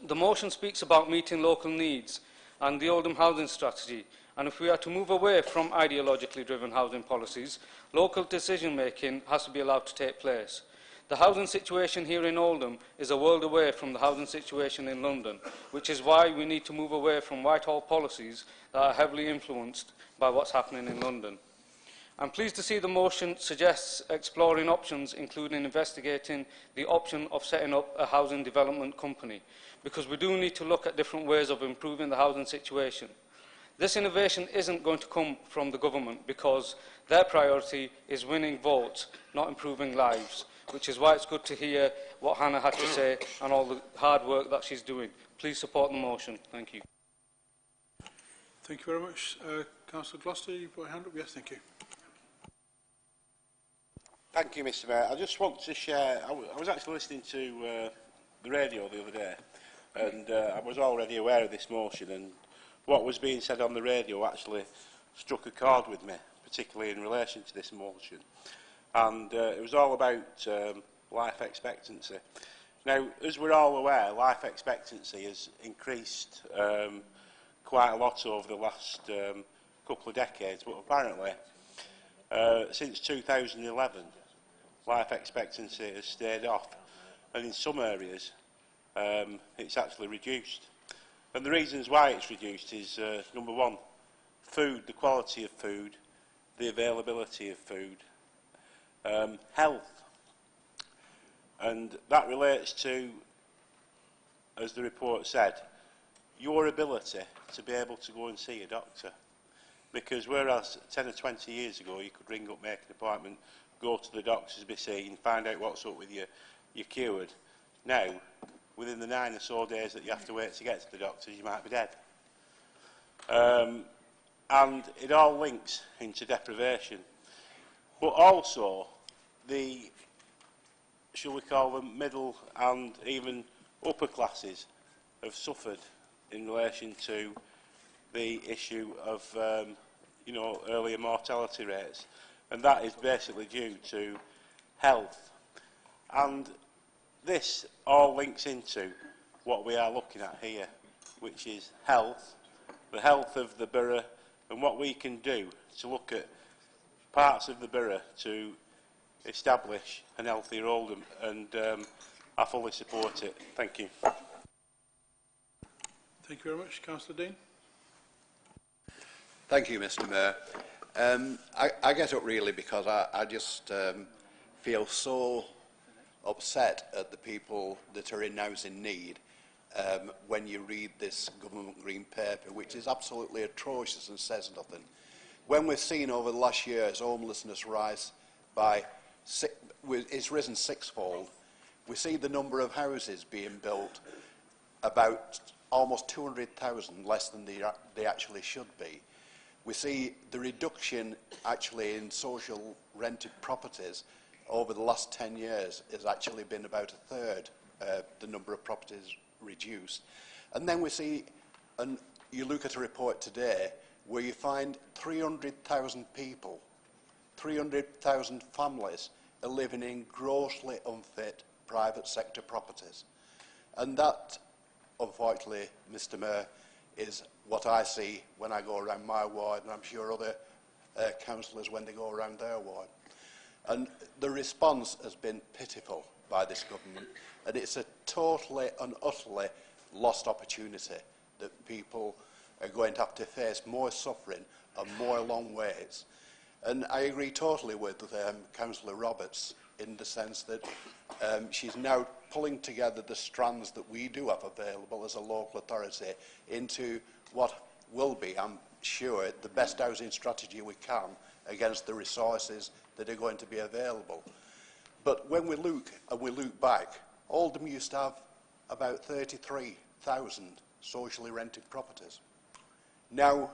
The motion speaks about meeting local needs and the Oldham housing strategy, and if we are to move away from ideologically driven housing policies, local decision-making has to be allowed to take place. The housing situation here in Oldham is a world away from the housing situation in London, which is why we need to move away from Whitehall policies that are heavily influenced by what's happening in London. I'm pleased to see the motion suggests exploring options, including investigating the option of setting up a housing development company, because we do need to look at different ways of improving the housing situation. This innovation isn't going to come from the government because their priority is winning votes, not improving lives, which is why it's good to hear what Hannah had to say and all the hard work that she's doing. Please support the motion. Thank you. Thank you very much. Councillor Gloucester, you put your hand up? Yes, thank you. Thank you, Mr Mayor. I just want to share, I was actually listening to the radio the other day, and I was already aware of this motion, and what was being said on the radio actually struck a chord with me, particularly in relation to this motion. And it was all about life expectancy. Now, as we're all aware, life expectancy has increased quite a lot over the last couple of decades, but apparently since 2011, life expectancy has stayed off, and in some areas it's actually reduced. And the reasons why it's reduced is, number one, food, the quality of food, the availability of food, health. And that relates to, as the report said, your ability to be able to go and see a doctor. Because whereas 10 or 20 years ago you could ring up, make an appointment, go to the doctors, be seen, find out what's up with you, you're cured. Now, within the 9 or so days that you have to wait to get to the doctors, you might be dead. And it all links into deprivation. But also, the, shall we call them, middle and even upper classes have suffered in relation to the issue of you know, earlier mortality rates. And that is basically due to health. And this all links into what we are looking at here, which is health, the health of the borough, and what we can do to look at parts of the borough to establish an healthier Oldham, and I fully support it. Thank you. Thank you very much. Councillor Dean. Thank you, Mr. Mayor. I get up really because I just feel so upset at the people that are in housing need when you read this government green paper, which is absolutely atrocious and says nothing. When we've seen over the last years homelessness rise by it's risen sixfold, we see the number of houses being built about almost 200,000 less than they actually should be. We see the reduction actually in social rented properties over the last 10 years has actually been about a third the number of properties reduced. And then we see, and you look at a report today where you find 300,000 people, 300,000 families are living in grossly unfit private sector properties. And that, unfortunately, Mr. Mayor, is what I see when I go around my ward, and I'm sure other councillors when they go around their ward. And the response has been pitiful by this government, and it's a totally and utterly lost opportunity that people are going to have to face more suffering and more long waits. And I agree totally with Councillor Roberts in the sense that she's now pulling together the strands that we do have available as a local authority into what will be, I'm sure, the best housing strategy we can against the resources that are going to be available. But when we look and we look back, Oldham used to have about 33,000 socially rented properties. Now,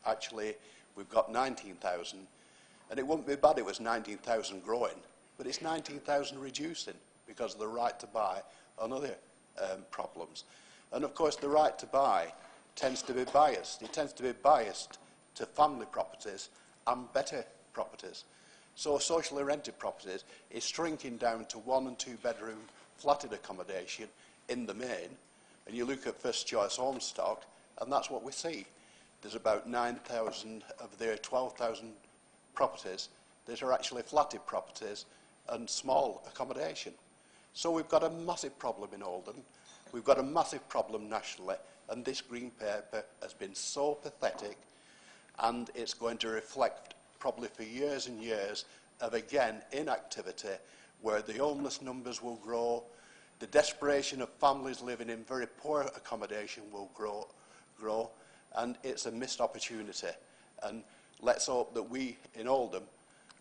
actually, we've got 19,000, and it wouldn't be bad if it was 19,000 growing, but it's 19,000 reducing because of the right to buy and other problems. And of course, the right to buy tends to be biased. It tends to be biased to family properties and better properties. So socially rented properties is shrinking down to 1 and 2 bedroom flatted accommodation in the main. And you look at first choice home stock, and that's what we see. There's about 9,000 of their 12,000 properties that are actually flatted properties and small accommodation. So we've got a massive problem in Oldham. We've got a massive problem nationally, and this green paper has been so pathetic, and it's going to reflect probably for years and years of, again, inactivity, where the homeless numbers will grow, the desperation of families living in very poor accommodation will grow, and it's a missed opportunity. And let's hope that we in Oldham,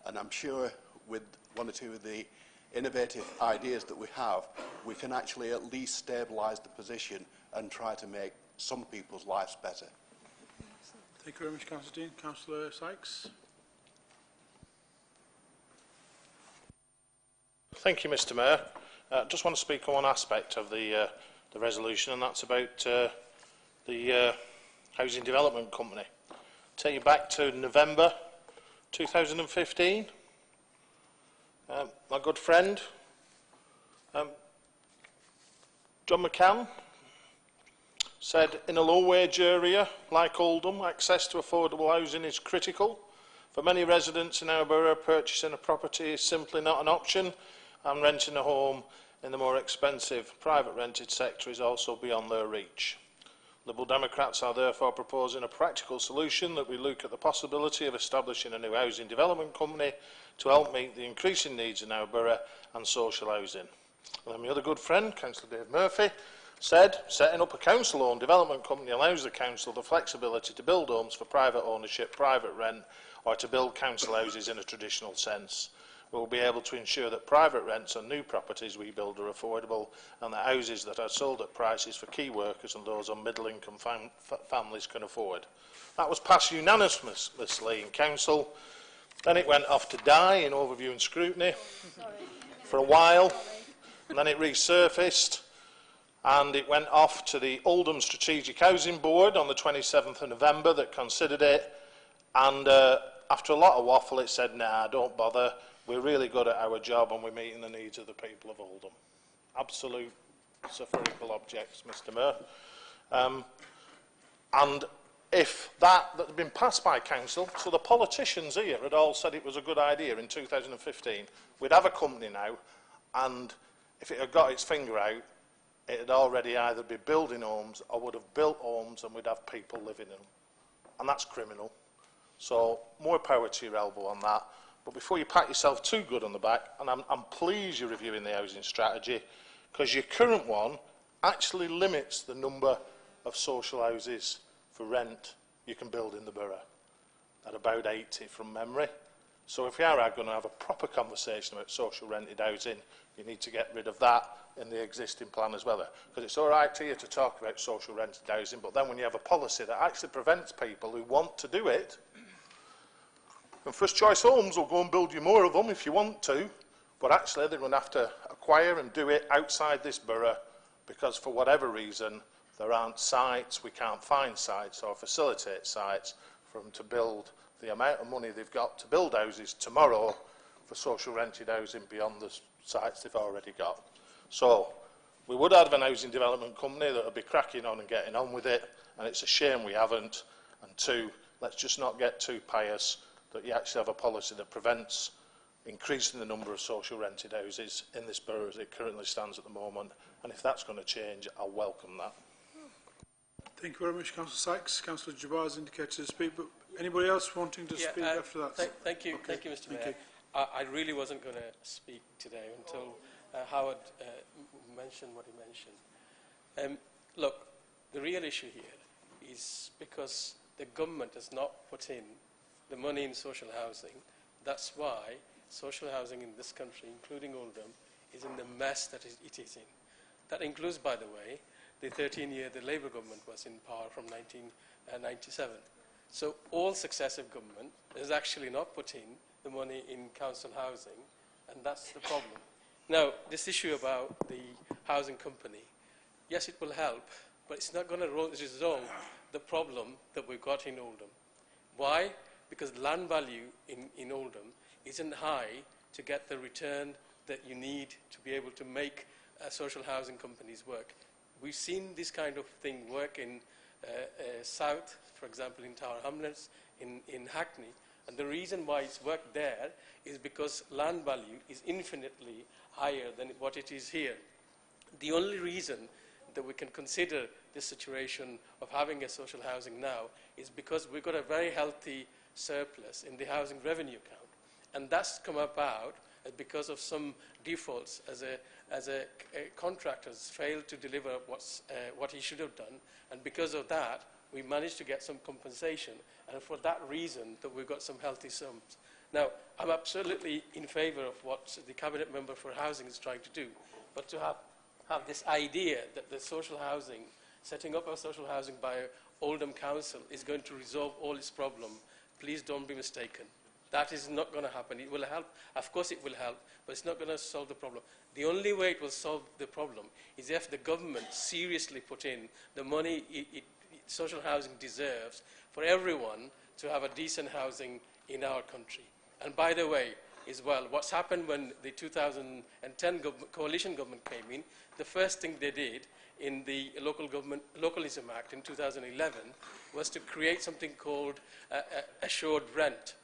and I'm sure with 1 or 2 of the innovative ideas that we have, we can actually at least stabilise the position and try to make some people's lives better. Thank you very much, Councillor Dean. Councillor Sykes. Thank you, Mr. Mayor. I just want to speak on one aspect of the resolution, and that's about the Housing Development Company. take you back to November 2015. My good friend, John McCann, said in a low-wage area like Oldham, access to affordable housing is critical. For many residents in our borough, purchasing a property is simply not an option, and renting a home in the more expensive private rented sector is also beyond their reach. Liberal Democrats are therefore proposing a practical solution that we look at the possibility of establishing a new housing development company to help meet the increasing needs in our borough and social housing. And then my other good friend, Councillor Dave Murphy, said setting up a council-owned development company allows the council the flexibility to build homes for private ownership, private rent, or to build council houses in a traditional sense. We will be able to ensure that private rents on new properties we build are affordable and that houses that are sold at prices for key workers and those on middle-income families can afford. That was passed unanimously in council. Then it went off to die in overview and scrutiny for a while, and then it resurfaced. And it went off to the Oldham Strategic Housing Board on the 27th of November that considered it, and after a lot of waffle it said, nah, don't bother, we're really good at our job and we're meeting the needs of the people of Oldham. Absolute soporific objects, Mr Mayor. And if that had been passed by council, so the politicians here had all said it was a good idea in 2015, we'd have a company now, and if it had got its finger out, it had already either been building homes or would have built homes and we'd have people living in them. And that's criminal. So more power to your elbow on that. But before you pat yourself too good on the back, and I'm pleased you're reviewing the housing strategy, because your current one actually limits the number of social houses for rent you can build in the borough at about 80 from memory. So if we are going to have a proper conversation about social rented housing, you need to get rid of that in the existing plan as well. Because it's all right here to talk about social rented housing, but then when you have a policy that actually prevents people who want to do it, and First Choice Homes will go and build you more of them if you want to, but actually they're going to have to acquire and do it outside this borough because for whatever reason there aren't sites, we can't find sites or facilitate sites for them to build the amount of money they've got to build houses tomorrow for social rented housing beyond the sites they've already got. So we would have an housing development company that would be cracking on and getting on with it, and it's a shame we haven't. And two, let's just not get too pious that you actually have a policy that prevents increasing the number of social rented houses in this borough as it currently stands at the moment. And if that's going to change, I'll welcome that. Thank you very much, Councillor Sykes. Councillor Jabbar has indicated to speak, but anybody else wanting to speak after that? Thank you, Mr Mayor. I really wasn't going to speak today until Howard mentioned what he mentioned. Look, the real issue here is because the government has not put in the money in social housing. That's why social housing in this country, including Oldham, is in the mess that it is in. That includes, by the way, the 13-year the Labour government was in power from 1997. So all successive government has actually not put in the money in council housing, and that's the problem. Now, this issue about the housing company, yes, it will help, but it's not going to resolve the problem that we've got in Oldham. Why? Because land value in Oldham isn't high to get the return that you need to be able to make social housing companies work. We've seen this kind of thing work in South, for example, in Tower Hamlets, in Hackney, and the reason why it's worked there is because land value is infinitely higher than what it is here. The only reason that we can consider this situation of having a social housing now is because we've got a very healthy surplus in the housing revenue account, and that's come about because of some defaults as a contractor has failed to deliver what he should have done, and because of that we managed to get some compensation, and for that reason that we've got some healthy sums. Now, I'm absolutely in favour of what the Cabinet Member for Housing is trying to do, but to have this idea that the social housing, setting up a social housing by Oldham Council is going to resolve all its problems, please don't be mistaken. That is not going to happen. It will help. Of course it will help, but it's not going to solve the problem. The only way it will solve the problem is if the government seriously put in the money social housing deserves for everyone to have a decent housing in our country. And by the way, as well, what's happened when the 2010 coalition government came in, the first thing they did in the Localism Act in 2011 was to create something called assured rent,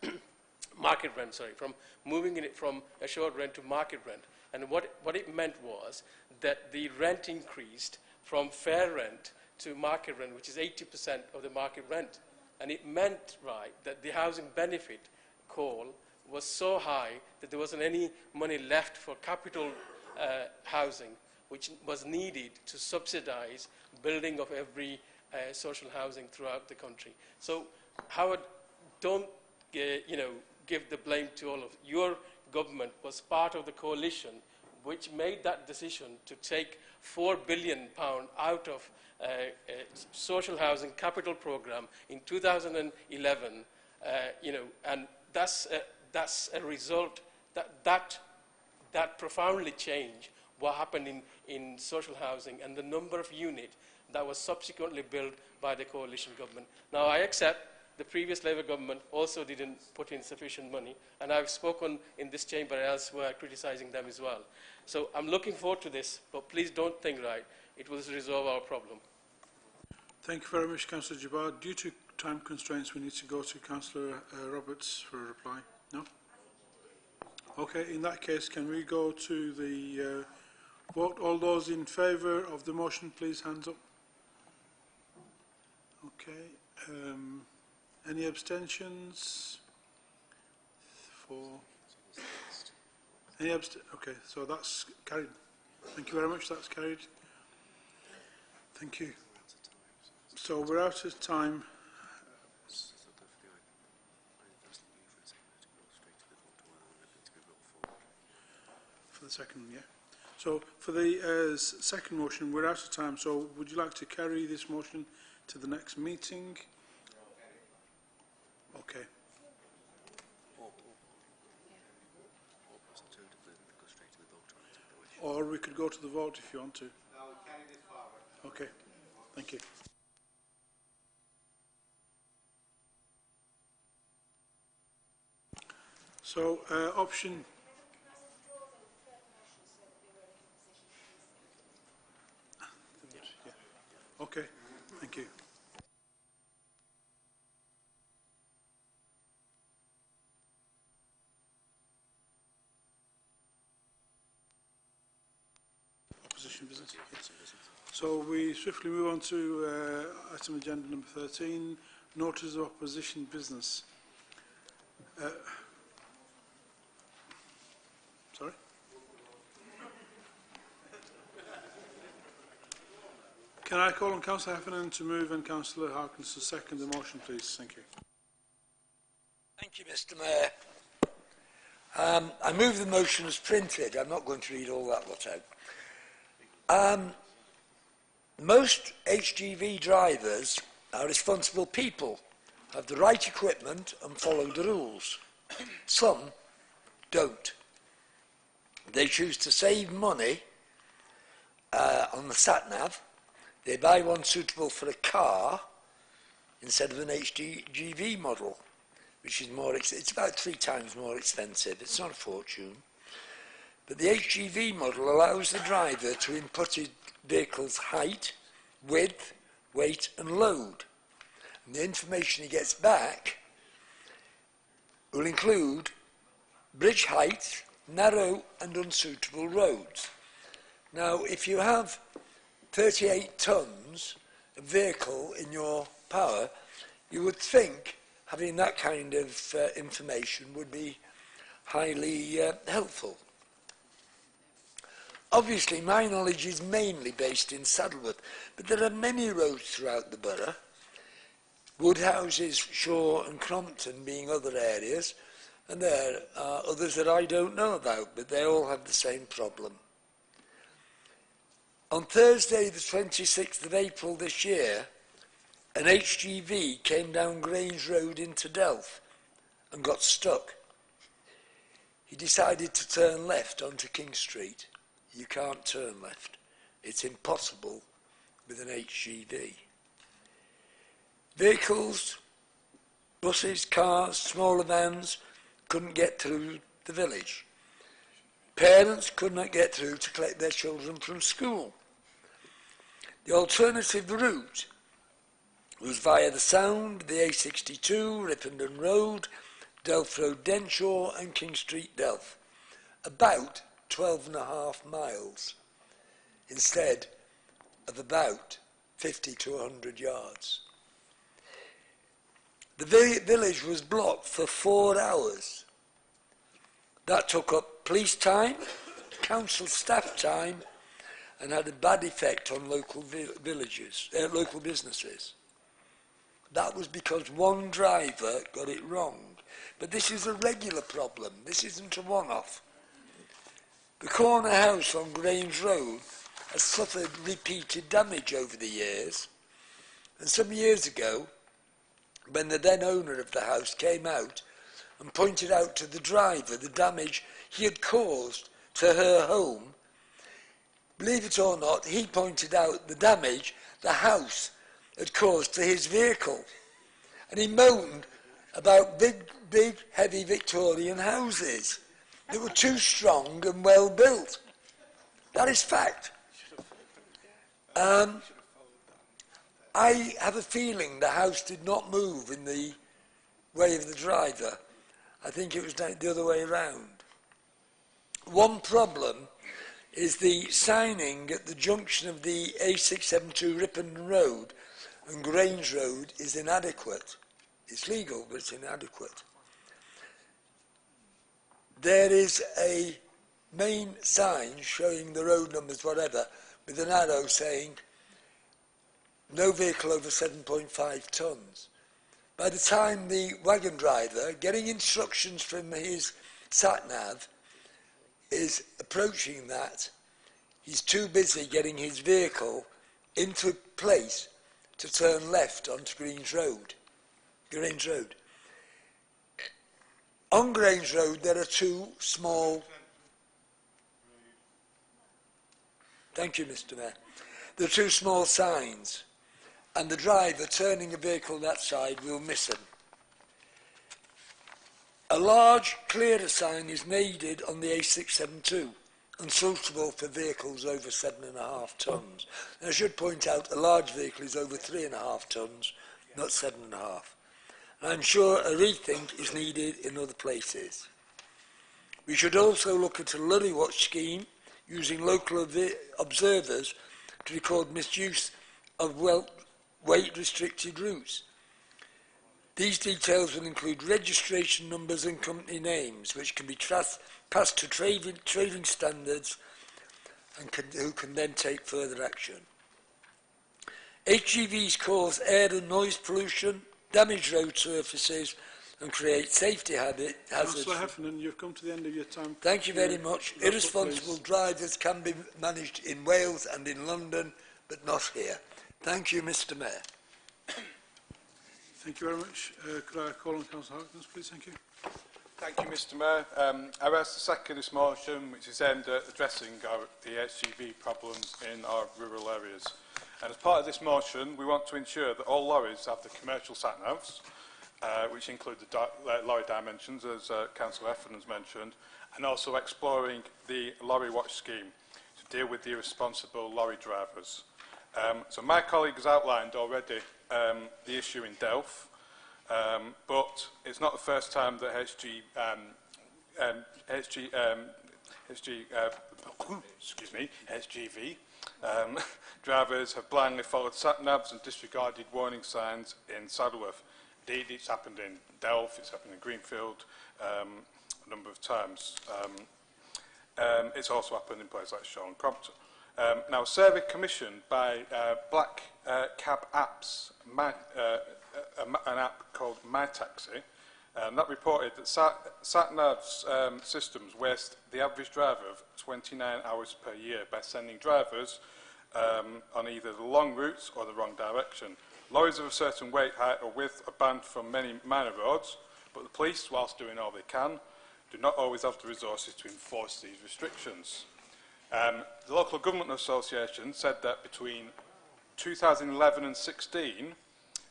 market rent, sorry, from moving it from assured rent to market rent. And what it meant was that the rent increased from fair rent to market rent, which is 80% of the market rent. And it meant, right, that the housing benefit call was so high that there wasn't any money left for capital housing, which was needed to subsidize building of every social housing throughout the country. So, Howard, don't give the blame to all of it. Your government was part of the coalition which made that decision to take £4 billion out of social housing capital program in 2011, and that's a result that profoundly changed what happened in social housing and the number of units that was subsequently built by the coalition government. Now, I accept the previous Labour government also didn't put in sufficient money, and I've spoken in this chamber and elsewhere criticising them as well. So I'm looking forward to this, but please don't think, right, it will resolve our problem. Thank you very much, Councillor Jabbar. Due to time constraints, we need to go to Councillor Roberts for a reply. No? Okay, in that case, can we go to the vote? All those in favour of the motion, please, hands up. Okay. Any abstentions? 4. Any okay, so that's carried. Thank you very much, that's carried. Thank you. So we're out of time. For the second, yeah. So for the second motion, we're out of time. So would you like to carry this motion to the next meeting? Okay. Or we could go to the vote if you want to. No, we'll carry this forward. Okay. Thank you. So, option... Yeah. Okay, thank you. Opposition business. Yes. So we swiftly move on to item agenda number 13, notice of opposition business. Sorry? Can I call on Councillor Heffernan to move and Councillor Harkins to second the motion, please? Thank you. Thank you, Mr. Mayor. I move the motion as printed. I'm not going to read all that lot out. Most HGV drivers are responsible people, have the right equipment and follow the rules. Some don't. They choose to save money on the sat-nav. They buy one suitable for a car instead of an HGV model, which is more, it's about 3 times more expensive. It's not a fortune. But the HGV model allows the driver to input his vehicle's height, width, weight and load. And the information he gets back will include bridge height, narrow and unsuitable roads. Now, if you have 38 tonnes of vehicle in your power, you would think having that kind of information would be highly helpful. Obviously, my knowledge is mainly based in Saddleworth, but there are many roads throughout the borough, Woodhouses, Shaw and Crompton being other areas, and there are others that I don't know about, but they all have the same problem. On Thursday, the 26th of April this year, an HGV came down Grange Road into Delft and got stuck. He decided to turn left onto King Street. You can't turn left. It's impossible with an HGV. Vehicles buses, cars, smaller vans couldn't get through the village. Parents could not get through to collect their children from school. The alternative route was via the Sound, the A62, Rippenden Road, Delft Road, Denshaw and King Street, Delft. About 12.5 miles instead of about 50 to 100 yards. The village was blocked for 4 hours. That took up police time, council staff time, and had a bad effect on local local businesses. That was because one driver got it wrong. But this is a regular problem. This isn't a one-off. The corner house on Grange Road has suffered repeated damage over the years. And some years ago, when the then owner of the house came out and pointed out to the driver the damage he had caused to her home, believe it or not, he pointed out the damage the house had caused to his vehicle. And he moaned about big, heavy Victorian houses that were too strong and well built. That is fact. I have a feeling the house did not move in the way of the driver. I think it was the other way around. One problem is the signing at the junction of the A672 Rippenden Road and Grange Road is inadequate. It's legal, but it's inadequate. There is a main sign showing the road numbers, whatever, with an arrow saying no vehicle over 7.5 tonnes. By the time the wagon driver, getting instructions from his sat-nav, is approaching that, he's too busy getting his vehicle into place to turn left onto Grange Road. On Grange Road, there are two small... Thank you, Mr. Mayor. There are two small signs, and the driver turning a vehicle that side will miss him. A large, clearer sign is needed on the A672, unsuitable for vehicles over 7.5 tonnes. And I should point out a large vehicle is over 3.5 tonnes, not 7.5. And I'm sure a rethink is needed in other places. We should also look at a lorry watch scheme using local observers to record misuse of weight-restricted routes. These details will include registration numbers and company names, which can be passed to trading standards and who can then take further action. HGVs cause air and noise pollution, damage road surfaces and create safety hazards. Councillor Heffernan, you've come to the end of your time. Thank you very much. Irresponsible drivers can be managed in Wales and in London, but not here. Thank you, Mr. Mayor. Thank you very much. Could I call on Councillor Harkness, please? Thank you. Thank you, Mr. Mayor. I raised to second this motion, which is aimed at addressing the HGV problems in our rural areas. And as part of this motion, we want to ensure that all lorries have the commercial sat-navs, which include the lorry dimensions, as Councillor Effern's mentioned, and also exploring the lorry watch scheme to deal with the irresponsible lorry drivers. So my colleague has outlined already the issue in Delft, but it's not the first time that HGV drivers have blindly followed sat-navs and disregarded warning signs in Saddleworth. Indeed, it's happened in Delft, it's happened in Greenfield a number of times. It's also happened in places like Shaw and Crompton. Now, a survey commissioned by Black Cab Apps, an app called MyTaxi, that reported that sat-nav's systems waste the average driver of 29 hours per year by sending drivers on either the long routes or the wrong direction. Lorries of a certain weight, height or width are banned from many minor roads, but the police, whilst doing all they can, do not always have the resources to enforce these restrictions. The Local Government Association said that between 2011 and 16,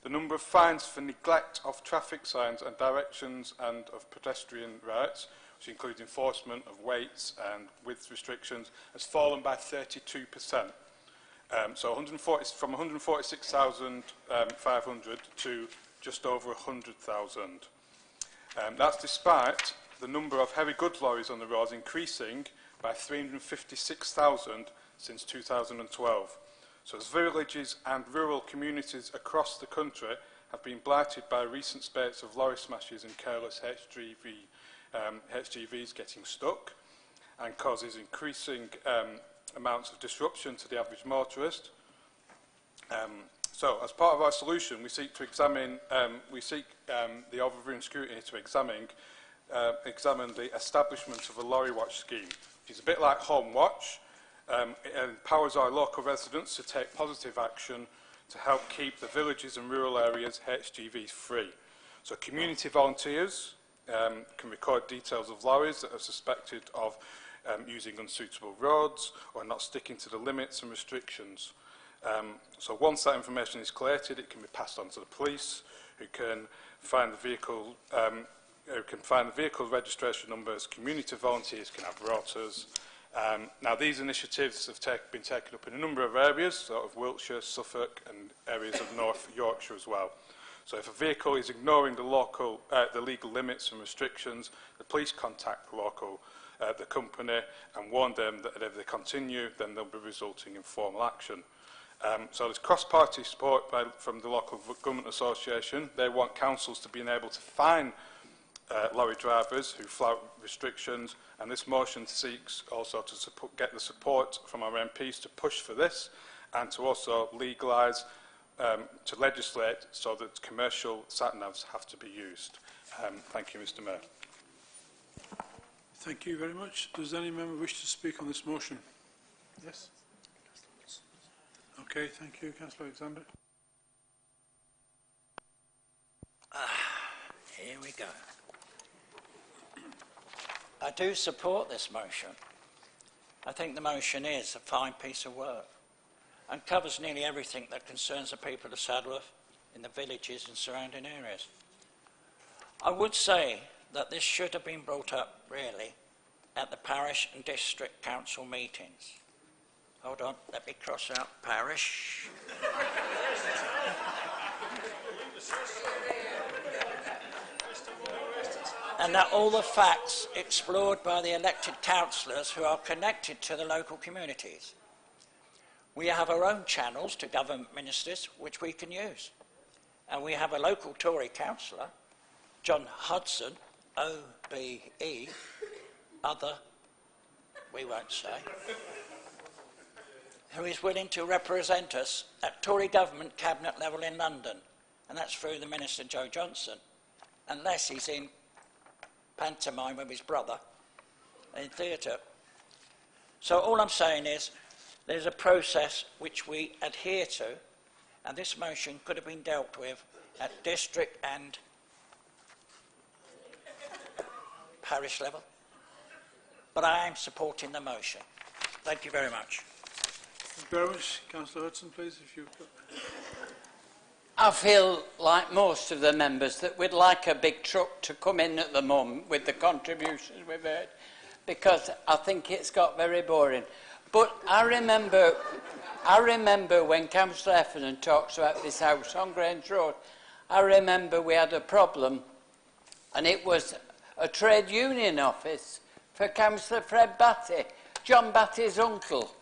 the number of fines for neglect of traffic signs and directions and of pedestrian rights, which includes enforcement of weights and width restrictions, has fallen by 32%. So from 146,500 to just over 100,000. That's despite the number of heavy goods lorries on the roads increasing by 356,000 since 2012. So as villages and rural communities across the country have been blighted by recent spate of lorry smashes and careless HGVs getting stuck, and causes increasing amounts of disruption to the average motorist. So as part of our solution, we seek to examine, the overviewing scrutiny to examine the establishment of a lorry watch scheme, which is a bit like Home Watch. It empowers our local residents to take positive action to help keep the villages and rural areas HGVs free. So community volunteers can record details of lorries that are suspected of using unsuitable roads or not sticking to the limits and restrictions. So once that information is collated, it can be passed on to the police, who can find the vehicle registration numbers. Community volunteers can have rotas. Now, these initiatives have been taken up in a number of areas, sort of Wiltshire, Suffolk, and areas of North Yorkshire as well. So if a vehicle is ignoring the legal limits and restrictions, the police contact the company and warn them that if they continue, then they'll be resulting in formal action. So there's cross-party support from the local government association. They want councils to be able to fine lorry drivers who flout restrictions, and this motion seeks also to get the support from our MPs to push for this and to also legalise, to legislate so that commercial sat-navs have to be used. Thank you, Mr Mayor. Thank you very much. Does any member wish to speak on this motion? Yes? Okay, thank you, Councillor Alexander. Here we go. I do support this motion. I think the motion is a fine piece of work and covers nearly everything that concerns the people of Saddleworth in the villages and surrounding areas. I would say that this should have been brought up, really, at the parish and district council meetings. Hold on, let me cross out parish. And that all the facts explored by the elected councillors who are connected to the local communities. We have our own channels to government ministers which we can use. And we have a local Tory councillor, John Hudson, OBE, other, we won't say, who is willing to represent us at Tory government cabinet level in London. And that's through the Minister Joe Johnson, unless he's in pantomime with his brother in theatre. So all I'm saying is there's a process which we adhere to, and this motion could have been dealt with at district and parish level. But I am supporting the motion. Thank you very much. Thank you very much. Councillor Hudson, please, if you've got... I feel like most of the members that we'd like a big truck to come in at the moment with the contributions we've heard, because I think it's got very boring. But I remember when Councillor Heffernan talks about this house on Grange Road, I remember we had a problem, and it was a trade union office for Councillor Fred Batty, John Batty's uncle.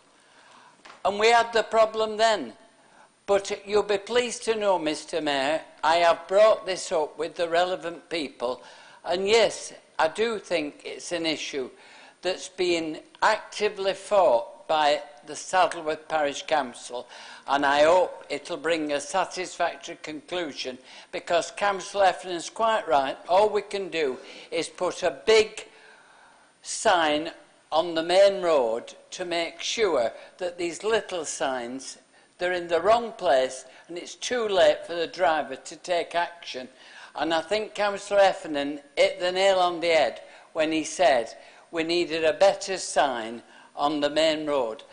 And we had the problem then. But you'll be pleased to know, Mr Mayor, I have brought this up with the relevant people, and yes, I do think it's an issue that's being actively fought by the Saddleworth Parish Council, and I hope it'll bring a satisfactory conclusion, because Councillor Efflin's quite right. All we can do is put a big sign on the main road to make sure that these little signs, they're in the wrong place and it's too late for the driver to take action. And I think Councillor Heffernan hit the nail on the head when he said we needed a better sign on the main road.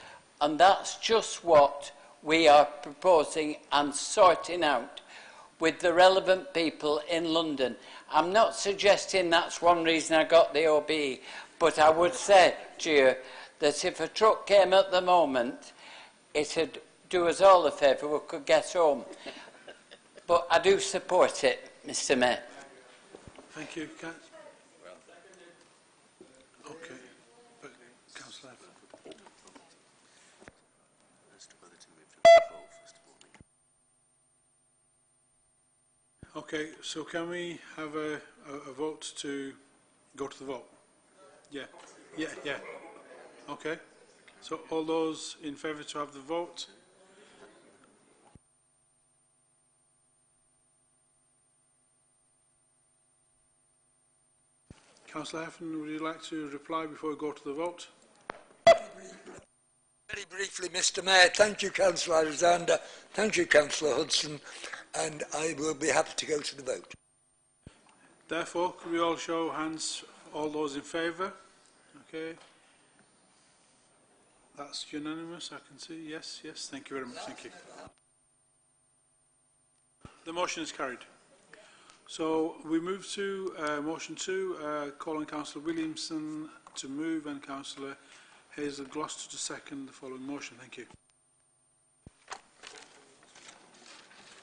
And that's just what we are proposing and sorting out. with the relevant people in London. I'm not suggesting that's one reason I got the OBE, but I would say to you that if a truck came at the moment, it'd do us all a favour, we could get home. But I do support it, Mr Mayor. Thank you. Okay. But, Councillor. Okay, so can we have a vote to go to the vote? Yeah. Okay. So all those in favour to have the vote? Councillor Heffern, would you like to reply before we go to the vote? Very briefly, Mr Mayor, thank you, Councillor Alexander, thank you, Councillor Hudson, and I will be happy to go to the vote. Therefore, could we all show hands, all those in favour? Okay. That's unanimous, I can see. Yes, thank you very much. Thank you. The motion is carried. So we move to motion 2, calling Councillor Williamson to move and Councillor Hazel Gloucester to second the following motion. Thank you.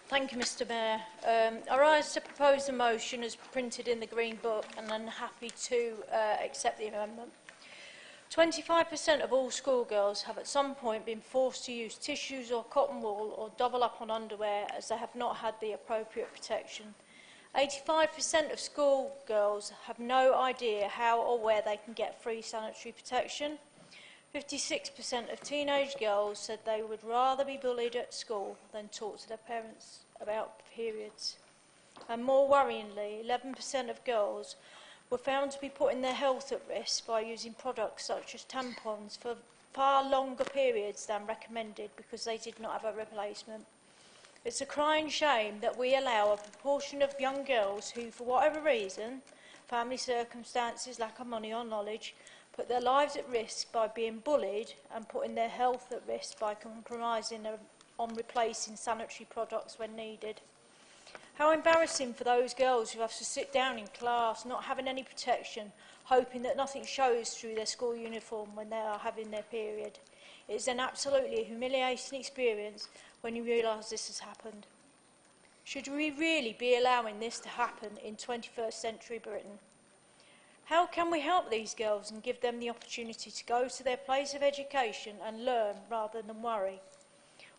Thank you, Mr Mayor. I rise to propose a motion as printed in the Green Book, and I'm happy to accept the amendment. 25% of all schoolgirls have at some point been forced to use tissues or cotton wool or double up on underwear as they have not had the appropriate protection. 85% of schoolgirls have no idea how or where they can get free sanitary protection. 56% of teenage girls said they would rather be bullied at school than talk to their parents about periods. And more worryingly, 11% of girls were found to be putting their health at risk by using products such as tampons for far longer periods than recommended because they did not have a replacement. It's a crying shame that we allow a proportion of young girls who, for whatever reason, family circumstances, lack of money or knowledge, put their lives at risk by being bullied and putting their health at risk by compromising on replacing sanitary products when needed. How embarrassing for those girls who have to sit down in class, not having any protection, hoping that nothing shows through their school uniform when they are having their period. It is an absolutely humiliating experience when you realise this has happened. Should we really be allowing this to happen in 21st century Britain? How can we help these girls and give them the opportunity to go to their place of education and learn rather than worry?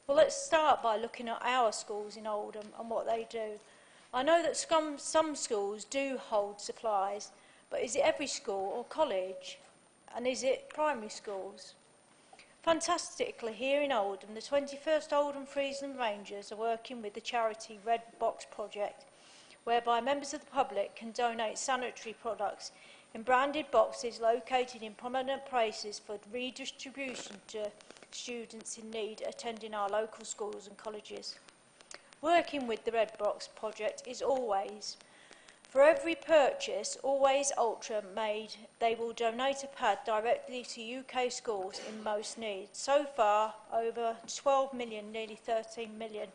Well, let's start by looking at our schools in Oldham and what they do. I know that some schools do hold supplies, but is it every school or college? And is it primary schools? Fantastically, here in Oldham, the 21st Oldham Friesland Rangers are working with the charity Red Box Project, whereby members of the public can donate sanitary products in branded boxes located in prominent places for redistribution to students in need attending our local schools and colleges. Working with the Red Box Project is always, for every purchase Always Ultra made, they will donate a pad directly to UK schools in most need. So far, over 12 million, nearly 13 million.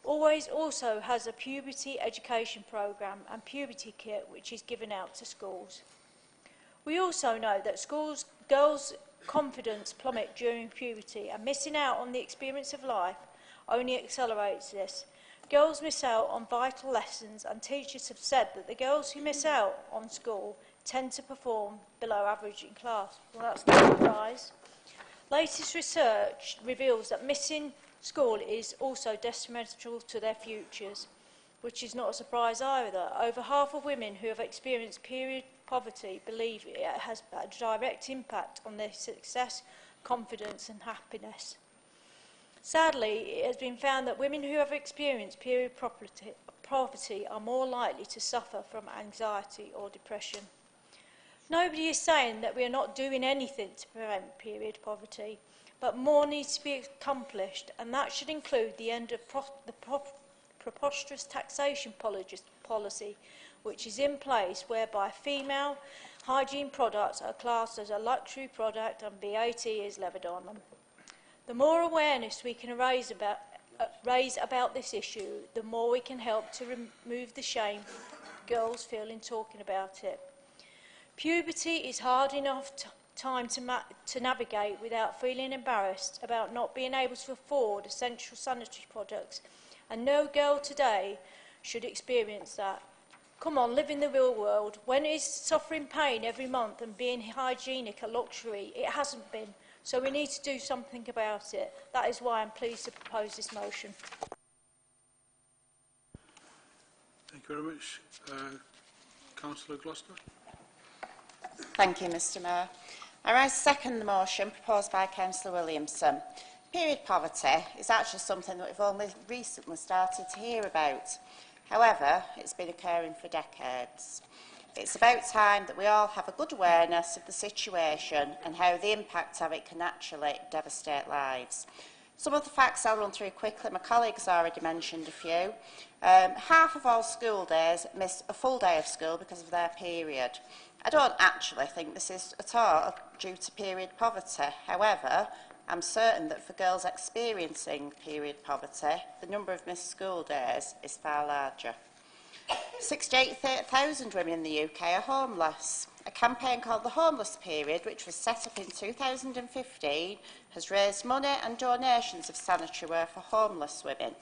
Always also has a puberty education programme and puberty kit which is given out to schools. We also know that girls' confidence plummet during puberty, and missing out on the experience of life only accelerates this. Girls miss out on vital lessons, and teachers have said that the girls who miss out on school tend to perform below average in class. Well, that's no surprise. Latest research reveals that missing school is also detrimental to their futures, which is not a surprise either. Over half of women who have experienced period poverty believe it has a direct impact on their success, confidence and happiness. Sadly, it has been found that women who have experienced period poverty are more likely to suffer from anxiety or depression. Nobody is saying that we are not doing anything to prevent period poverty, but more needs to be accomplished, and that should include the end of the preposterous taxation policy which is in place, whereby female hygiene products are classed as a luxury product and VAT is levied on them. The more awareness we can raise about raise about this issue, the more we can help to remove the shame girls feel in talking about it. Puberty is hard enough time to navigate without feeling embarrassed about not being able to afford essential sanitary products, and no girl today should experience that. Come on, live in the real world. When is suffering pain every month and being hygienic a luxury? It hasn't been. So we need to do something about it. That is why I'm pleased to propose this motion. Thank you very much. Councillor Gloucester. Thank you, Mr Mayor. I rise to second the motion proposed by Councillor Williamson. Period poverty is actually something that we've only recently started to hear about. However, it's been occurring for decades. It's about time that we all have a good awareness of the situation and how the impact of it can actually devastate lives. Some of the facts I'll run through quickly. My colleagues already mentioned a few. Half of all school days miss a full day of school because of their period. I don't actually think this is at all due to period poverty. However, I'm certain that for girls experiencing period poverty, the number of missed school days is far larger. 68,000 women in the UK are homeless. A campaign called the Homeless Period, which was set up in 2015, has raised money and donations of sanitary wear for homeless women.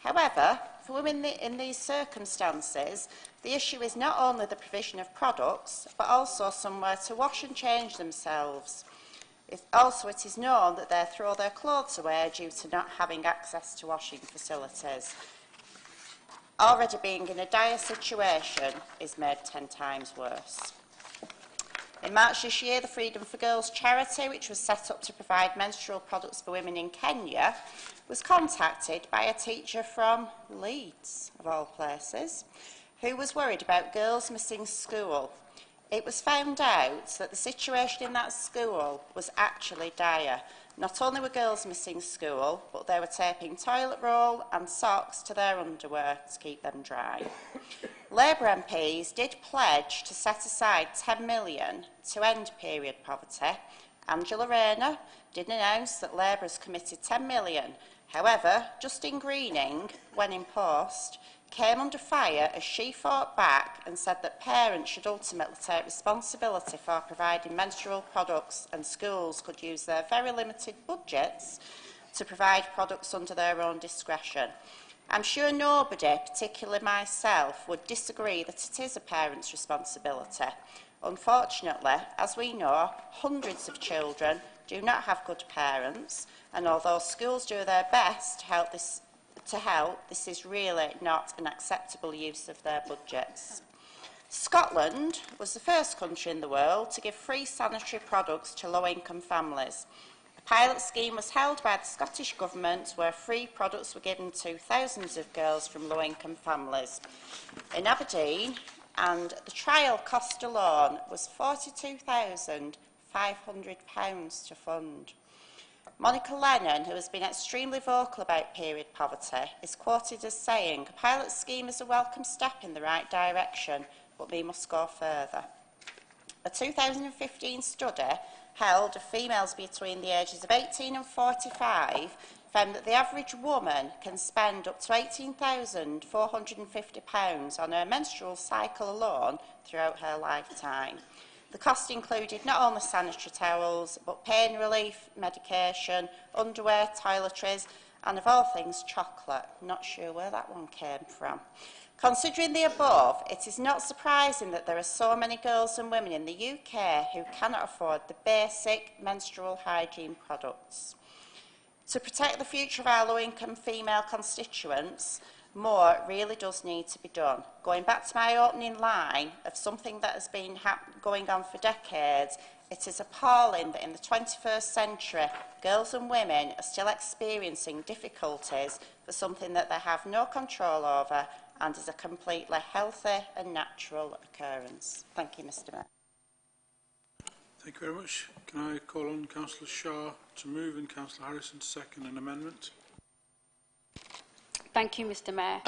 However, for women in these circumstances, the issue is not only the provision of products, but also somewhere to wash and change themselves. It is known that they throw their clothes away due to not having access to washing facilities. Already being in a dire situation is made 10 times worse. In March this year, the Freedom for Girls charity, which was set up to provide menstrual products for women in Kenya, was contacted by a teacher from Leeds, of all places, who was worried about girls missing school. It was found out that the situation in that school was actually dire. Not only were girls missing school, but they were taping toilet roll and socks to their underwear to keep them dry. Labour MPs did pledge to set aside 10 million to end period poverty. Angela Rayner did announce that Labour has committed 10 million. However, Justine Greening, when in post, came under fire as she fought back and said that parents should ultimately take responsibility for providing menstrual products, and schools could use their very limited budgets to provide products under their own discretion. I'm sure nobody, particularly myself, would disagree that it is a parent's responsibility. Unfortunately, as we know, hundreds of children do not have good parents, and although schools do their best to help, this is really not an acceptable use of their budgets. Scotland was the first country in the world to give free sanitary products to low-income families. A pilot scheme was held by the Scottish Government where free products were given to thousands of girls from low-income families in Aberdeen, and the trial cost alone was £42,500 to fund. Monica Lennon, who has been extremely vocal about period poverty, is quoted as saying, "A pilot scheme is a welcome step in the right direction, but we must go further." A 2015 study held of females between the ages of 18 and 45 found that the average woman can spend up to £18,450 on her menstrual cycle alone throughout her lifetime. The cost included not only sanitary towels, but pain relief, medication, underwear, toiletries, and of all things, chocolate. Not sure where that one came from. Considering the above, it is not surprising that there are so many girls and women in the UK who cannot afford the basic menstrual hygiene products. To protect the future of our low-income female constituents, more really does need to be done. Going back to my opening line of something that has been going on for decades, it is appalling that in the 21st century, girls and women are still experiencing difficulties for something that they have no control over and is a completely healthy and natural occurrence. Thank you, Mr Mayor. Thank you very much. Can I call on Councillor Shaw to move and Councillor Harrison to second an amendment? Thank you, Mr Mayor.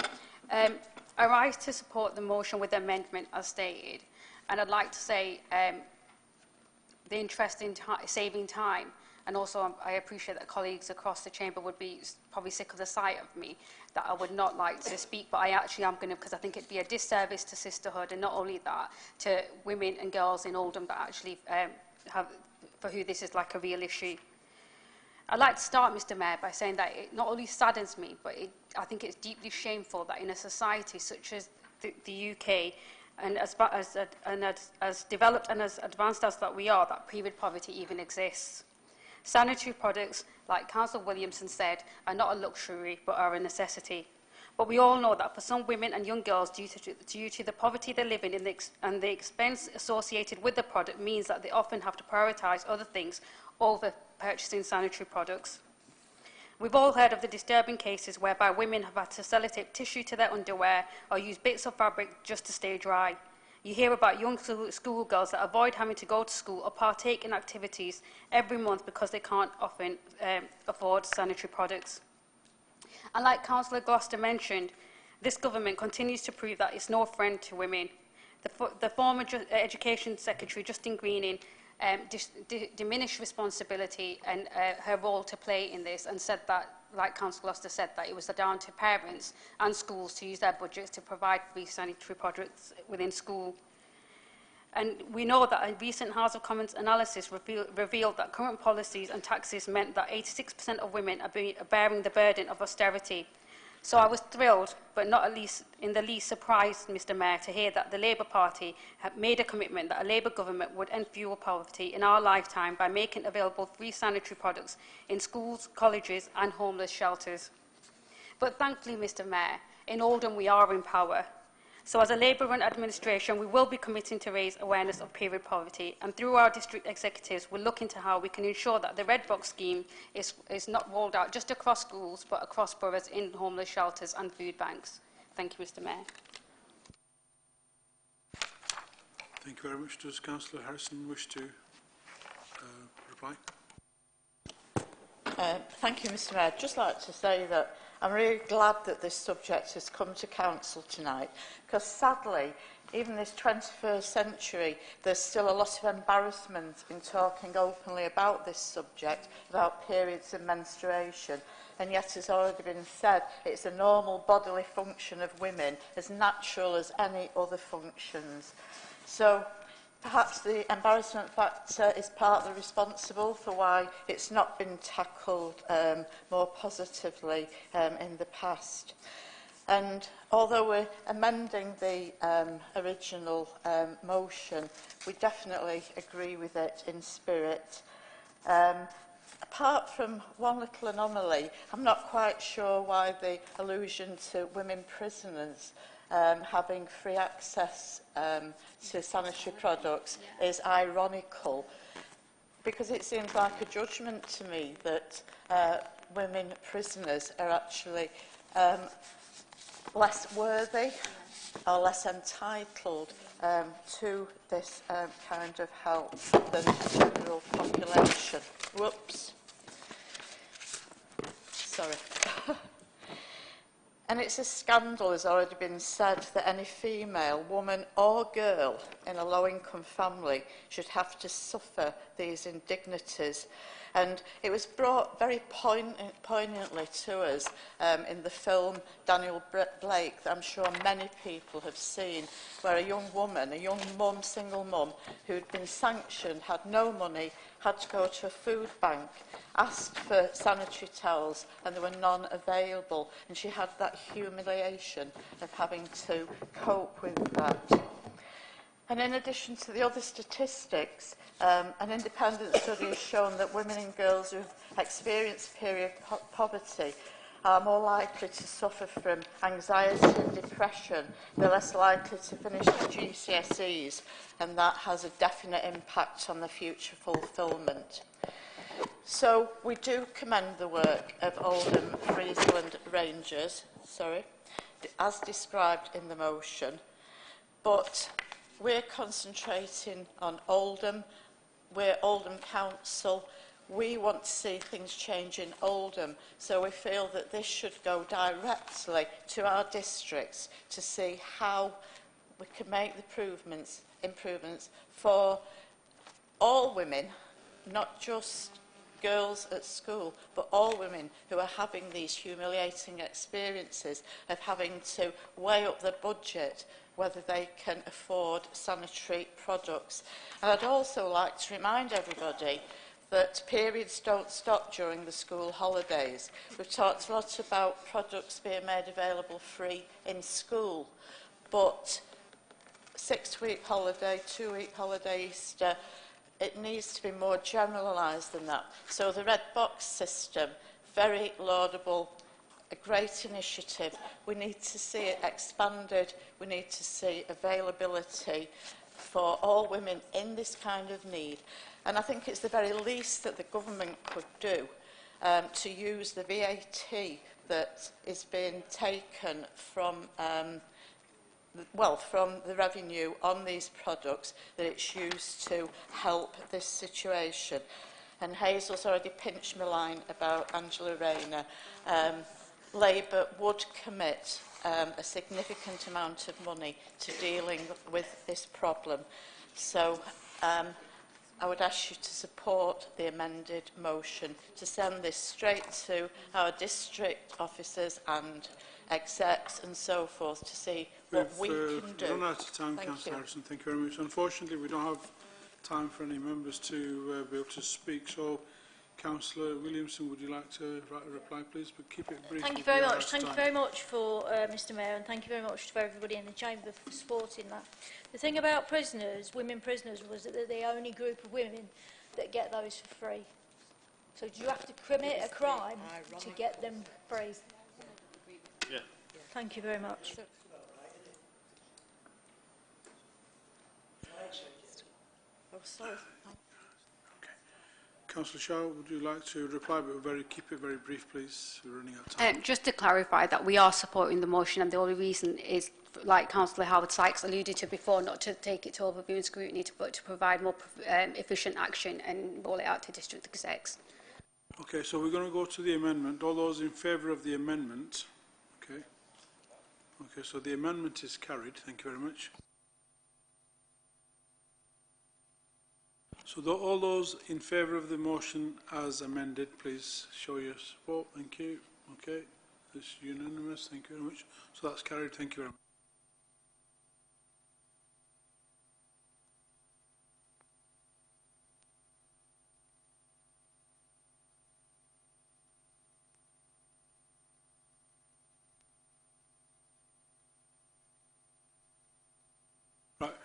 I rise to support the motion with the amendment as stated, and I'd like to say the interest in saving time and also I appreciate that colleagues across the chamber would be probably sick of the sight of me, that I would not like to speak, but I actually am going to, because I think it'd be a disservice to sisterhood, and not only that, to women and girls in Oldham that actually for who this is like a real issue. I'd like to start, Mr Mayor, by saying that it not only saddens me, but I think it's deeply shameful that in a society such as the UK, and as developed and as advanced as that we are, that period poverty even exists. Sanitary products, like Councillor Williamson said, are not a luxury, but are a necessity. But we all know that for some women and young girls, due to the poverty they live in and the expense associated with the product means that they often have to prioritise other things over purchasing sanitary products. We've all heard of the disturbing cases whereby women have had to sellotape tissue to their underwear or use bits of fabric just to stay dry. You hear about young schoolgirls that avoid having to go to school or partake in activities every month because they can't often afford sanitary products. And like Councillor Gloucester mentioned, this government continues to prove that it's no friend to women. The former Education Secretary, Justine Greening, diminished responsibility and her role to play in this, and said that, like Councillor Gloucester said, that it was down to parents and schools to use their budgets to provide free sanitary products within school. And we know that a recent House of Commons analysis revealed that current policies and taxes meant that 86% of women are bearing the burden of austerity. So I was thrilled, but not in the least surprised, Mr Mayor, to hear that the Labour Party had made a commitment that a Labour government would end fuel poverty in our lifetime by making available free sanitary products in schools, colleges and homeless shelters. But thankfully, Mr Mayor, in Oldham we are in power. So as a Labour-run administration, we will be committing to raise awareness of period poverty, and through our district executives, we'll look into how we can ensure that the Red Box scheme is not rolled out just across schools, but across boroughs in homeless shelters and food banks. Thank you, Mr Mayor. Thank you very much. Does Councillor Harrison wish to reply? Thank you, Mr Mayor. I'd just like to say that I'm really glad that this subject has come to Council tonight, because sadly, even this 21st century, there's still a lot of embarrassment in talking openly about this subject, about periods and menstruation. And yet, as already been said, it's a normal bodily function of women, as natural as any other functions. So perhaps the embarrassment factor is partly responsible for why it's not been tackled more positively in the past. And although we're amending the original motion, we definitely agree with it in spirit. Apart from one little anomaly, I'm not quite sure why the allusion to women prisoners having free access to sanitary products is ironical, because it seems like a judgment to me that women prisoners are actually less worthy or less entitled to this kind of help than the general population. Whoops. Sorry. And it's a scandal, as already been said, that any female, woman or girl in a low-income family should have to suffer these indignities. And it was brought very poignantly to us in the film Daniel Blake, that I'm sure many people have seen, where a young woman, a young mum, single mum, who'd been sanctioned, had no money, had to go to a food bank, asked for sanitary towels, and there were none available. And she had that humiliation of having to cope with that. And in addition to the other statistics, an independent study has shown that women and girls who experience period poverty are more likely to suffer from anxiety and depression. They're less likely to finish their GCSEs, and that has a definite impact on their future fulfilment. So we do commend the work of Oldham Friesland Rangers, as described in the motion, but we're concentrating on Oldham. We're Oldham Council. We want to see things change in Oldham, so we feel that this should go directly to our districts to see how we can make the improvements for all women, not just girls at school, but all women who are having these humiliating experiences of having to weigh up their budget whether they can afford sanitary products. And I'd also like to remind everybody that periods don't stop during the school holidays. We've talked a lot about products being made available free in school, but 6-week holiday, 2-week holiday, Easter, it needs to be more generalised than that. So the red box system, very laudable, a great initiative. We need to see it expanded. We need to see availability for all women in this kind of need. And I think it's the very least that the government could do to use the VAT that is being taken from from the revenue on these products, that it's used to help this situation. And Hazel's already pinched my line about Angela Rayner. Labour would commit a significant amount of money to dealing with this problem. So I would ask you to support the amended motion to send this straight to our district officers and execs and so forth to see what we can do. We've run out of time, Councillor Harrison. Thank you very much. Unfortunately, we don't have time for any members to be able to speak. So, Councillor Williamson, would you like to write a reply, please? But keep it brief. Thank you very much. Thank you very much for Mr Mayor, and thank you very much for everybody in the chamber for supporting that. The thing about prisoners, women prisoners, was that they're the only group of women that get those for free. So do you have to commit a crime to get them free? Yeah. Thank you very much. Oh, sorry. Councillor Shaw, would you like to reply, but keep it very brief, please? We're running out of time. Just to clarify that we are supporting the motion, and the only reason is, like Councillor Howard Sykes alluded to before, not to take it to overviewing scrutiny, but to provide more efficient action and roll it out to district execs. Okay, so we're going to go to the amendment. All those in favour of the amendment? Okay. Okay, so the amendment is carried. Thank you very much. So all those in favour of the motion as amended, please show your support. Thank you. Okay, it's unanimous. Thank you very much. So that's carried. Thank you very much. Right.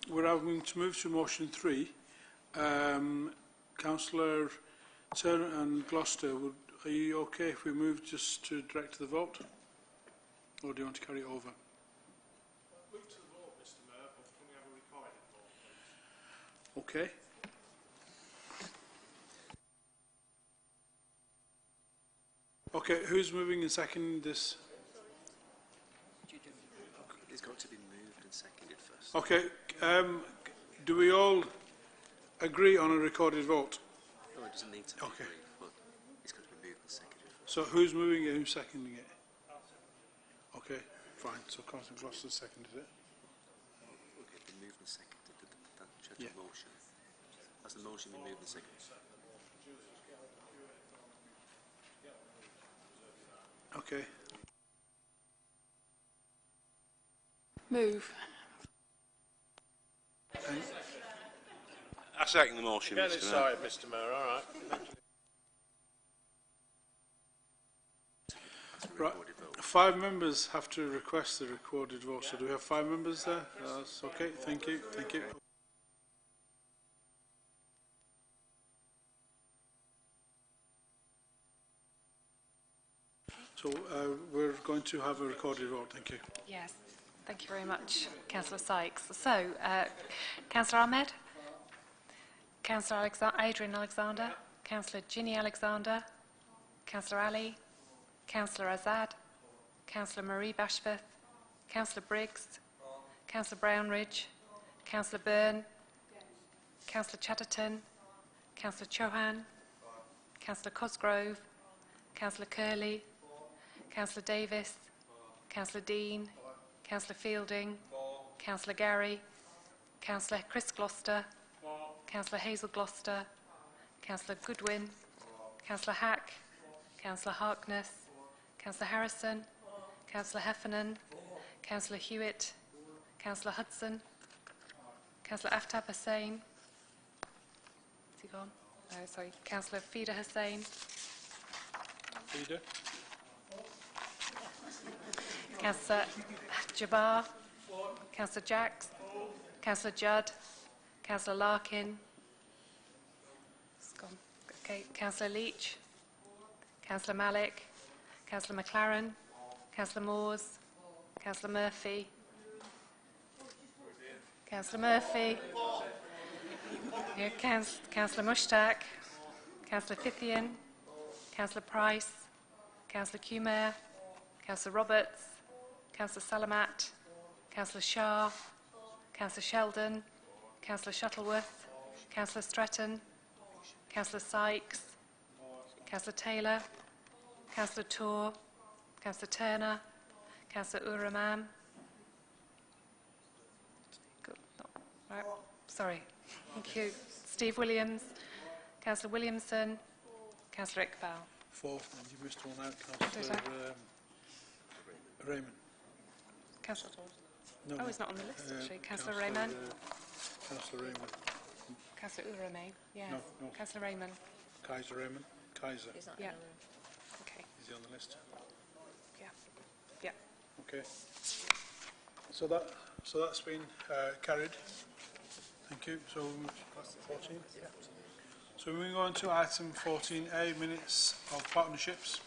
We're going to move to motion 3. Councillor Turner and Gloucester, are you okay if we move just to direct to the vote? Or do you want to carry it over? Move to the vote, Mr Mayor, but can we have a recorded vote, please? Okay. Okay, who's moving and seconding this? It's got to be moved and seconded first. Okay, do we all agree on a recorded vote? No, it doesn't need to be agreed, but it's got to be moved and seconded first. So who's moving it, who's seconding it? Okay, fine. So Councillor Gloucester seconded it. Okay, been moved and seconded. That's a motion. Has the motion been moved and seconded? Okay. Move. I second the motion, Again, Mr. it's Mayor. side, Mr Mayor. All right. Thank you. Right. 5 members have to request the recorded vote. So do we have 5 members there? That's okay. Thank you. Thank you. So we're going to have a recorded vote. Thank you. Yes. Thank you very much, Councillor Sykes. So, Councillor Ahmed, Councillor Adrian Alexander, Councillor Ginny Alexander, Councillor Ali, Councillor Azad, Councillor Marie Bashforth, Councillor Briggs, Councillor Brownridge, Councillor Byrne, Councillor Chatterton, Councillor Chauhan, Councillor Cosgrove, Councillor Curley, Councillor Davis, Councillor Dean, Councillor Fielding, Councillor Gary, Councillor Chris Gloucester, Councillor Hazel Gloucester, Councillor Goodwin, Councillor Hack, Councillor Harkness, Councillor Harrison, Councillor Heffernan, Councillor Hewitt, Councillor Hudson, Councillor Aftab Hussain. Is he gone? No, sorry. Councillor Fida Hussain. Fida. Councillor Jabbar, Councillor Jacks, Councillor Judd, Councillor Larkin. It's gone. Okay. Councillor Leach, Councillor Malik, Councillor McLaren, Councillor Moores, Councillor Murphy, Councillor Murphy, yeah, Councillor Mushtaq, Councillor Fithian, Councillor Price, Councillor Kumer, Councillor Roberts, Councillor Salamat, Councillor Shah, Councillor Sheldon, Councillor Shuttleworth, Councillor Stretton, Councillor Sykes, Councillor Taylor, Councillor Tour, Councillor Turner, Councillor Uraman. Right. Sorry. Thank you. Steve Williams, Councillor Williamson, Councillor Iqbal. Fourth, and you missed one out, Councillor Raymond. Councillor. No, oh, he's not on the list actually. Councillor Raymond. Councillor Raymond. Councillor Urame. Yes. No. Councillor Raymond. Kaiser Raymond. Kaiser. Yeah. Okay. Is he on the list? Yeah. Yeah. Okay. So that's been carried. Thank you. So 14. Yeah. So moving on to item 14A, minutes of partnerships.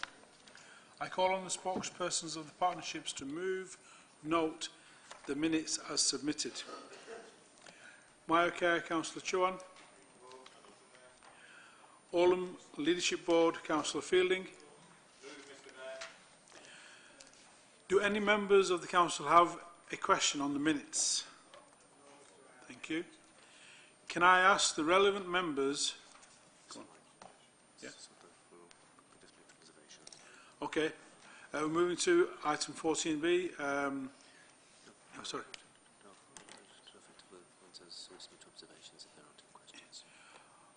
I call on the spokespersons of the partnerships to note the minutes as submitted. Myocare, Councillor Chuan. Oldham Leadership Board, Councillor Fielding. Do any members of the Council have a question on the minutes? Thank you. Can I ask the relevant members... Yeah. Okay. We're moving to item 14B. Sorry.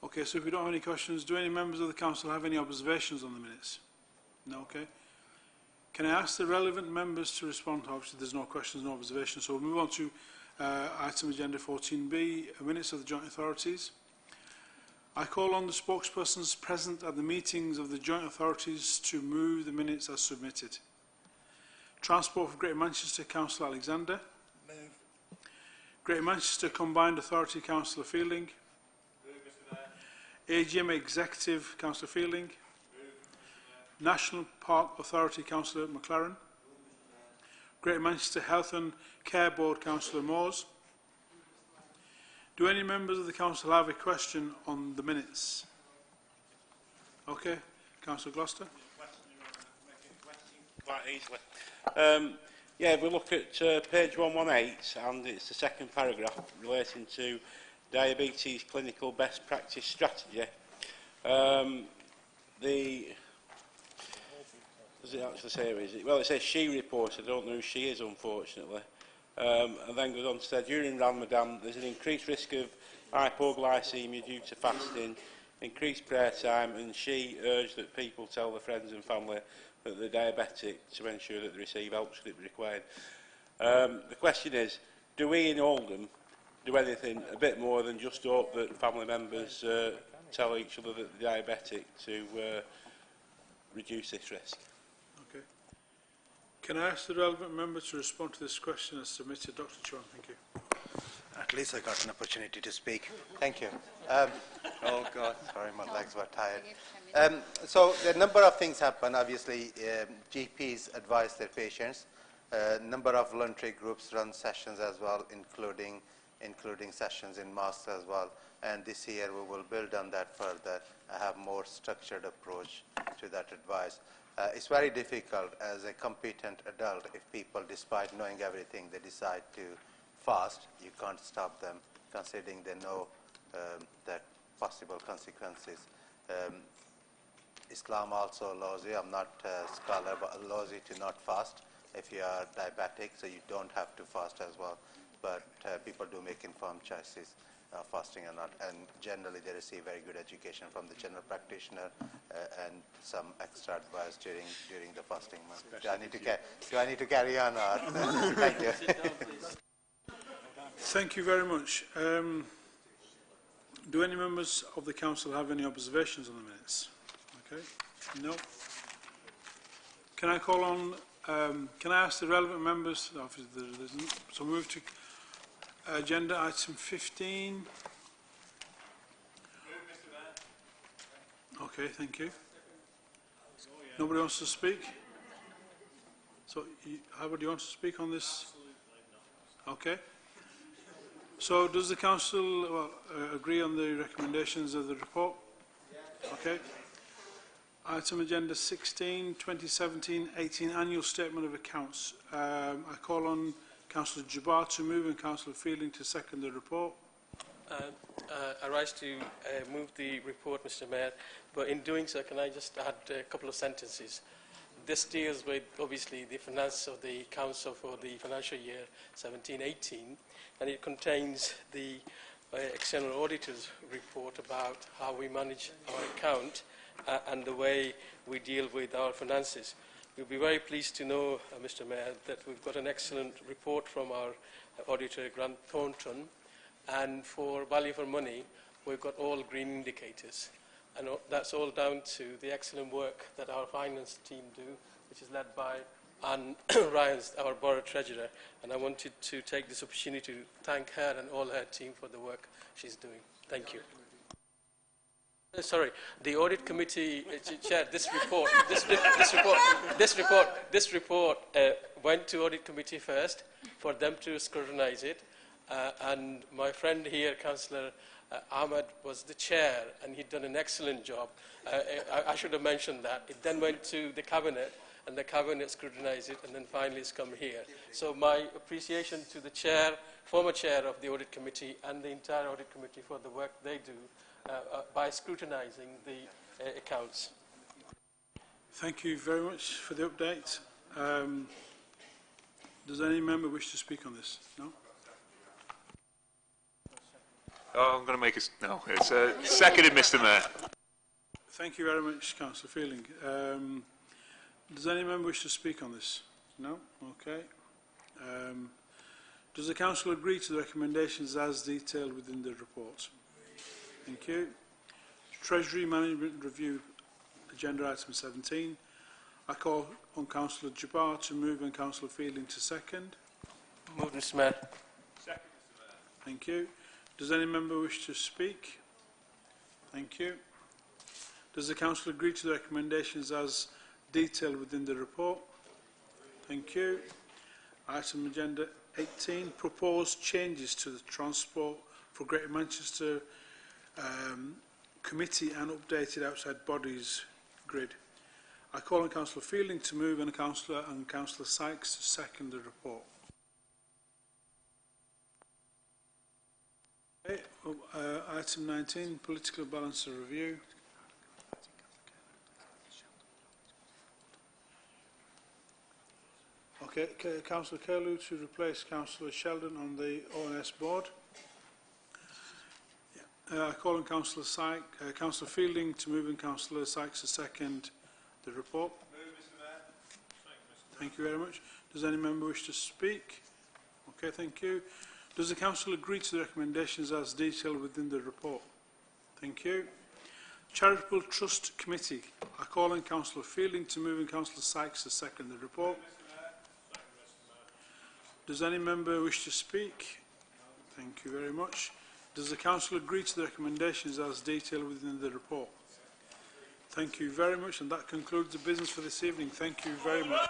Okay, so if we don't have any questions, do any members of the Council have any observations on the minutes? No, okay. Can I ask the relevant members to respond? Obviously, there's no questions, no observations, so we'll move on to item agenda 14B, minutes of the joint authorities. I call on the spokespersons present at the meetings of the joint authorities to move the minutes as submitted. Transport for Greater Manchester, Councillor Alexander. Move. Greater Manchester Combined Authority, Councillor Fielding. AGM Executive, Councillor Fielding. National Park Authority, Councillor McLaren. Greater Manchester Health and Care Board, Councillor Moores. Do any members of the Council have a question on the minutes? Okay, Councillor Gloucester. Quite easily. Yeah, we look at page 118, and it's the second paragraph relating to diabetes clinical best practice strategy. Does it actually say who is it? Well, it says she reported. I don't know who she is, unfortunately. And then goes on to say, during Ramadan, there's an increased risk of hypoglycemia due to fasting, increased prayer time, and she urged that people tell their friends and family that they're diabetic to ensure that they receive help should it be required. The question is, do we in Oldham do anything a bit more than just hope that family members tell each other that they're diabetic to reduce this risk? Okay. Can I ask the relevant member to respond to this question as submitted? Dr. Chuan, thank you. At least I got an opportunity to speak. Thank you. Oh God, sorry, my legs were tired. So a number of things happen. Obviously, GPs advise their patients. A number of voluntary groups run sessions as well, including sessions in mosques as well. And this year we will build on that further, have more structured approach to that advice. It's very difficult as a competent adult if people, despite knowing everything, they decide to fast. You can't stop them, considering they know that possible consequences. Islam also allows you, I'm not a scholar, but allows you to not fast if you are diabetic, so you don't have to fast as well. But people do make informed choices. fasting or not. And generally, they receive very good education from the general practitioner and some extra advice during the fasting month. Do I need to carry on? Or thank you. Thank you very much. Do any members of the council have any observations on the minutes? Okay. No. Can I call on? Can I ask the relevant members? So move to agenda item 15. Okay, thank you. Nobody wants to speak? So, Howard, do you want to speak on this? Okay. So, does the council agree on the recommendations of the report? Okay. Item agenda 16, 2017-18 annual statement of accounts. I call on Councillor Jabbar to move and Councillor Fielding to second the report. I rise to move the report, Mr. Mayor, but in doing so, can I just add a couple of sentences? This deals with, obviously, the finance of the council for the financial year 17-18, and it contains the external auditor's report about how we manage our account and the way we deal with our finances. You'll be very pleased to know, Mr. Mayor, that we've got an excellent report from our auditor, Grant Thornton, and for value for money, we've got all green indicators. And that's all down to the excellent work that our finance team do, which is led by Anne Ryan, our Borough Treasurer. And I wanted to take this opportunity to thank her and all her team for the work she's doing. Thank you. Sorry, the audit committee chair. This report went to audit committee first for them to scrutinise it, and my friend here, Councillor Ahmed, was the chair, and he'd done an excellent job. I should have mentioned that. It then went to the cabinet, and the cabinet scrutinised it, and then finally it's come here. So my appreciation to the chair, former chair of the audit committee, and the entire audit committee for the work they do by scrutinising the accounts. Thank you very much for the update. Does any member wish to speak on this? No? Oh, I'm going to make it. No, it's seconded, Mr. Mayor. Thank you very much, Councillor Fielding. Does any member wish to speak on this? No? Okay. Does the council agree to the recommendations as detailed within the report? Thank you. Treasury Management Review, agenda item 17. I call on Councillor Jabbar to move and Councillor Fielding to second. Move, Mr. Mayor. Second, Mr. Mayor. Thank you. Does any member wish to speak? Thank you. Does the council agree to the recommendations as detailed within the report? Thank you. Item agenda 18, proposed changes to the Transport for Greater Manchester Committee and updated outside bodies grid. I call on Councillor Fielding to move and Councillor Sykes to second the report. Okay, item 19, political balance of review. Okay, Councillor Curlew to replace Councillor Sheldon on the ONS board. I call on Councillor Fielding to move and Councillor Sykes to second the report. Move, Mr. Mayor. Thank you very much. Does any member wish to speak? Okay, thank you. Does the council agree to the recommendations as detailed within the report? Thank you. Charitable Trust Committee. I call on Councillor Fielding to move and Councillor Sykes to second the report. Does any member wish to speak? Thank you very much. Does the council agree to the recommendations as detailed within the report? Thank you very much, and that concludes the business for this evening. Thank you very much.